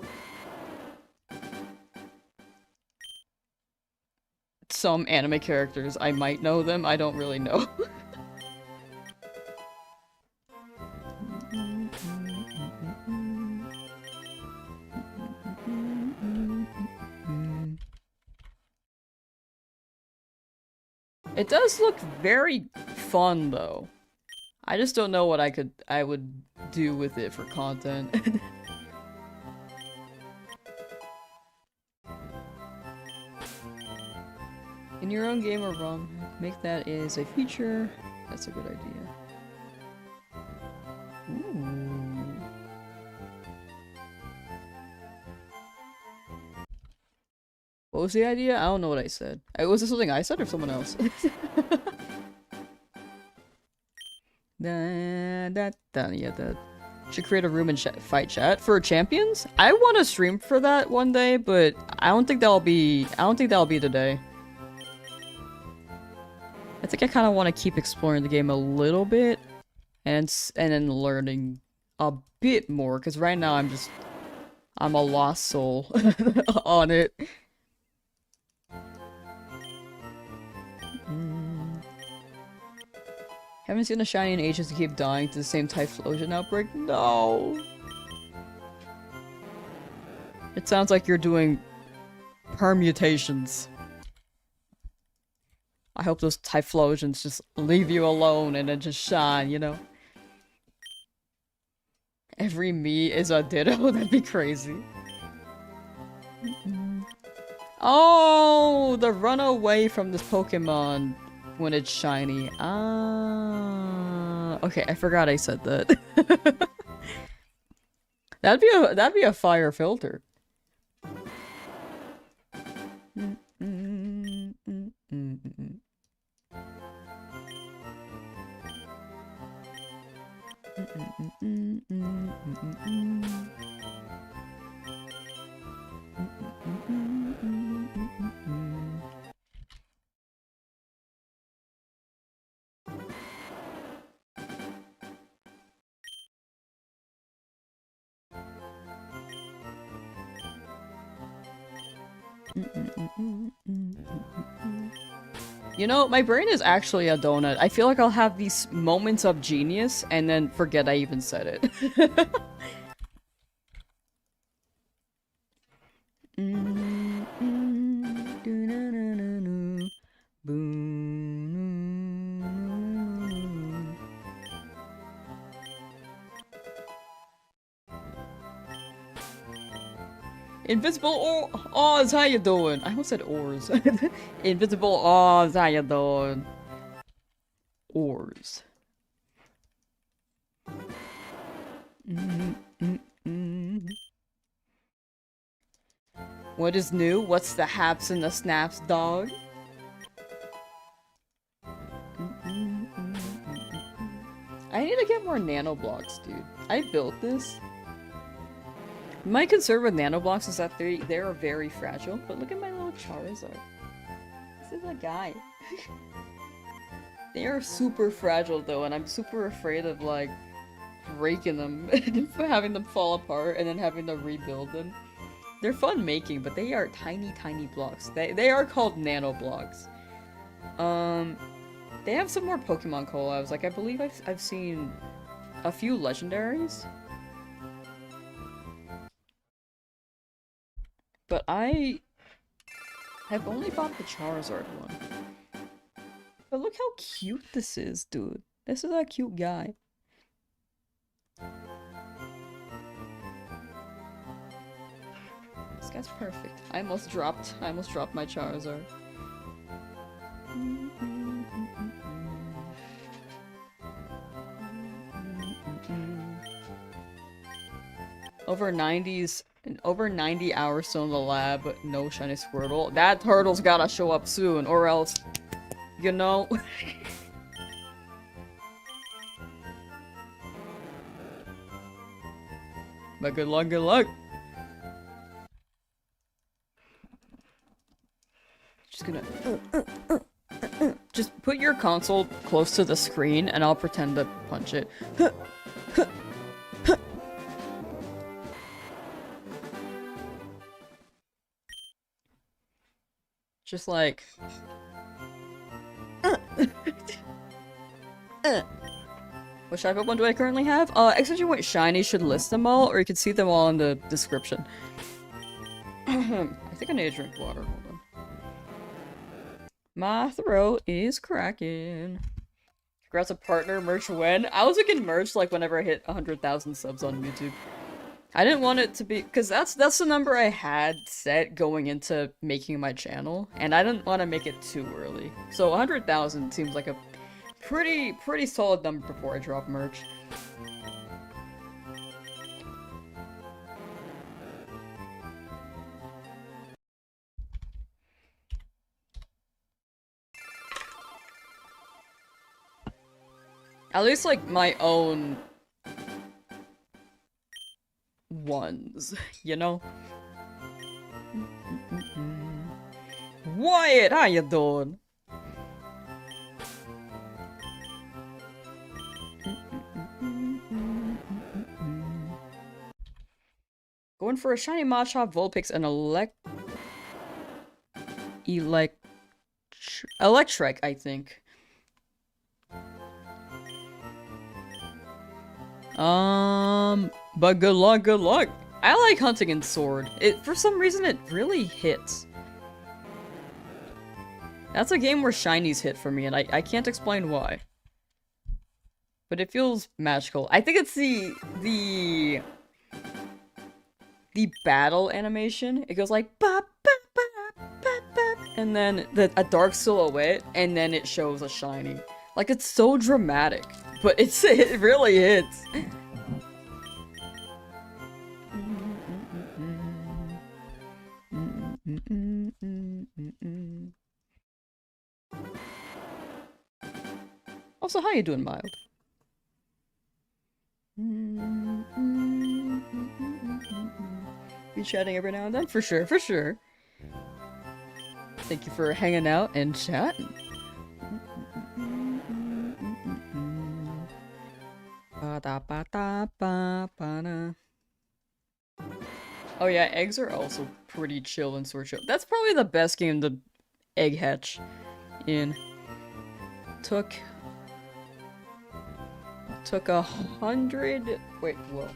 Speaker 1: some anime characters, I might know them. I don't really know. It does look very fun though. I just don't know what I would do with it for content. In your own game or ROM, make that as a feature. That's a good idea. Ooh. What was the idea? I don't know what I said. Was this something I said or someone else? Yeah, that. Should create a room and fight chat for champions. I want to stream for that one day, but I don't think that'll be today. I think I kind of want to keep exploring the game a little bit, and then learning a bit more. Because right now I'm a lost soul on it. Haven't seen a shiny in ages to keep dying to the same Typhlosion outbreak. No. It sounds like you're doing permutations. I hope those Typhlosions just leave you alone and then just shine, you know? Every me is a Ditto? That'd be crazy. Oh, the run away from this Pokemon when it's shiny. Ah, okay, I forgot I said that. That'd be a fire filter. You know, my brain is actually a donut. I feel like I'll have these moments of genius and then forget I even said it. Invisible Oz, how you doing? I almost said Oars. Invisible Oz, how you doing? Oars. What is new? What's the haps and the snaps, dog? I need to get more nano blocks, dude. I built this. My concern with nano blocks is that they are very fragile, but look at my little Charizard. This is a guy. They are super fragile though, and I'm super afraid of like breaking them, having them fall apart, and then having to rebuild them. They're fun making, but they are tiny, tiny blocks. They are called nano blocks. They have some more Pokemon collabs. Like I believe I've seen a few legendaries. But I have only bought the Charizard one. But look how cute this is, dude. This is a cute guy. This guy's perfect. I almost dropped my Charizard. Over 90 hours still in the lab, but no shiny Squirtle. That turtle's gotta show up soon, or else, you know. But good luck, good luck. Just gonna just put your console close to the screen, and I'll pretend to punch it. Just like... Which type of one do I currently have? Exclamation point shiny should list them all, or you can see them all in the description. I think I need to drink water, hold on. My throat is cracking. Congrats on partner merch when? I was thinking merch like whenever I hit 100,000 subs on YouTube. I didn't want it to be, because that's the number I had set going into making my channel, and I didn't want to make it too early. So 100,000 seems like a pretty solid number before I drop merch. At least like my own ones, you know? Wyatt, how you doing? Going for a shiny Machop, Vulpix, and Electric, I think. But good luck, good luck. I like hunting in Sword. For some reason, it really hits. That's a game where shinies hit for me, and I can't explain why. But it feels magical. I think it's the battle animation. It goes like ba ba ba ba ba, and then a dark silhouette, and then it shows a shiny. Like it's so dramatic, but it really hits. Also, how you doing, Mild? Be chatting every now and then? For sure, for sure. Thank you for hanging out and chatting. Oh yeah, eggs are also pretty chill in Sword Shield. That's probably the best game to egg hatch in. Took 100... Wait, whoa.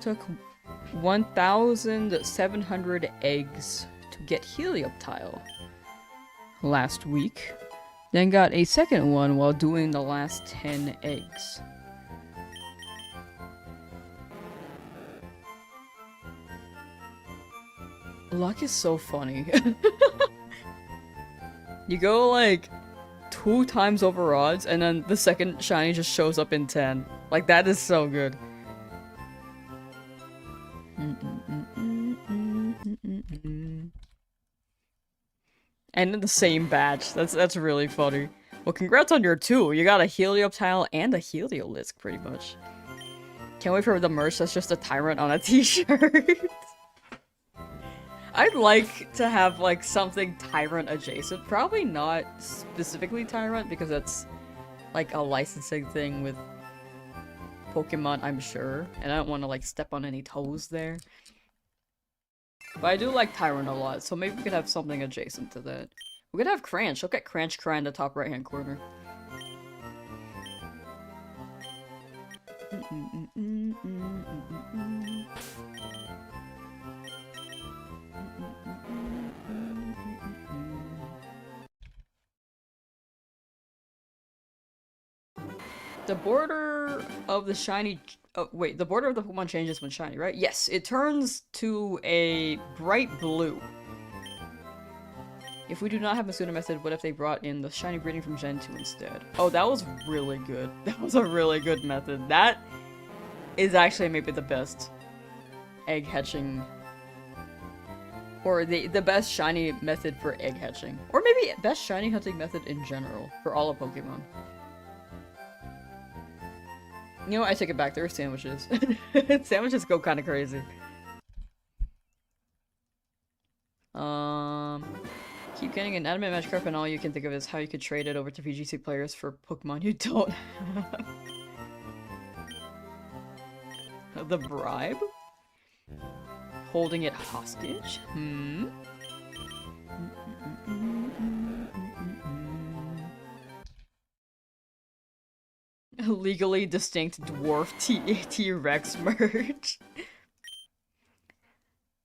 Speaker 1: Took 1,700 eggs to get Helioptile last week. Then got a second one while doing the last 10 eggs. Luck is so funny. You go like 2 times over odds, and then the second shiny just shows up in 10. Like, that is so good. And in the same batch. That's really funny. Well, congrats on your 2. You got a Helioptile and a Heliolisk, pretty much. Can't wait for the merch that's just a tyrant on a t-shirt. I'd like to have, like, something tyrant adjacent. Probably not specifically tyrant, because that's, like, a licensing thing with Pokemon, I'm sure. And I don't want to, like, step on any toes there. But I do like tyrant a lot, so maybe we could have something adjacent to that. We could have Cranch. Look at Cranch cry in the top right-hand corner. The border of the shiny... Oh, wait, the border of the Pokemon changes when shiny, right? Yes, it turns to a bright blue. If we do not have a Suna method, what if they brought in the shiny breeding from Gen 2 instead? Oh, that was really good. That was a really good method. That is actually maybe the best egg hatching... Or the best shiny method for egg hatching. Or maybe best shiny hunting method in general for all of Pokemon. You know what? I take it back. There are sandwiches. Sandwiches go kind of crazy. Keep getting an adamant Magikarp, and all you can think of is how you could trade it over to VGC players for Pokemon you don't have. The bribe? Holding it hostage? Legally distinct dwarf T-Rex merch.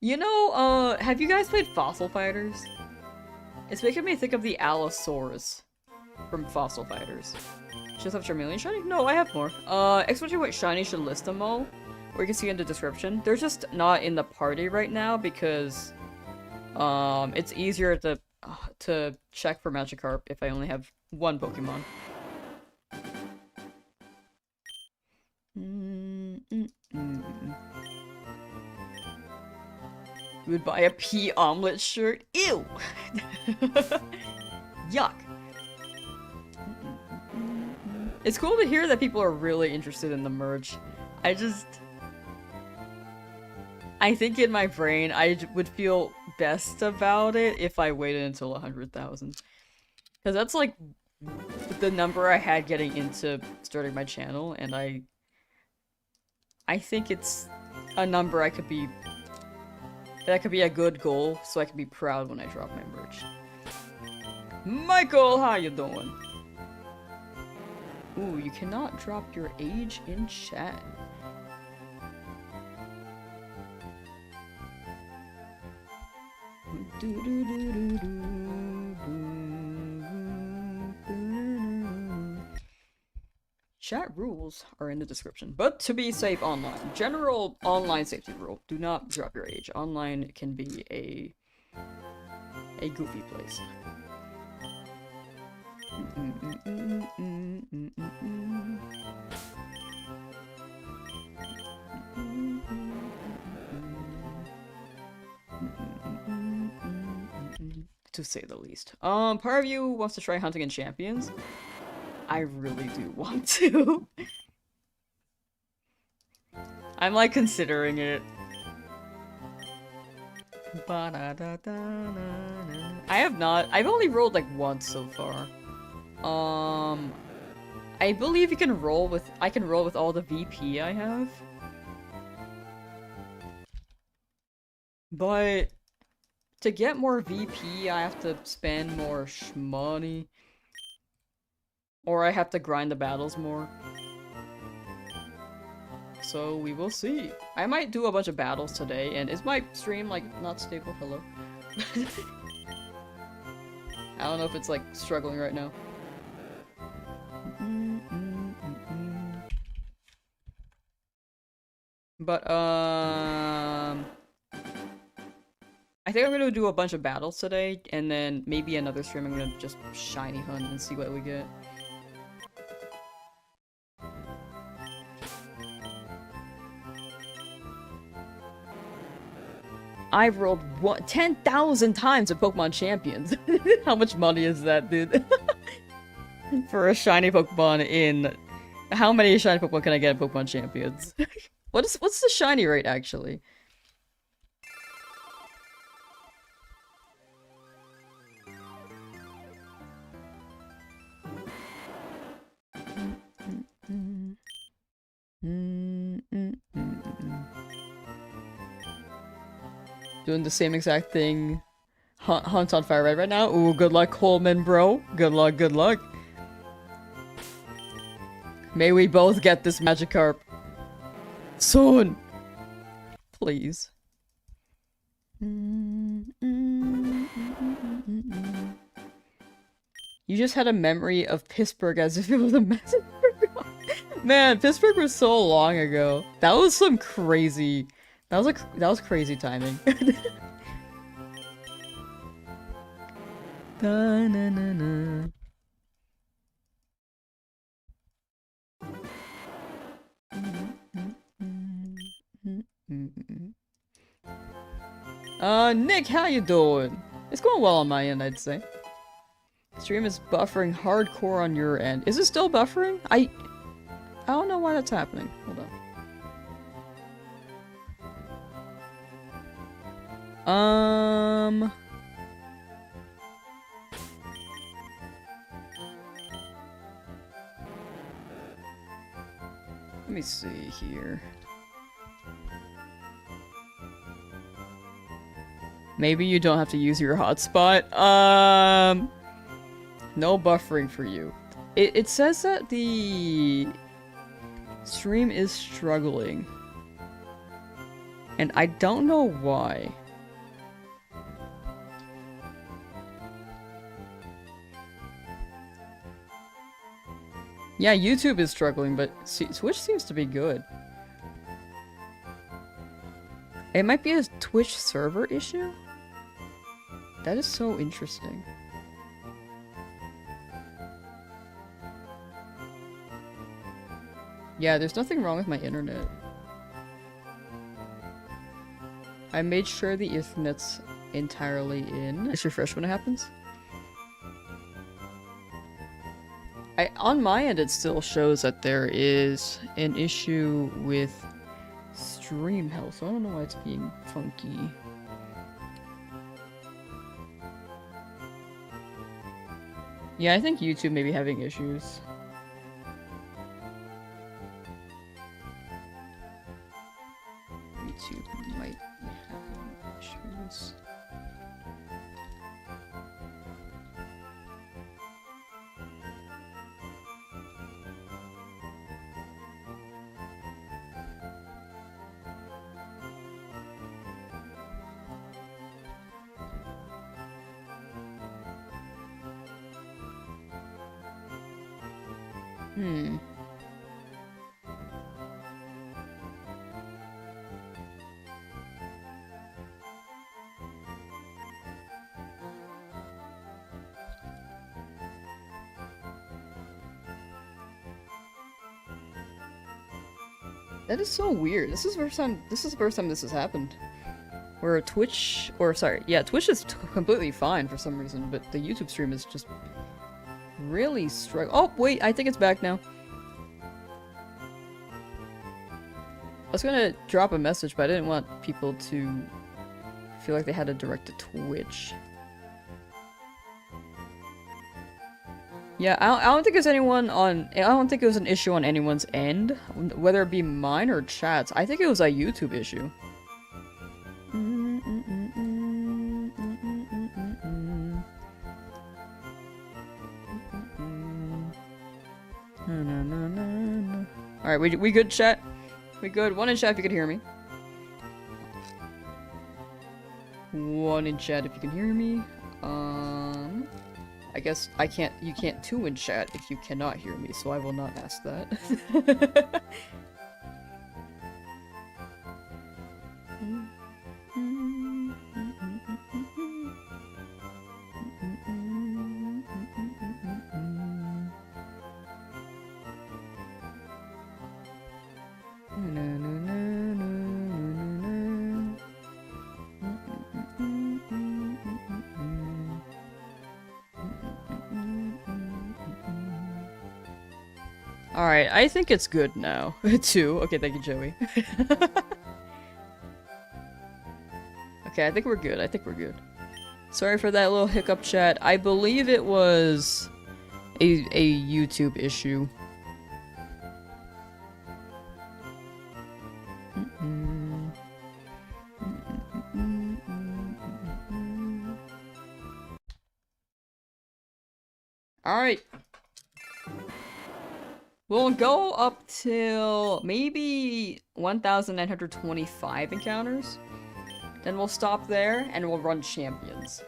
Speaker 1: You know, have you guys played Fossil Fighters? It's making me think of the Allosaurus from Fossil Fighters. Just have Charmeleon shiny? No, I have more. Explain what shiny should list them all. Or you can see in the description. They're just not in the party right now because it's easier to check for Magikarp if I only have one Pokemon. You would buy a pea omelet shirt? Ew! Yuck. It's cool to hear that people are really interested in the merch. I think in my brain I would feel best about it if I waited until 100,000. Because that's like the number I had getting into starting my channel, and I think it's a number that could be a good goal, so I can be proud when I drop my merch. Michael, how you doing? Ooh, you cannot drop your age in chat. Chat rules are in the description, but to be safe online. General online safety rule. Do not drop your age. Online can be a goofy place. To say the least. Part of you wants to try hunting in champions. I really do want to. I'm like considering it. I've only rolled like once so far. I believe I can roll with all the VP I have. But to get more VP, I have to spend more shmoney. Or I have to grind the battles more. So we will see. I might do a bunch of battles today, and is my stream like not stable? Hello? I don't know if it's like struggling right now. But I think I'm gonna do a bunch of battles today, and then maybe another stream I'm gonna just shiny hunt and see what we get. I've rolled 10,000 times at Pokemon Champions. How much money is that, dude? For a shiny Pokemon in... How many shiny Pokemon can I get at Pokemon Champions? What's the shiny rate, actually? Doing the same exact thing. Hunt on FireRed right now. Ooh, good luck, Coleman, bro. Good luck, good luck. May we both get this Magikarp. Soon! Please. You just had a memory of Pittsburgh as if it was a massive... Man, Pittsburgh was so long ago. That was some crazy... That was crazy timing. Da-na-na-na. Nick, how you doing? It's going well on my end, I'd say. Stream is buffering hardcore on your end. Is it still buffering? I don't know why that's happening. Hold on. Let me see here. Maybe you don't have to use your hotspot. No buffering for you. It says that the stream is struggling. And I don't know why. Yeah, YouTube is struggling, but Twitch seems to be good. It might be a Twitch server issue? That is so interesting. Yeah, there's nothing wrong with my internet. I made sure the Ethernet's entirely in. Just refresh when it happens. On my end, it still shows that there is an issue with stream health, so I don't know why it's being funky. Yeah, I think YouTube may be having issues. YouTube might be having issues. That is so weird. This is the first time this has happened. Where Twitch, or sorry, yeah, Twitch is completely fine for some reason, but the YouTube stream is just really struggling. Oh, wait, I think it's back now. I was gonna drop a message, but I didn't want people to feel like they had to direct to Twitch. Yeah, I don't think there's anyone on... I don't think it was an issue on anyone's end, whether it be mine or chat's. I think it was a YouTube issue. Alright, we good, chat? We good? One in chat if you can hear me. One in chat if you can hear me. I guess you can't two in chat if you cannot hear me, so I will not ask that. Alright, I think it's good now. 2. Okay, thank you, Joey. Okay, I think we're good. I think we're good. Sorry for that little hiccup, chat. I believe it was a YouTube issue. Alright. We'll go up till maybe 1,925 encounters. Then we'll stop there and we'll run champions.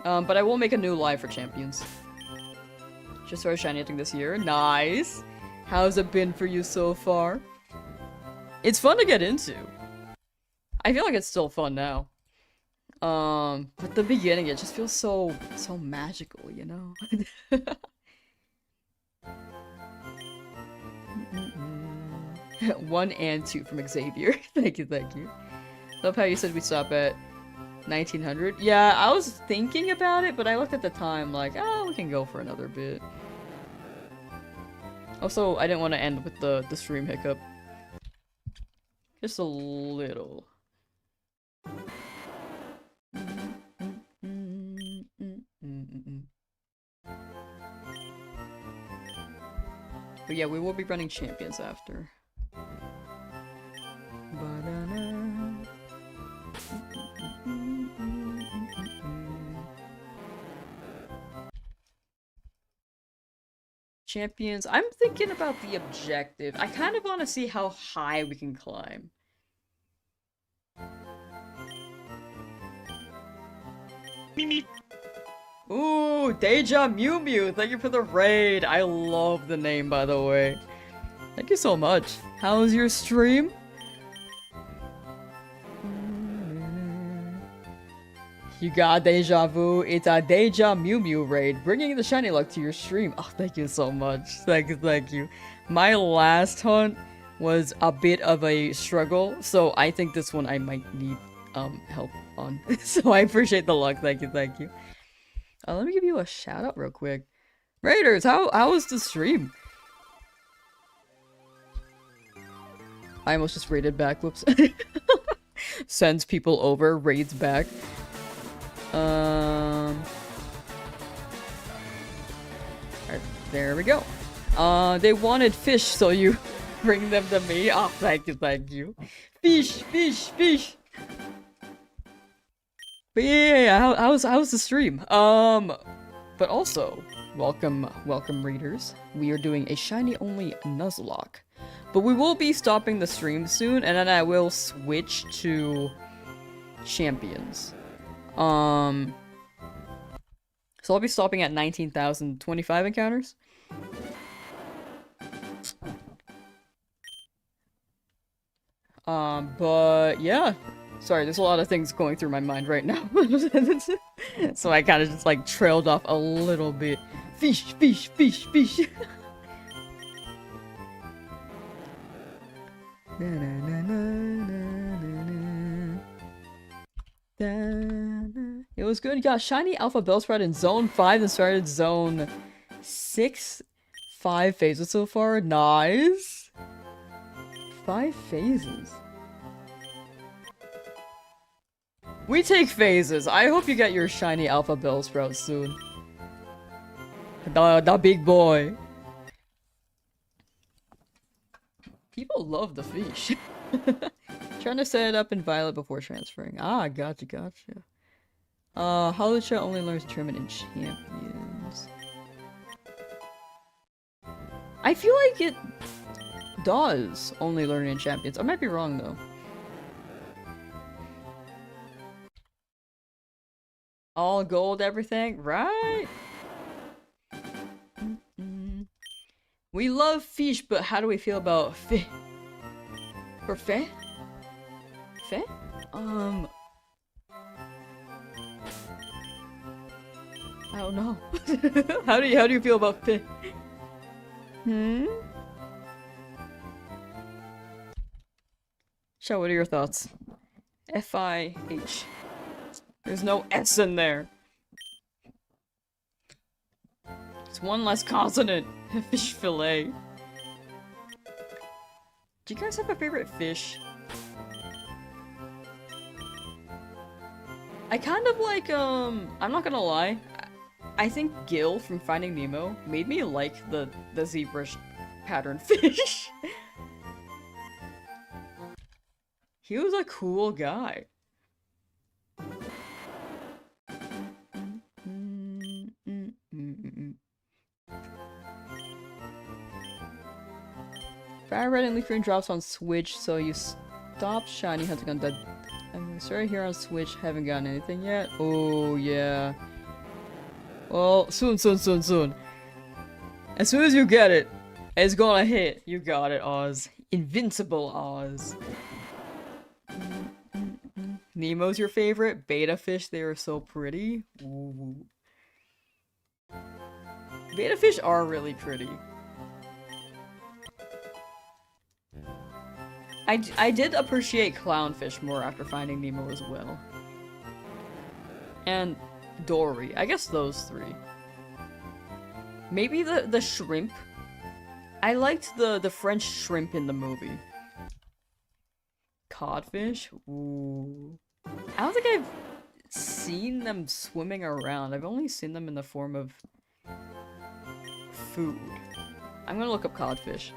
Speaker 1: But I will make a new live for champions. Just started shiny hunting this year. Nice! How's it been for you so far? It's fun to get into. I feel like it's still fun now. But the beginning, it just feels so magical, you know? 1 and 2 from Xavier. Thank you, thank you. Love how you said we stop at 1900. Yeah, I was thinking about it, but I looked at the time like, oh, we can go for another bit. Also, I didn't want to end with the stream hiccup. Just a little. But yeah, we will be running champions after. Champions. I'm thinking about the objective. I kind of want to see how high we can climb.
Speaker 3: Mimi.
Speaker 1: Ooh, Deja Mew Mew. Thank you for the raid. I love the name, by the way. Thank you so much. How was your stream? You got deja vu. It's a Deja Mew Mew raid, bringing the shiny luck to your stream. Oh, thank you so much. Thank you, thank you. My last hunt was a bit of a struggle, so I think this one I might need help on. So I appreciate the luck. Thank you, thank you. Let me give you a shout out real quick. Raiders, how was the stream? I almost just raided back. Whoops. Sends people over, raids back. Alright, there we go. They wanted fish, so you bring them to me. Oh, thank you, thank you. Fish, fish, fish. But yeah, how's the stream? But also, welcome readers. We are doing a shiny only Nuzlocke. But we will be stopping the stream soon, and then I will switch to champions. So I'll be stopping at 19,025 encounters. But yeah. Sorry, there's a lot of things going through my mind right now. So I kind of just like trailed off a little bit. Fish, fish, fish, fish. It was good. You got shiny Alpha Bellsprout in Zone 5 and started Zone 6. 5 phases so far. Nice. 5 phases. We take phases. I hope you get your shiny Alpha Bellsprout soon. The big boy. People love the fish. Trying to set it up in Violet before transferring. Ah, gotcha, gotcha. Holiday only learns tournament in champions. I feel like it does only learn in champions. I might be wrong though. All gold, everything, right? We love fish, but how do we feel about fish? For fish? Fish? I don't know. How do you feel about fish? Shao, what are your thoughts? F-I-H. There's no S in there. It's one less consonant. Fish fillet. Do you guys have a favorite fish? I kind of like, I'm not gonna lie. I think Gil from Finding Nemo made me like the zebra pattern fish. He was a cool guy. FireRed and Leafgreen drops on Switch, so you stop shiny hunting on the... I'm started here on Switch, haven't gotten anything yet. Oh, yeah. Well, soon. As soon as you get it, it's gonna hit. You got it, Oz. Invincible Oz. Nemo's your favorite? Beta fish, they are so pretty. Ooh. Beta fish are really pretty. I did appreciate clownfish more after Finding Nemo as well. And Dory. I guess those three. Maybe the shrimp. I liked the French shrimp in the movie. Codfish? Ooh. I don't think I've seen them swimming around. I've only seen them in the form of food. I'm gonna look up codfish.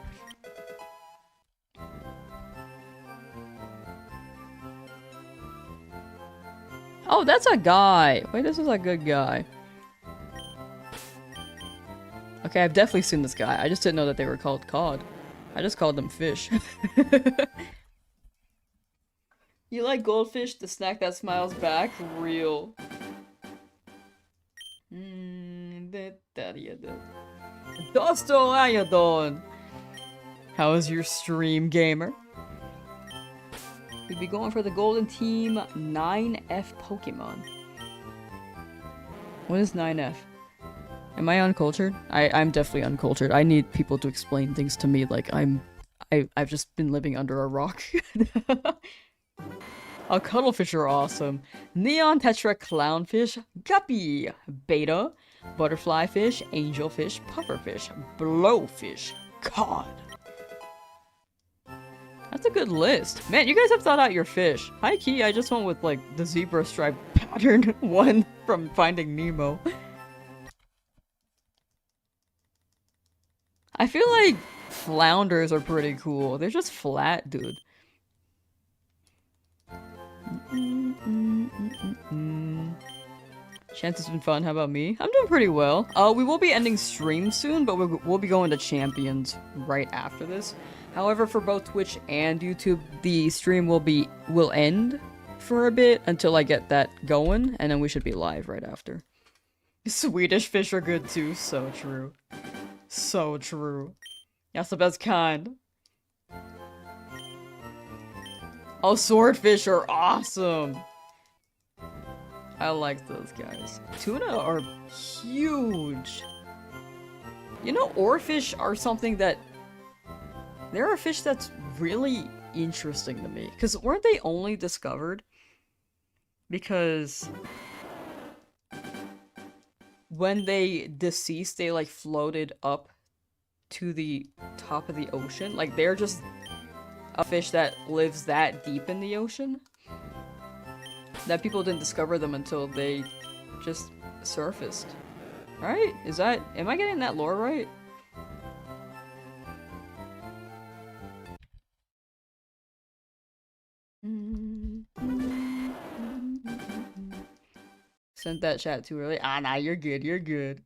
Speaker 1: Oh, that's a guy! Wait, this is a good guy. Okay, I've definitely seen this guy. I just didn't know that they were called cod. I just called them fish. You like goldfish, the snack that smiles back? Real. Dosto, how you doing? How is your stream, gamer? We'd be going for the Golden Team 9F Pokemon. What is 9F? Am I uncultured? I'm definitely uncultured. I need people to explain things to me like I've just been living under a rock. Oh, cuttlefish are awesome. Neon Tetra Clownfish, Guppy, Beta, Butterfly Fish, Angelfish, Pufferfish, Blowfish, Cod. That's a good list. Man, you guys have thought out your fish. High key, I just went with like the zebra stripe pattern one from Finding Nemo. I feel like flounders are pretty cool. They're just flat, dude. Chance, it's been fun. How about me? I'm doing pretty well. We will be ending stream soon, but we'll be going to Champions right after this. However, for both Twitch and YouTube, the stream will end for a bit until I get that going, and then we should be live right after. Swedish fish are good too. So true. So true. That's the best kind. Oh, swordfish are awesome! I like those guys. Tuna are huge! You know, oarfish are something that... They're a fish that's really interesting to me. Because weren't they only discovered? Because... when they deceased, they like floated up to the top of the ocean. Like, they're just a fish that lives that deep in the ocean. That people didn't discover them until they just surfaced. Right? Am I getting that lore right? Sent that chat too early. Ah, nah, you're good, you're good.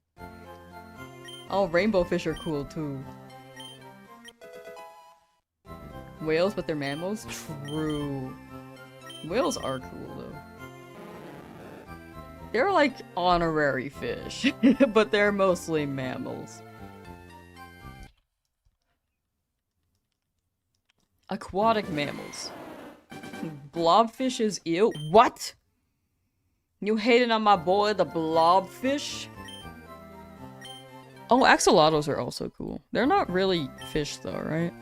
Speaker 1: Oh, rainbow fish are cool too. Whales, but they're mammals? True. Whales are cool though. They're like honorary fish, but they're mostly mammals. Aquatic mammals. Blobfish is ew. What? You hating on my boy, the blobfish? Oh, axolotls are also cool. They're not really fish though, right?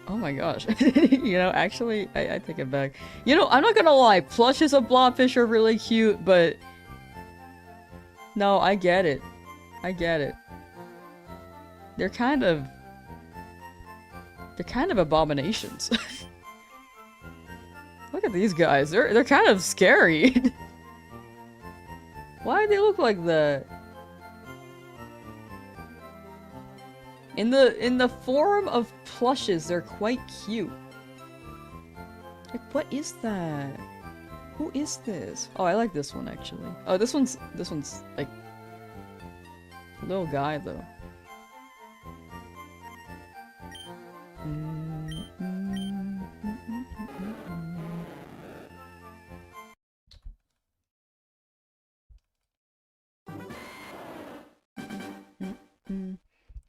Speaker 1: Oh my gosh. You know, actually, I take it back. You know, I'm not gonna lie, plushes of blobfish are really cute, but... No, I get it. I get it. They're kind of abominations. Look at these guys. They're kind of scary. Why do they look like that? In the form of plushes, they're quite cute. Like, what is that? Who is this? Oh, I like this one actually. Oh, this one's like a little guy though.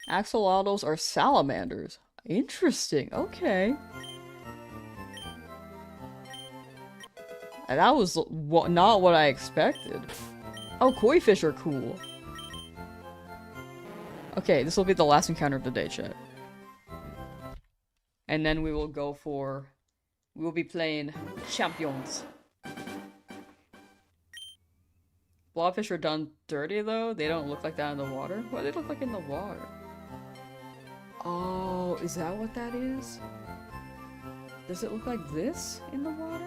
Speaker 1: Axolotls are salamanders. Interesting. Okay. And that was not what I expected. Oh, koi fish are cool. Okay, this will be the last encounter of the day, chat. And then we will go for... We will be playing champions. Blobfish are done dirty, though. They don't look like that in the water. What do they look like in the water? Oh, is that what that is? Does it look like this in the water?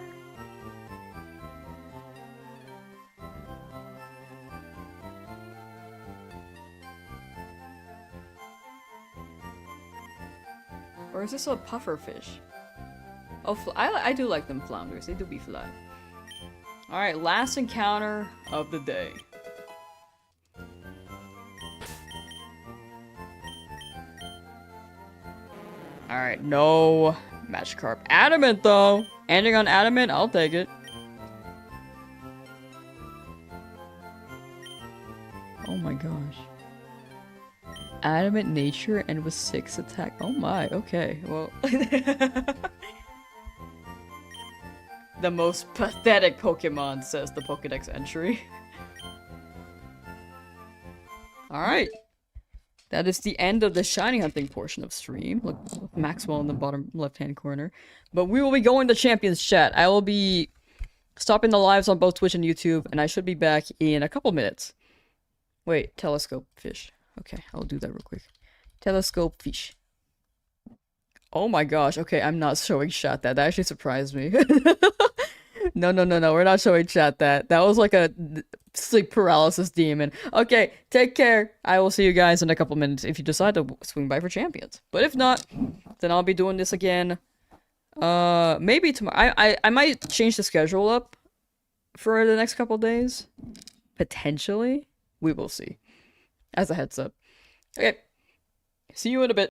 Speaker 1: Or is this a puffer fish? Oh, I do like them flounders. They do be fly. Alright, last encounter of the day. Alright, no Magikarp. Adamant, though! Ending on Adamant, I'll take it. Oh my gosh. Adamant nature and with 6 attack. Oh my, okay, well. The most pathetic Pokemon, says the Pokedex entry. Alright. That is the end of the shiny hunting portion of stream. Look, Maxwell in the bottom left-hand corner. But we will be going to Champions Chat. I will be stopping the lives on both Twitch and YouTube, and I should be back in a couple minutes. Wait, telescope fish. Okay, I'll do that real quick. Telescope fish. Oh my gosh, okay, I'm not showing chat that. That actually surprised me. No, we're not showing chat that. That was like a sleep paralysis demon. Okay, take care. I will see you guys in a couple minutes if you decide to swing by for champions. But if not, then I'll be doing this again. Maybe tomorrow. I might change the schedule up for the next couple days. Potentially. We will see. As a heads up. Okay. See you in a bit.